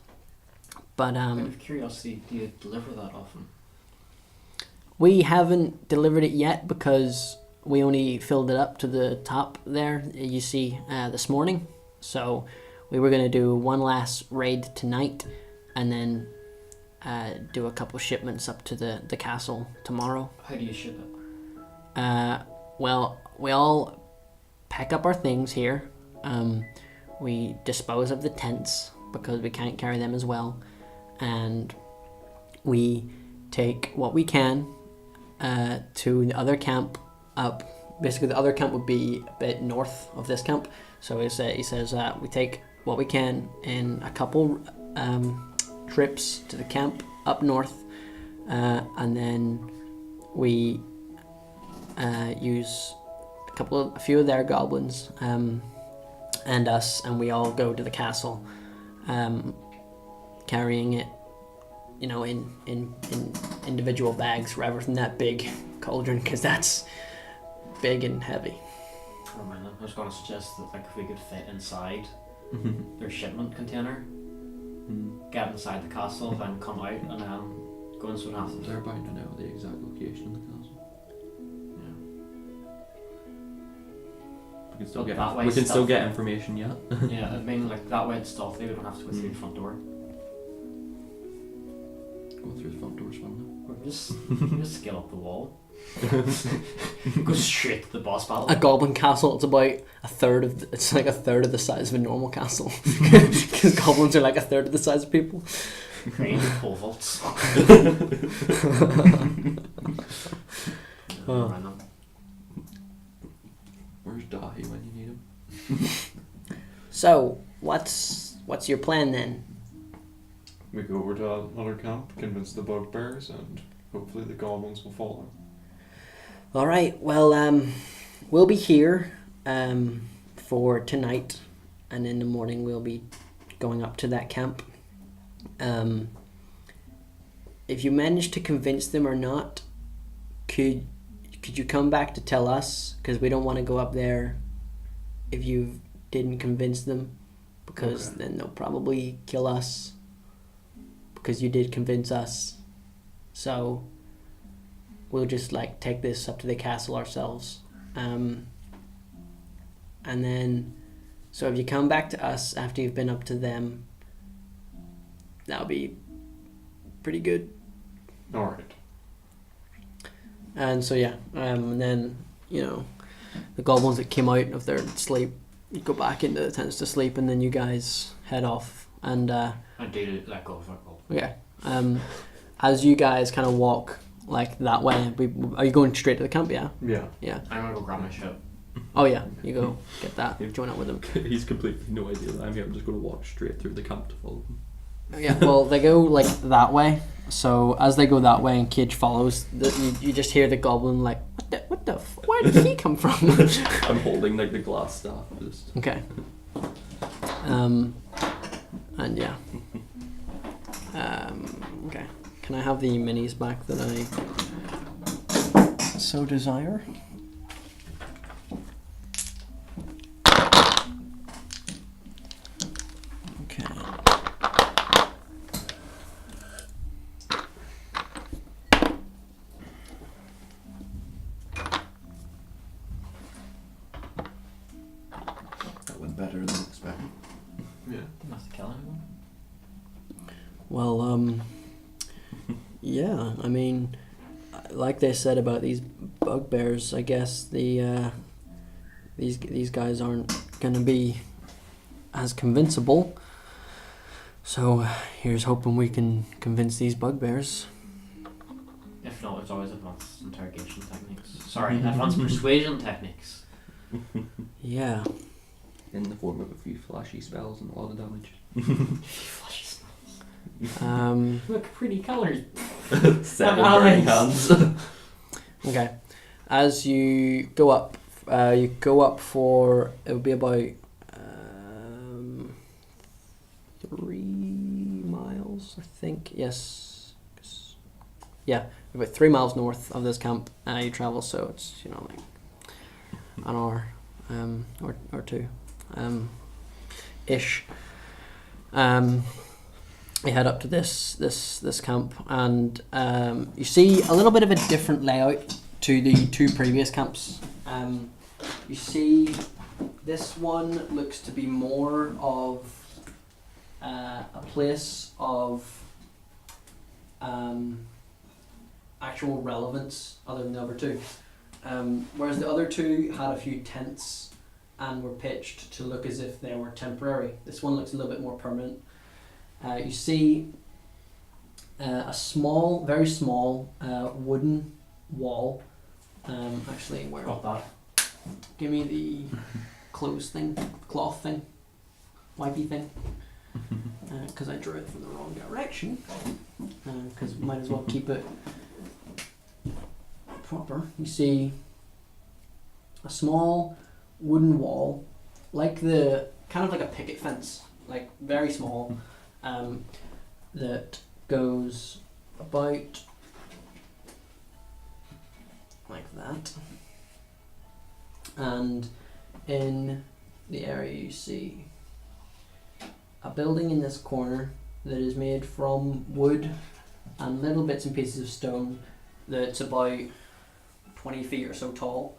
But Out of curiosity, do you deliver that often? we haven't delivered it yet because we only filled it up to the top there, you see, this morning. So we were going to do one last raid tonight and then do a couple shipments up to the castle tomorrow. How do you ship it? Well, we all pack up our things here. We dispose of the tents because we can't carry them as well. And we take what we can to the other camp up. Basically, the other camp would be a bit north of this camp. So he says we take what we can in a couple trips to the camp up north, and then we use a few of their goblins and us, and we all go to the castle, carrying it, in individual bags rather than that big cauldron, because that's big and heavy. Oh man, I was going to suggest that if we could fit inside their shipment container, get inside the castle, then come out and go into what happens. They're bound to know the exact location of the castle. Yeah. We can still But that way still get stealthy. information yet. Yeah, I mean, that way it's stealthy, we don't have to go through the front door. Go through the front door's fun Or just scale up the wall. Go straight to the boss battle. A goblin castle, it's about a third of the size of a normal castle, because goblins are a third of the size of people. Creating pole vaults. Oh. Random. Where's Dahi when you need him? So, what's your plan then? We go over to another camp, convince the bugbears, and hopefully the goblins will follow. All right. Well, we'll be here for tonight, and in the morning we'll be going up to that camp. If you manage to convince them or not, could you come back to tell us? Because we don't want to go up there if you didn't convince them, because Okay. then they'll probably kill us because you did convince us. So we'll just take this up to the castle ourselves. And then, so if you come back to us after you've been up to them, that'll be pretty good. Alright. And so and then, the goblins that came out of their sleep go back into the tents to sleep, and then you guys head off. And I do let go of it. yeah, as you guys kind of walk that way, are you going straight to the camp? Yeah. Yeah. I'm gonna go grab my ship. Oh yeah, you go get that. Join up with them. He's completely no idea that I'm here. I'm just going to walk straight through the camp to follow him. Yeah, well, they go that way. So as they go that way and Cage follows, you just hear the goblin where did he come from? I'm holding the glass staff. Just Okay. And yeah. Okay. Can I have the minis back that I so desire? Okay. that went better than expected. Yeah. Didn't have to kill anyone. Well, yeah, I mean, like they said about these bugbears, I guess these guys aren't gonna be as convincible. So here's hoping we can convince these bugbears. If not, it's always advanced interrogation techniques. Sorry, advanced persuasion techniques. Yeah. In the form of a few flashy spells and a lot of damage. Flashy smells. Um. Look, pretty colours. Seven Nice. burning hands. Okay. As you go up for it would be about 3 miles, I think. Yes. Yeah, about 3 miles north of this camp. You travel, so it's an hour, or two, ish. You head up to this camp, and you see a little bit of a different layout to the 2 previous camps. You see this one looks to be more of a place of actual relevance other than the other 2. Whereas the other 2 had a few tents and were pitched to look as if they were temporary. This one looks a little bit more permanent. You see a small, very small wooden wall. Actually, where? Got that. Give me the cloth thing, wipey thing. Because I drew it from the wrong direction. Because might as well keep it proper. You see a small wooden wall, kind of like a picket fence, very small. That goes about like that, and in the area you see a building in this corner that is made from wood and little bits and pieces of stone that's about 20 feet or so tall,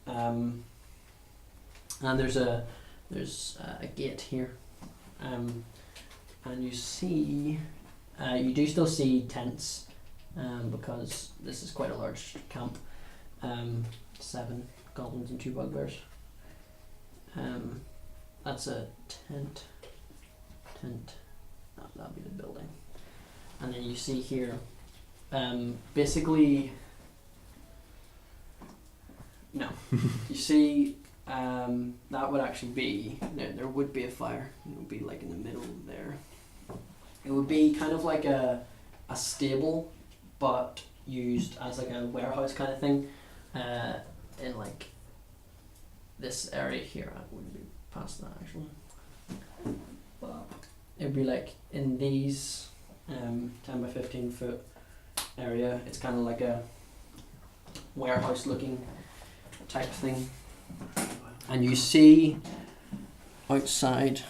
and there's a gate here. And you see, you do still see tents, because this is quite a large camp. 7 goblins and 2 bugbears. That's a tent. That'll be the building. and then you see here, basically, no, you see, that would actually be, there would be a fire. It would be like in the middle there. It would be kind of like a stable, but used as like a warehouse kind of thing, in like this area here. I wouldn't be past that actually, but it'd be like in these 10 by 15 foot area. It's kind of like a warehouse looking type thing, and you see outside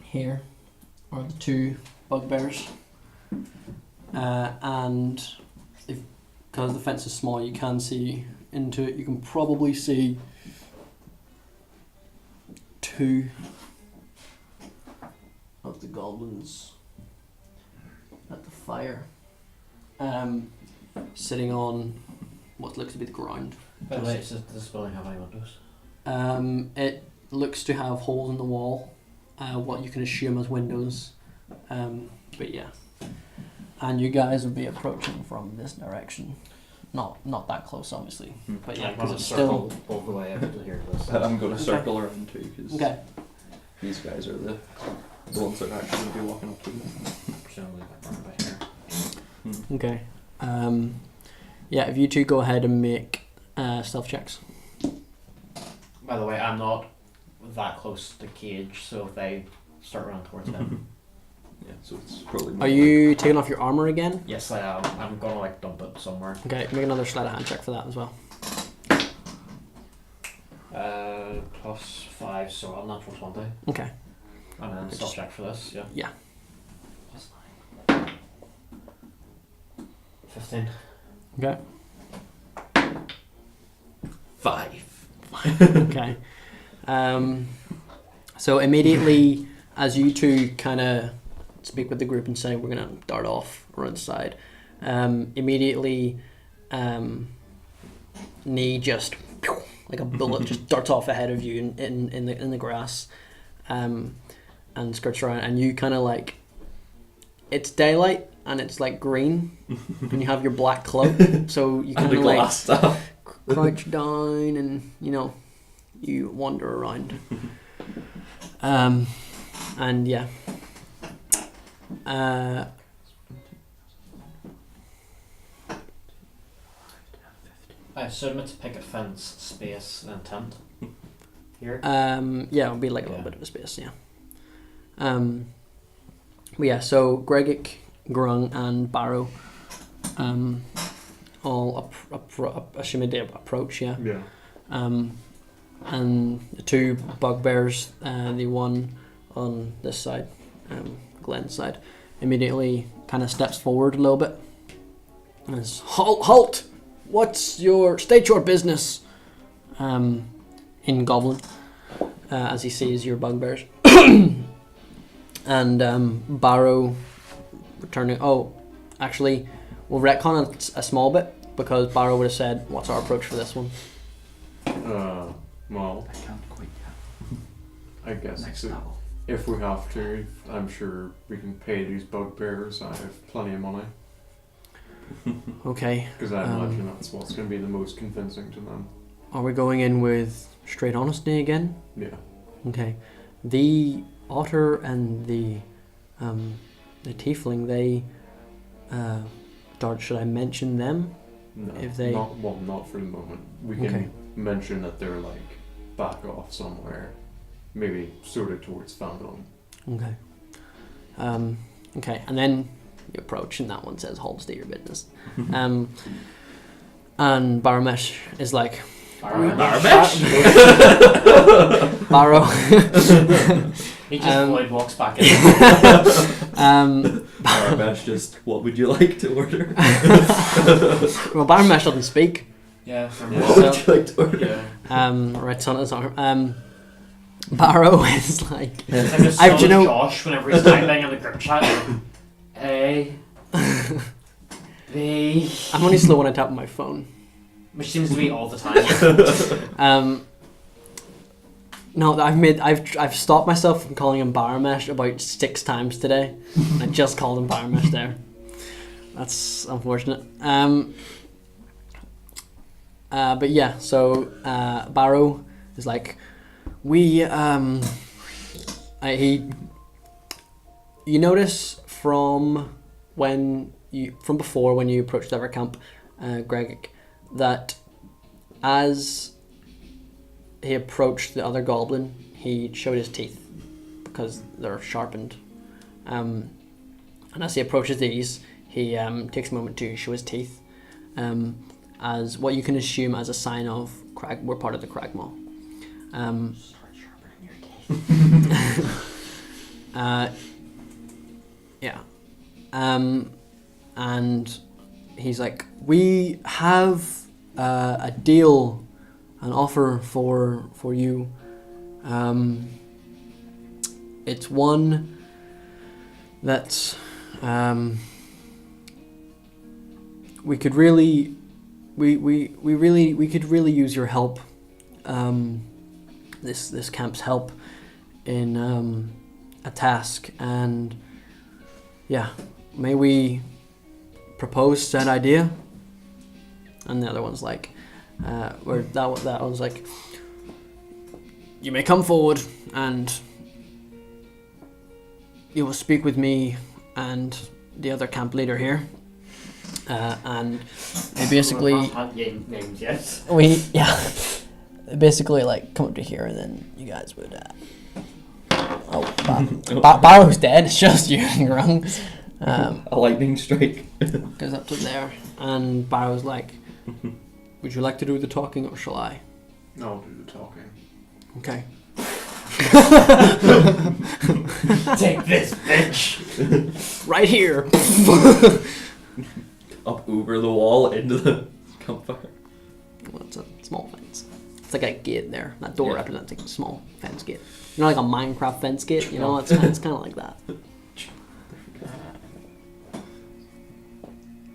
here are the two bugbears, and because the fence is small, you can see into it. You can probably see two of the goblins at the fire, sitting on what looks to be the ground. By the way, does this building have any windows? It looks to have holes in the wall, what you can assume as windows, but yeah. And you guys would be approaching from this direction. Not that close, obviously, but yeah, because it's still all the way out to here. I'm going to circle around too, because okay. these guys are the ones that are actually going to be walking up to them. Presumably back by here. Okay. Yeah, if you two go ahead and make stealth checks. By the way, I'm not that close to the cage, so if they start running towards them. Yeah, so it's probably. Are you taking off your armor again? Yes, I am. I'm gonna like dump it somewhere. Okay, make another sleight of hand check for that as well. +5, so I'm natural 20. Okay. And then stealth check for this, yeah. Yeah. +9. 15. Okay. 5. Okay. So immediately, as you two kind of speak with the group and say we're gonna dart off around the side, immediately, knee just like a bullet just darts off ahead of you in the grass, and skirts around, and you kind of like, it's daylight and it's like green, and you have your black cloak, so you kind of like crouch down and you wander around, and yeah. I assume it's picket fence, space, and tent. Here? Yeah, it'll be like a little bit of a space, yeah. But yeah, so Gregic, Grung, and Barrow all assuming they approach, yeah. Yeah. And the two bugbears, the one on this side, Glenn's side, immediately kind of steps forward a little bit and says, Halt! State your business, in Goblin, as he sees your bugbears. And Barrow returning, actually, we'll retcon it a small bit, because Barrow would have said, what's our approach for this one? Well, I can't quite I guess next if, level. if we have to, I'm sure we can pay these bugbears. I have plenty of money. Okay. Because I imagine that's what's going to be the most convincing to them. Are we going in with straight honesty again? Yeah. Okay. The otter and the tiefling, they Dart, should I mention them? No, If they- not for the moment. We can Okay. mention that they're like back off somewhere, maybe sort of towards Fandom. Okay. Okay, and then you approach, and that one says, "Hold, state your business." And Baramesh is like, Barrow. He just Floyd walks back in. Arabesh, just what would you like to order? Well, Baramesh doesn't speak. Yeah, from What would you like to order? Yeah. Right on his arm. Barrow is like, It's like his I- son do you know- Josh whenever he's typing in the group chat. A. B. I'm only slow when I tap on my phone. Which seems to be all the time. No, I've stopped myself from calling him Baramesh about 6 times today. I just called him Baramesh there. That's unfortunate. But yeah, so Barrow is like, you notice from before when you approached the camp, Greg, that as he approached the other goblin, he showed his teeth because they're sharpened. And as he approaches these, he takes a moment to show his teeth, as what you can assume as a sign of we're part of the Cragmaw. Start sharpening your teeth. Yeah. And he's like, we have a deal, an offer for you. It's one that we could really use your help. This camp's help in a task, and yeah, may we propose that idea? And the other one's like, where that one's like, you may come forward and you will speak with me and the other camp leader here, and they basically names yet. basically like come up to here, and then you guys would Barrow's dead. It's just you and Grung. A lightning strike. Goes up to there, and Barrow's like, would you like to do the talking or shall I? I'll do the talking. Okay. Take this, bitch. Right here. Up over the wall into the campfire. Well, it's a small fence. It's like a gate there. That door Yeah. represents like a small fence gate. You know, like a Minecraft fence gate. You know, it's kind of like that.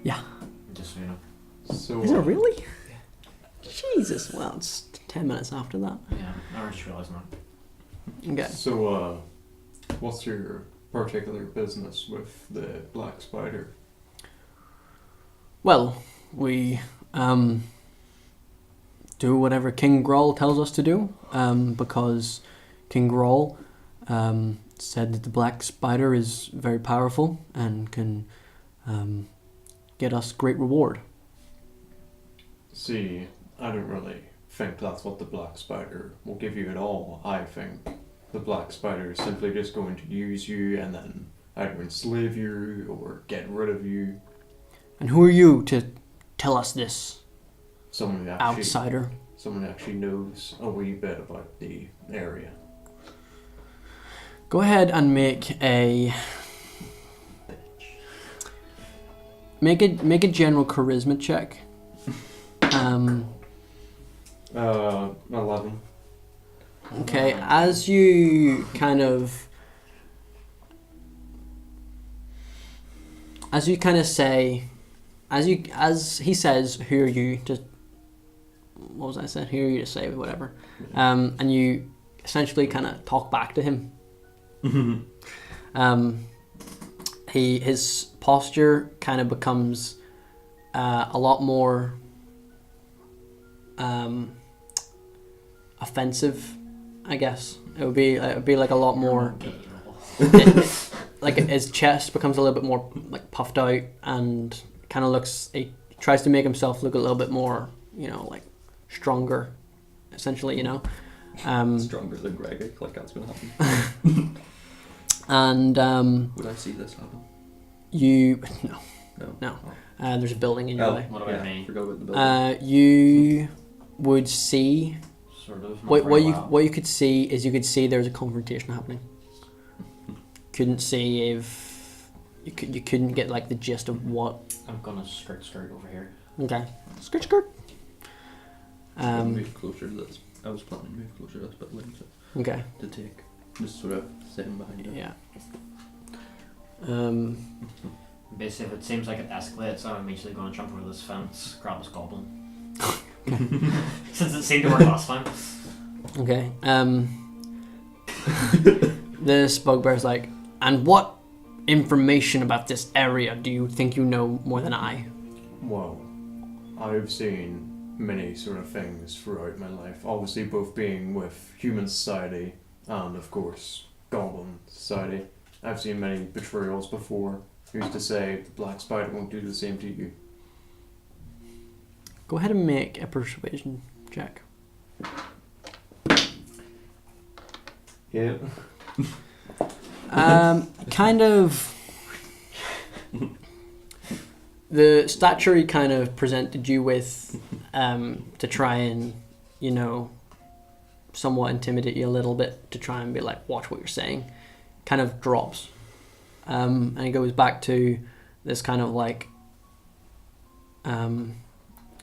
Yeah. Just so you know. So, Is it really? Jesus. Well, it's 10 minutes after that. Yeah, I just realised now. Okay. So, what's your particular business with the black spider? Well, we do whatever King Grawl tells us to do, because King Grawl said that the black spider is very powerful and can get us great reward. See, I don't really think that's what the black spider will give you at all. I think the black spider is simply just going to use you and then either enslave you or get rid of you. And who are you to tell us this, Someone who actually, outsider? someone who actually knows a wee bit about the area. Go ahead and make a general charisma check. 11. Okay, as you say, as he says, who are you to, what was I saying? Who are you to say whatever? And you essentially kind of talk back to him. His posture kind of becomes a lot more offensive, I guess. It would be like a lot more. Like his chest becomes a little bit more like puffed out and kind of looks. He tries to make himself look a little bit more, like stronger, essentially, Stronger than Greg, like that's gonna happen. And would I see this happen? you No. there's a building in your way. What about me? Forgot about the building. You would see Sort of. what you could see is there's a confrontation happening. Couldn't see if you couldn't get like the gist of what. I'm gonna skirt over here. Okay, skirt. Move closer to this. I was planning to move closer to this, but wouldn't Okay. to take just sort of sitting behind it. Yeah. Basically, if it seems like it escalates, I'm immediately going to jump over this fence, grab this goblin. Since it seemed to work last time. Okay. This bugbear's like, and what information about this area do you think you know more than I? Well, I've seen many sort of things throughout my life. Obviously, both being with human society and, of course, goblin society. I've seen many betrayals before. Who's to say the black spider won't do the same to you? Go ahead and make a persuasion check. Yeah. Kind of. The stature he kind of presented you with to try and, you know, somewhat intimidate you a little bit, to try and be like, watch what you're saying, kind of drops. And he goes back to this kind of like,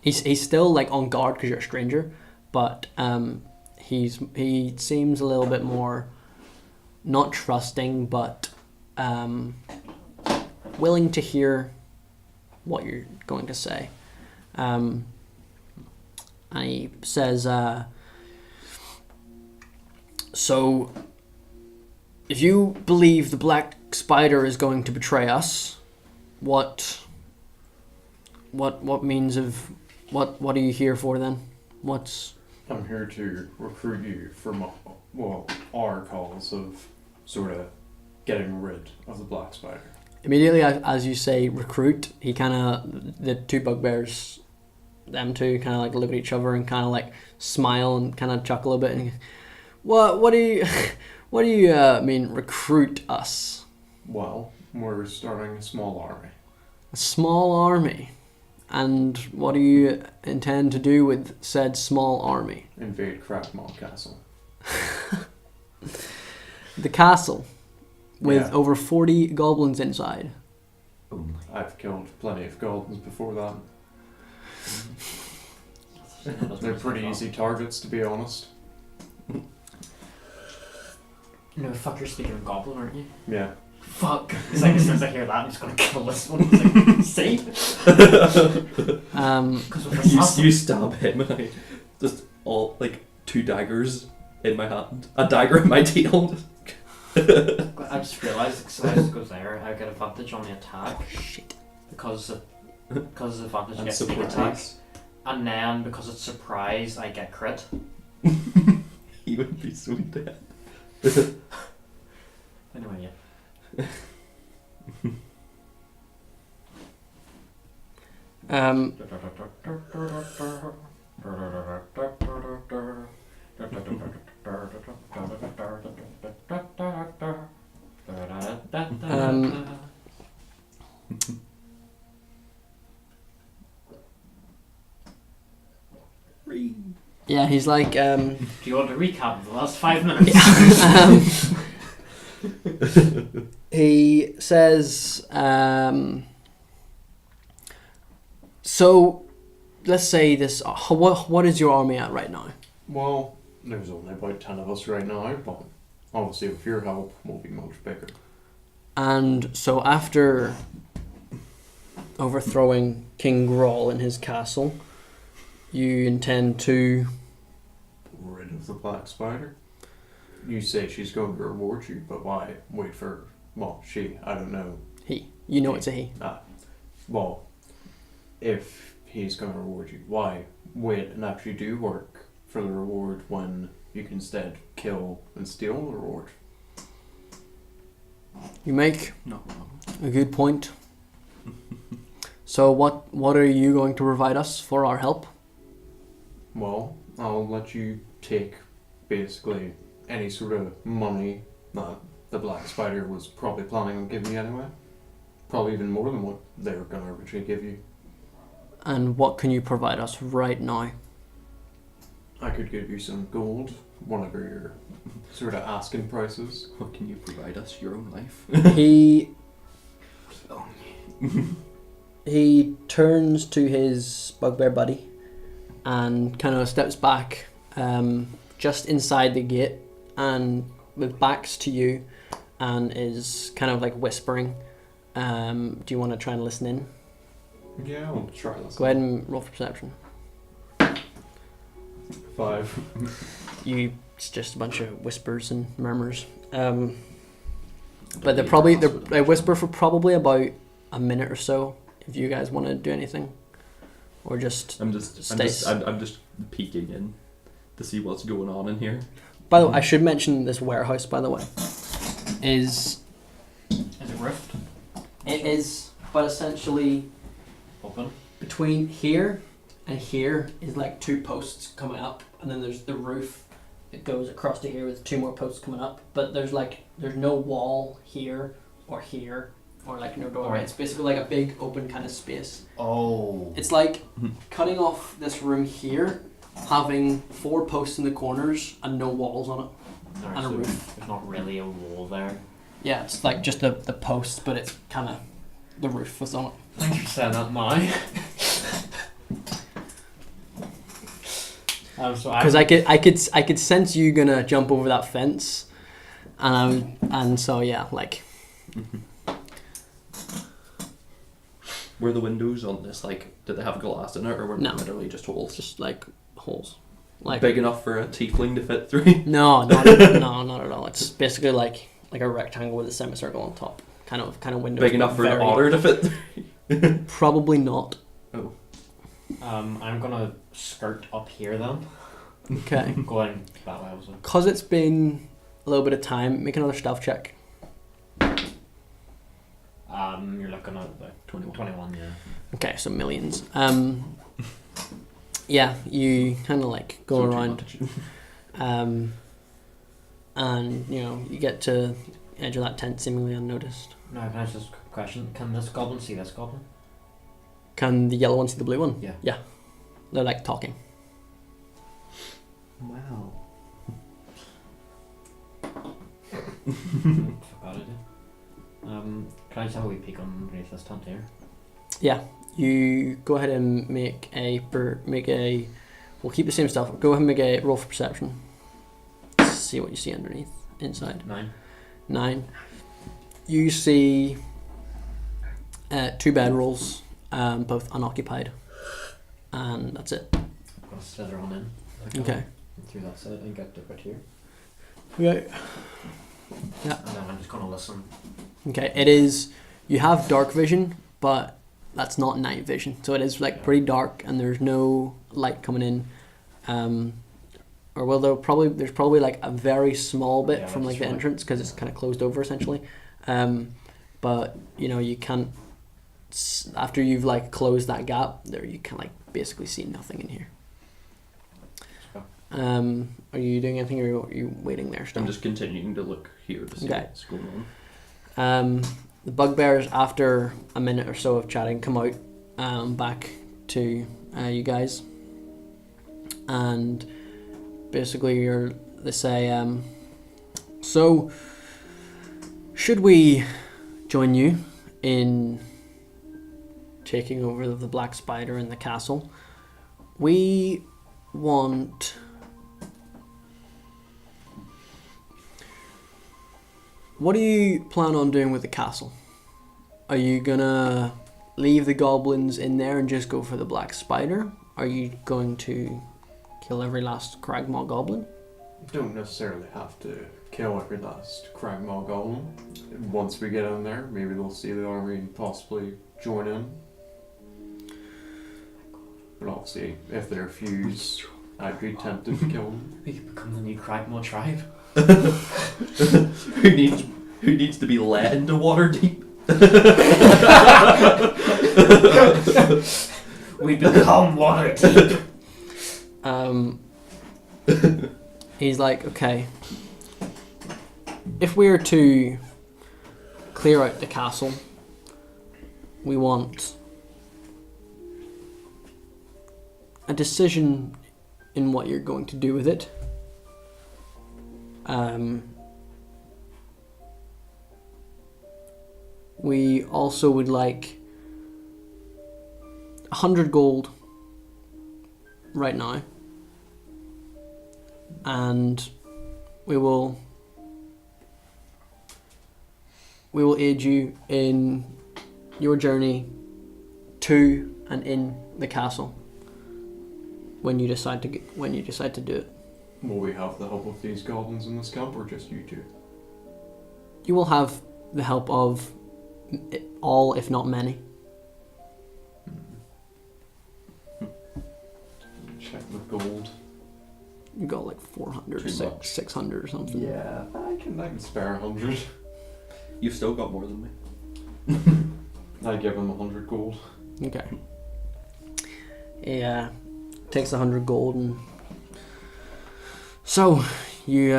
he's still like on guard because you're a stranger, but he seems a little bit more not trusting, but willing to hear what you're going to say. And he says, so if you believe the black spider is going to betray us, what means of what are you here for then? I'm here to recruit you for our cause of sort of getting rid of the black spider. Immediately as you say recruit, he kind of, the two bugbears, them two kind of like look at each other and kind of like smile and kind of chuckle a bit. And what do you mean recruit us? Well, we're starting a small army. A small army? And what do you intend to do with said small army? Invade Crackmont Castle. The castle with Yeah. over 40 goblins inside. I've killed plenty of goblins before that. They're pretty easy targets, to be honest. No, fuck, you're speaking of goblin, aren't you? Yeah. Fuck. It's like, as soon as I hear that, I'm just gonna kill this one. It's like, see? You stab him and I just all like 2 daggers in my hand, a dagger in my tail. I just realised, as soon as it goes there, I get advantage on the attack. Shit. Because of advantage, I And get sneak attack. surprise. And then, because it's surprise, I get crit. He would be so dead. Anyway, yeah. Yeah, he's like, Do you want to recap the last 5 minutes? he says, so let's say this, what is your army at right now? Well, there's only about 10 of us right now, but obviously with your help, we'll be much bigger. And so after overthrowing King Grawl in his castle, you intend to... Rid of the black spider? You say she's going to reward you, but why wait for... Well, she, I don't know. He. You know it's a he. Well, if he's going to reward you, why wait and actually do work for the reward when you can instead kill and steal the reward? You make Not wrong. a good point. So what are you going to provide us for our help? Well, I'll let you take basically any sort of money that the black spider was probably planning on giving you anyway. Probably even more than what they were going to originally give you. And what can you provide us right now? I could give you some gold, whatever your sort of asking prices. What can you provide us? Your own life? He turns to his bugbear buddy and kind of steps back just inside the gate and with backs to you and is kind of like whispering. Do you want to try and listen in? Yeah, I'll try this. Go ahead and roll for perception. 5. It's just a bunch of whispers and murmurs. But they whisper for probably about a minute or so. If you guys want to do anything, or just I'm just peeking in to see what's going on in here. By the way, I should mention this warehouse. By the way, is it roofed? it is, but essentially Open. between here and here is like 2 posts coming up, and then there's the roof that goes across to here with 2 more posts coming up. But there's no wall here or like no doorway. It's basically like a big open kind of space. Oh. It's like cutting off this room here, having 4 posts in the corners and no walls on it, Alright, and a so roof. there's not really a wall there. Yeah, it's like just the posts, but it's kind of the roof was on it. Thanks for saying that now. Because I could sense you gonna jump over that fence, and so yeah, like. Were the windows on this, like, did they have glass in it, or were they No. literally just holes? Just like holes, like Big enough for a tiefling to fit through? No, not at all. It's basically like a rectangle with a semicircle on top, kind of window. Big enough for an otter to fit through? Probably not. Oh. I'm gonna skirt up here then. Okay. Going that way also. Cause it's been a little bit of time. Make another stealth check. You're looking at like 21, yeah. Okay, so millions. Yeah, you kind of like go So too around, much. and you get to the edge of that tent seemingly unnoticed. No, can I ask this question? Can this goblin see this goblin? Can the yellow one see the blue one? Yeah. Yeah, they're like talking. Wow. Forgot it. Can I just have a wee peek underneath this tent here? Yeah, you go ahead and make a. We'll keep the same stuff. Go ahead and make a roll for perception. See what you see underneath, inside. 9. You see 2 bedrolls, both unoccupied, and that's it. I'm gonna slither on in. Okay. Through that side and get to right here. Okay. Yeah. And then I'm just gonna listen. Okay. It is. You have dark vision, but that's not night vision. So it is like pretty dark, and there's no light coming in. Or well, there's probably like a very small bit from like the entrance because it's kind of closed over essentially. But you can't. After you've like closed that gap, there you can like basically see nothing in here. Are you doing anything, or are you waiting there still? I'm just continuing to look here to see what's going on. The bugbears, after a minute or so of chatting, come out back to you guys, and basically they say, so should we join you in taking over the Black Spider in the castle? We want... What do you plan on doing with the castle? Are you gonna leave the goblins in there and just go for the Black Spider? Are you going to kill every last Cragmaw goblin? Don't necessarily have to kill every last Cragmaw goblin. Once we get in there, maybe they'll see the army and possibly join in. But obviously, if they're fused, I'd be tempted to kill them. We could become the new Cragmaw tribe. Who needs to be let into Waterdeep? We become Waterdeep. He's like, okay, if we are to clear out the castle, we want a decision in what you're going to do with it. We also would like 100 gold right now, and we will aid you in your journey to and in the castle. when you decide to do it. Will we have the help of these goblins in this camp, or just you two? You will have the help of all, if not many. Check the gold. You got like 400 Too or much. 600 or something. Yeah, I can spare 100. You've still got more than me. I give him 100 gold. Okay. Yeah, takes 100 gold and so you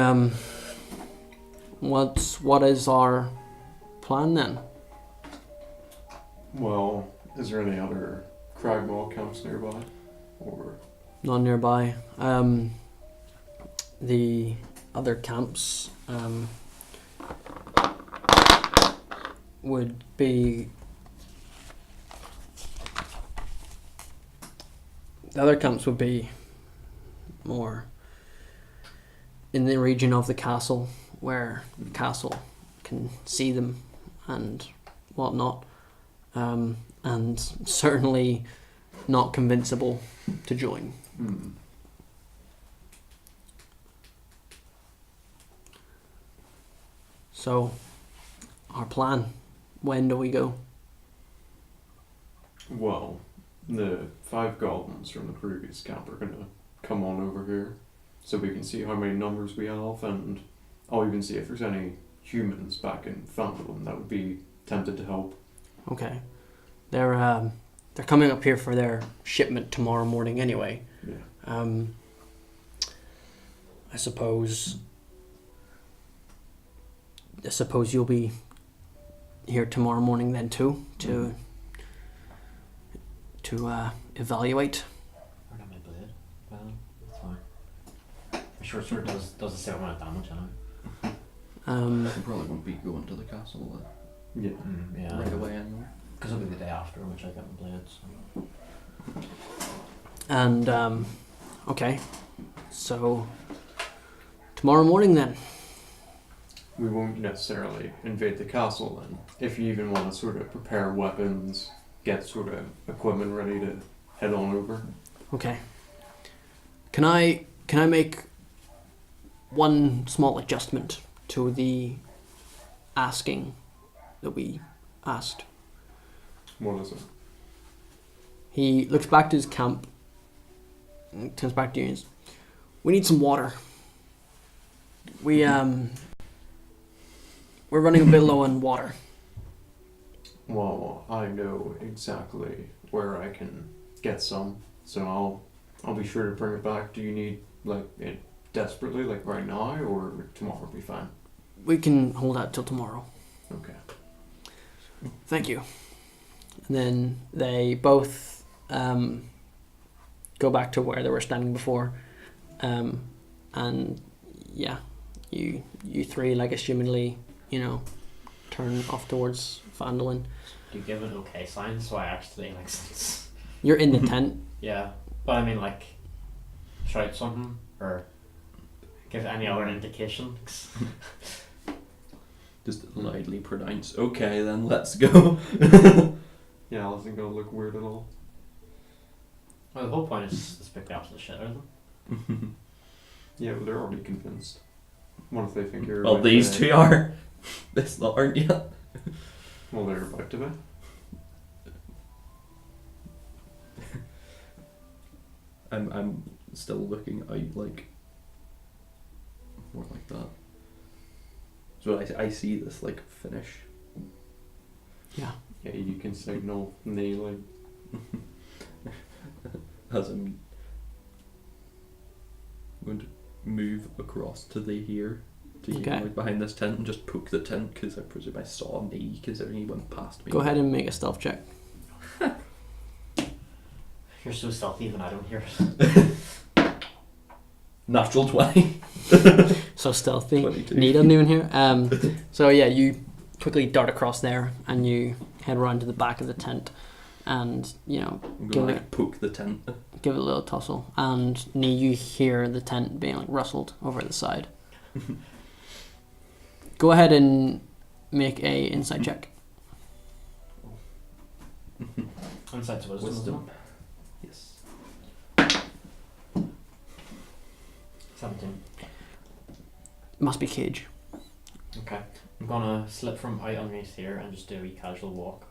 what is our plan then? Well, is there any other Cragmaw camps nearby? Or Not nearby. The other camps would be more in the region of the castle, where the castle can see them and whatnot, and certainly not convincible to join. So, our plan, when do we go? Well, the 5 goblins from the previous camp are gonna come on over here, so we can see how many numbers we have, and I'll even see if there's any humans back in Fandolin that would be tempted to help. Okay. They're coming up here for their shipment tomorrow morning anyway. Yeah. I suppose you'll be here tomorrow morning then too, to evaluate. I got my blade. Well, that's fine. My short sword does a certain amount of damage, I know. You probably won't be going to the castle Yeah. Yeah. right away anyway. Because it'll be the day after which I get my blades. So. And okay, so tomorrow morning then. We won't necessarily invade the castle then. If you even want to sort of prepare weapons, get sort of equipment ready to head on over. Okay. Can I make one small adjustment to the asking that we asked? What is it? He looks back to his camp and turns back to you and says, "We need some water. We're running a bit low on water." Well, I know exactly where I can get some, so I'll be sure to bring it back. Do you need it desperately, like right now, or tomorrow will be fine? We can hold out till tomorrow. Okay. Thank you. And then they both go back to where they were standing before, and yeah, you three, like, assumingly, turn off towards Fandolin. Do you give an okay sign so I actually You're in the tent. Yeah, but I mean shout something or give any other indication. Just lightly pronounce, okay then, let's go. Yeah, I wasn't gonna look weird at all. Well, the whole point is to pick the opposite shit out of them. Yeah, well, they're already convinced. What if they think you're... Well, about these to- two are. This lot aren't yet. Well, they're about to be. I'm still looking out more like that. So I see this finish. Yeah. Yeah, you can signal kneeling. As I'm going to move across to here, to Okay. behind this tent, and just poke the tent, because I presume I saw a knee considering he went past me. Go ahead and make a stealth check. You're so stealthy even I don't hear it. Natural 20. So stealthy. 22. Knee doesn't even hear. So yeah, you quickly dart across there and you head around to the back of the tent, and I'm give going to it poke the tent. give it a little tussle, and Knee, you hear the tent being rustled over the side. Go ahead and make a insight check. Insight to wisdom. Yes. 17. Must be Cage. Okay. I'm gonna slip from out underneath here and just do a wee casual walk.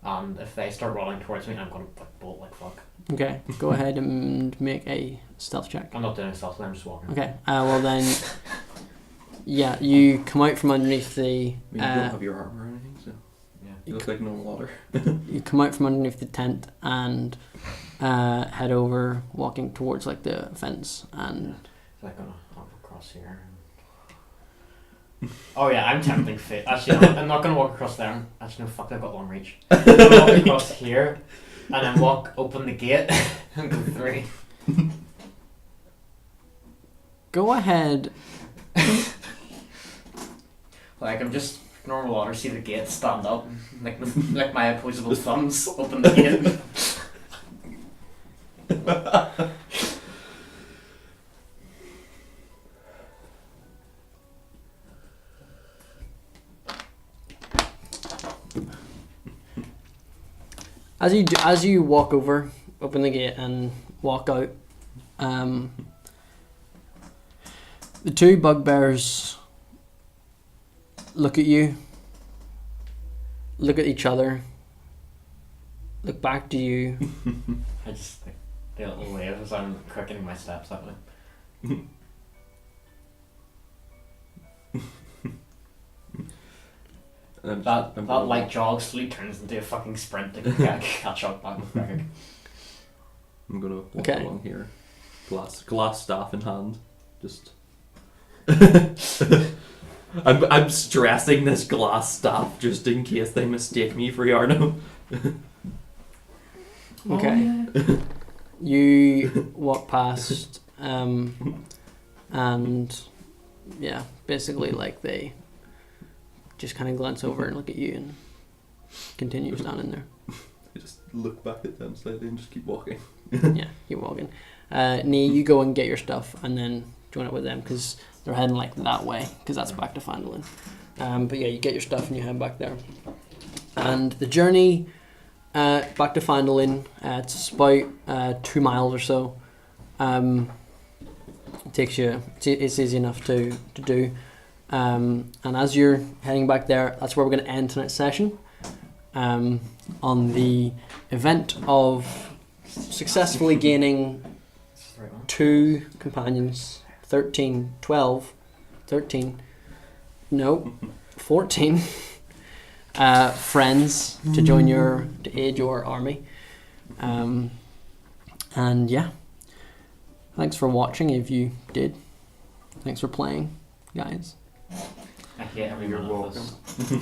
And if they start rolling towards me, I'm gonna like bolt like fuck. Okay, go ahead and make a stealth check. I'm not doing stealth, I'm just walking. Okay, well then, yeah, you come out from underneath the. I mean, you don't have your armor or anything, so Yeah. you look like no water. You come out from underneath the tent and head over, walking towards like the fence, and So I'm gonna hop across here. Oh yeah, I'm tempting fate. Actually, I'm not gonna walk across there. Actually, no, fuck, I've got long reach. I'm gonna walk across here, and then open the gate, and go 3. go ahead. Like, I'm just normal water, see the gate, stand up, like my opposable thumbs, open the gate. As you walk over, open the gate and walk out, the two bugbears look at you, look at each other, look back to you. I just like do a little wave as I'm quickening my steps that way. That light jog slowly turns into a fucking sprint to catch up back with Greg. I'm gonna walk Okay. along here, glass staff in hand, just. I'm stressing this glass staff just in case they mistake me for Yarno. Okay. You walk past, and yeah, basically like they just kind of glance over and look at you and continue standing there. I just look back at them slightly and just keep walking. Yeah, keep walking. Nee, you go and get your stuff and then join up with them because they're heading like that way because that's back to Fandolin. But yeah, you get your stuff and you head back there. And the journey back to Fandolin, it's about 2 miles or so. It takes you. It's easy enough to do. And as you're heading back there, that's where we're going to end tonight's session. On the event of successfully gaining 2 companions, 13 14 friends to aid your army. And yeah, thanks for watching if you did. Thanks for playing, guys. I hate every You're minute of welcome. this.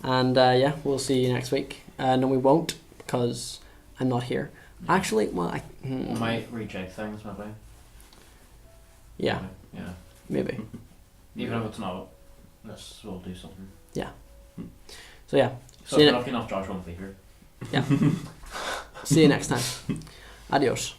And yeah, we'll see you next week. No, we won't because I'm not here. Actually, well, I might reject things maybe. Yeah, Yeah. maybe. Even if it's not, we'll do something. So yeah, So see if you we're lucky enough, Josh won't be here. see you next time. Adios.